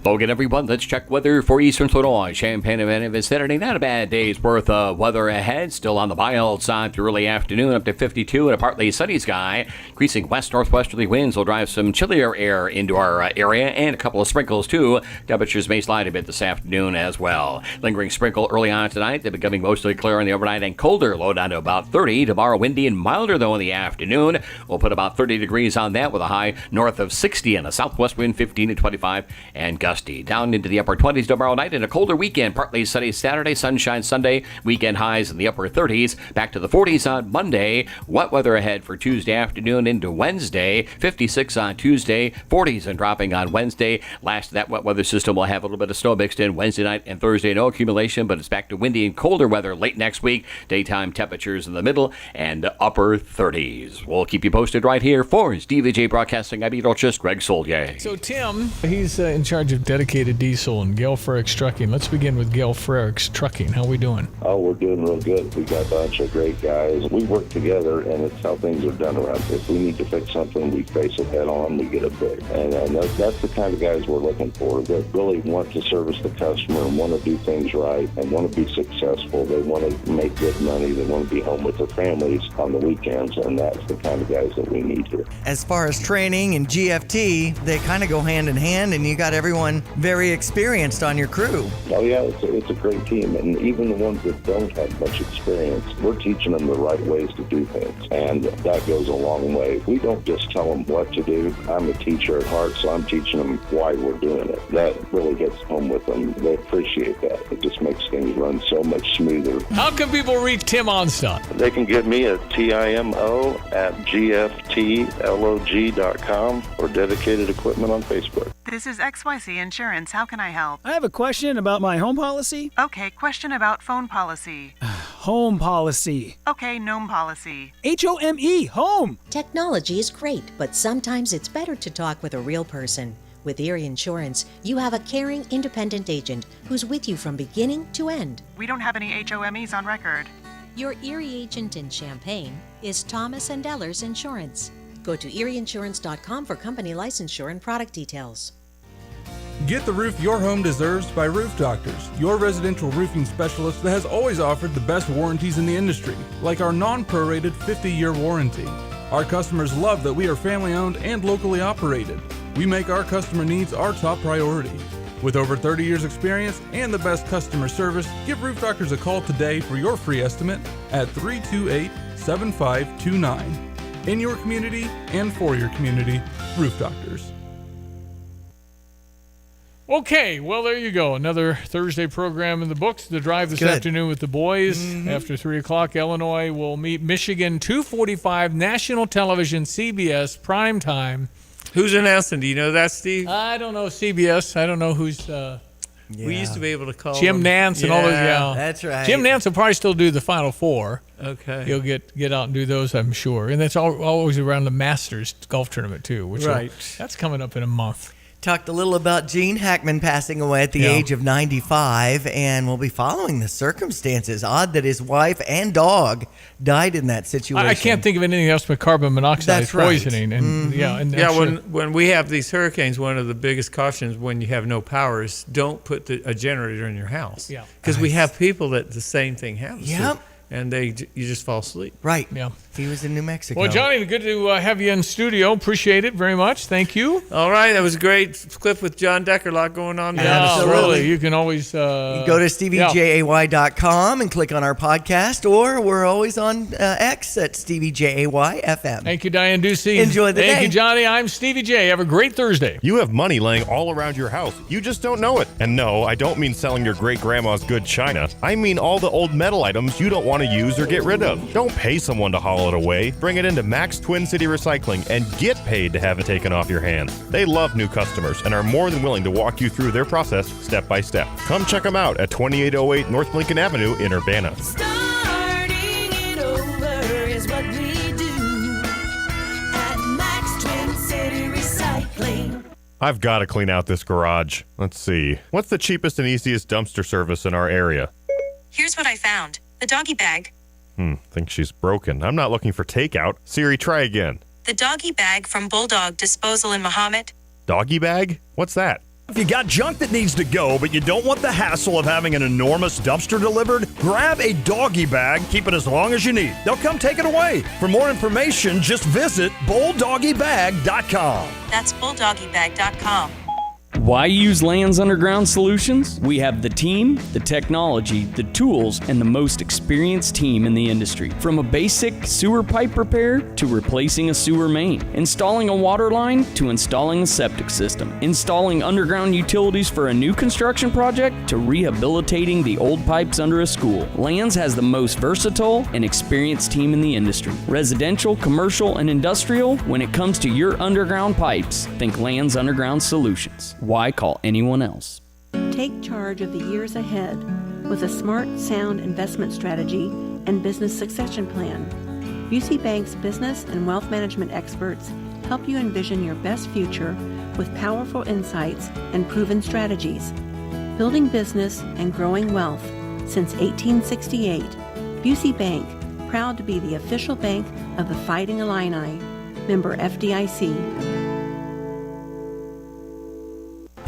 Hello again, everyone. Let's check weather for Eastern Illinois. Champaign and vicinity. Not a bad day's worth of weather ahead. Still on the mild side through early afternoon, up to 52 and a partly sunny sky. Increasing west-northwesterly winds will drive some chillier air into our area and a couple of sprinkles, too. Temperatures may slide a bit this afternoon as well. Lingering sprinkle early on tonight. They're becoming mostly clear in the overnight and colder. Low down to about 30. Tomorrow, windy and milder, though, in the afternoon. We'll put about 30 degrees on that with a high north of 60 and a southwest wind 15 to 25 and gusty. Down into the upper 20s tomorrow night and a colder weekend. Partly sunny Saturday, sunshine Sunday. Weekend highs in the upper 30s. Back to the 40s on Monday. Wet weather ahead for Tuesday afternoon into Wednesday. 56 on Tuesday. 40s and dropping on Wednesday. Last of that wet weather system will have a little bit of snow mixed in Wednesday night and Thursday. No accumulation, but it's back to windy and colder weather late next week. Daytime temperatures in the middle and upper 30s. We'll keep you posted right here for DVJ Broadcasting. I'm meteorologist Greg Solier. So Tim, he's in charge of dedicated diesel and Gale Frericks Trucking. Let's begin with Gale Frericks Trucking. How we doing? Oh, we're doing real good. We got a bunch of great guys. We work together, and it's how things are done around here. If we need to fix something, we face it head on, we get it fixed. And that's the kind of guys we're looking for, that really want to service the customer and want to do things right and want to be successful. They want to make good money. They want to be home with their families on the weekends, and that's the kind of guys that we need here. As far as training and GFT, they kind of go hand in hand, and you got everyone everyone very experienced on your crew. Oh yeah, it's a great team, and even the ones that don't have much experience, we're teaching them the right ways to do things, and that goes a long way. We don't just tell them what to do. I'm a teacher at heart, so I'm teaching them why we're doing it. That really hits home with them. They appreciate that. It just makes things run so much smoother. How can people reach Tim Onstad? They can get me at TIMO@GFTLOG.com or Dedicated Equipment on Facebook. This is XYZ Insurance. How can I help? I have a question about my home policy. Okay, question about phone policy. Home policy. Okay, gnome policy. HOME, home. Technology is great, but sometimes it's better to talk with a real person. With Erie Insurance, you have a caring, independent agent who's with you from beginning to end. We don't have any HOMEs on record. Your Erie agent in Champaign is Thomas & Ellers Insurance. Go to erieinsurance.com for company licensure and product details. Get the roof your home deserves by Roof Doctors, your residential roofing specialist that has always offered the best warranties in the industry, like our non-prorated 50-year warranty. Our customers love that we are family-owned and locally operated. We make our customer needs our top priority. With over 30 years experience and the best customer service, give Roof Doctors a call today for your free estimate at 328-7529. In your community and for your community, Roof Doctors. Okay, well, there you go. Another Thursday program in the books. The Drive this afternoon with the boys. After 3 o'clock, Illinois will meet Michigan, 2:45, national television, CBS, prime time. Who's announcing? Do you know that, Steve? I don't know CBS. I don't know who's... We used to be able to call Jim them. Nance and all those. Yeah, that's right. Jim Nance will probably still do the Final Four. Okay. He'll get out and do those, I'm sure. And that's always around the Masters golf tournament, too. Which that's coming up in a month. Talked a little about Gene Hackman passing away at the age of 95, and we'll be following the circumstances. Odd that his wife and dog died in that situation. I can't think of anything else but carbon monoxide poisoning. And when we have these hurricanes, one of the biggest cautions when you have no power is don't put a generator in your house. Yeah. Because we have people that the same thing happens to. Yep. And you just fall asleep. Right. Yeah. He was in New Mexico. Well, Johnny, good to have you in studio. Appreciate it very much. Thank you. All right. That was a great clip with John Decker. A lot going on there. Yeah, really. You can always... you go to StevieJay.com and click on our podcast, or we're always on X at StevieJay.FM. Thank you, Diane Ducey. Enjoy the day. Thank you, Johnny. I'm Stevie J. Have a great Thursday. You have money laying all around your house. You just don't know it. And no, I don't mean selling your great-grandma's good china. I mean all the old metal items you don't want to use or get rid of. Don't pay someone to haul it away. Bring it into Max Twin City Recycling and get paid to have it taken off your hands. They love new customers and are more than willing to walk you through their process step by step. Come check them out at 2808 North Lincoln Avenue in Urbana. Starting it over is what we do at Max Twin City Recycling. I've got to clean out this garage. Let's see. What's the cheapest and easiest dumpster service in our area? Here's what I found. The doggy bag. Think she's broken. I'm not looking for takeout. Siri, try again. The doggy bag from Bulldog Disposal in Mahomet. Doggy bag? What's that? If you got junk that needs to go, but you don't want the hassle of having an enormous dumpster delivered, grab a doggy bag, keep it as long as you need. They'll come take it away. For more information, just visit bulldoggybag.com. That's bulldoggybag.com. Why use Lands Underground Solutions? We have the team, the technology, the tools, and the most experienced team in the industry. From a basic sewer pipe repair to replacing a sewer main, installing a water line to installing a septic system, installing underground utilities for a new construction project to rehabilitating the old pipes under a school. Lands has the most versatile and experienced team in the industry. Residential, commercial, and industrial, when it comes to your underground pipes, think Lands Underground Solutions. Why call anyone else? Take charge of the years ahead with a smart, sound investment strategy and business succession plan. Busey Bank's business and wealth management experts help you envision your best future with powerful insights and proven strategies. Building business and growing wealth since 1868, Busey Bank, proud to be the official bank of the Fighting Illini. Member FDIC.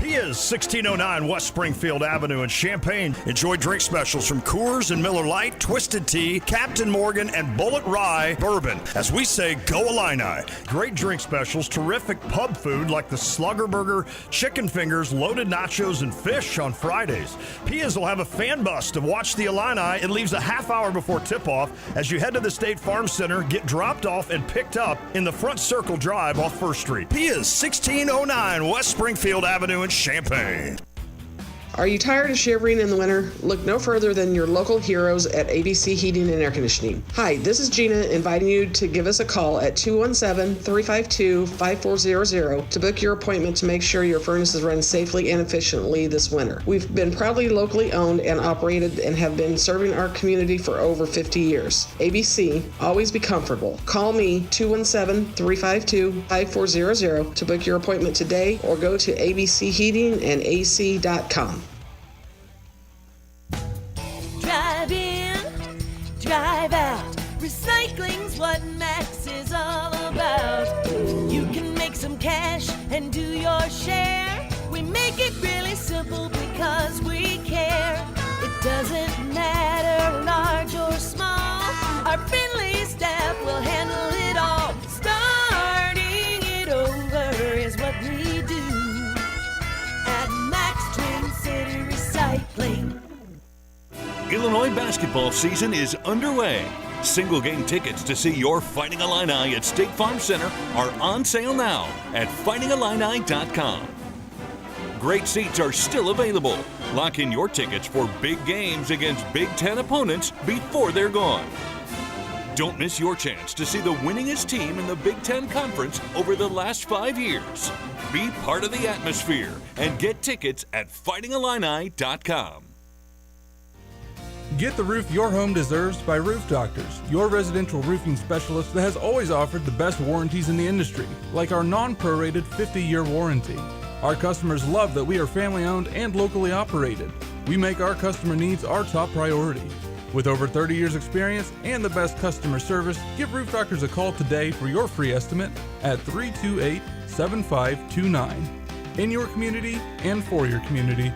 He is Pia's 1609 West Springfield Avenue in Champaign. Enjoy drink specials from Coors and Miller Lite, Twisted Tea, Captain Morgan, and Bullet Rye Bourbon. As we say, go Illini. Great drink specials, terrific pub food like the Slugger Burger, chicken fingers, loaded nachos, and fish on Fridays. Pia's will have a fan bus to watch the Illini. It leaves a half hour before tip-off as you head to the State Farm Center, get dropped off and picked up in the Front Circle Drive off 1st Street. Pia's 1609 West Springfield Avenue in Champaign. Are you tired of shivering in the winter? Look no further than your local heroes at ABC Heating and Air Conditioning. Hi, this is Gina inviting you to give us a call at 217-352-5400 to book your appointment to make sure your furnaces run safely and efficiently this winter. We've been proudly locally owned and operated and have been serving our community for over 50 years. ABC, always be comfortable. Call me 217-352-5400 to book your appointment today or go to abcheatingandac.com. Drive in, drive out. Recycling's what Max is all about. You can make some cash and do your share. We make it really simple because we care. It doesn't matter large or small. Our friendly staff will handle it all. Starting it over is what we do at Max Twin City Recycling. Illinois basketball season is underway. Single game tickets to see your Fighting Illini at State Farm Center are on sale now at fightingillini.com. Great seats are still available. Lock in your tickets for big games against Big Ten opponents before they're gone. Don't miss your chance to see the winningest team in the Big Ten Conference over the last 5 years. Be part of the atmosphere and get tickets at fightingillini.com. Get the roof your home deserves by Roof Doctors, your residential roofing specialist that has always offered the best warranties in the industry, like our non-prorated 50-year warranty. Our customers love that we are family-owned and locally operated. We make our customer needs our top priority. With over 30 years experience and the best customer service, give Roof Doctors a call today for your free estimate at 328-7529. In your community and for your community,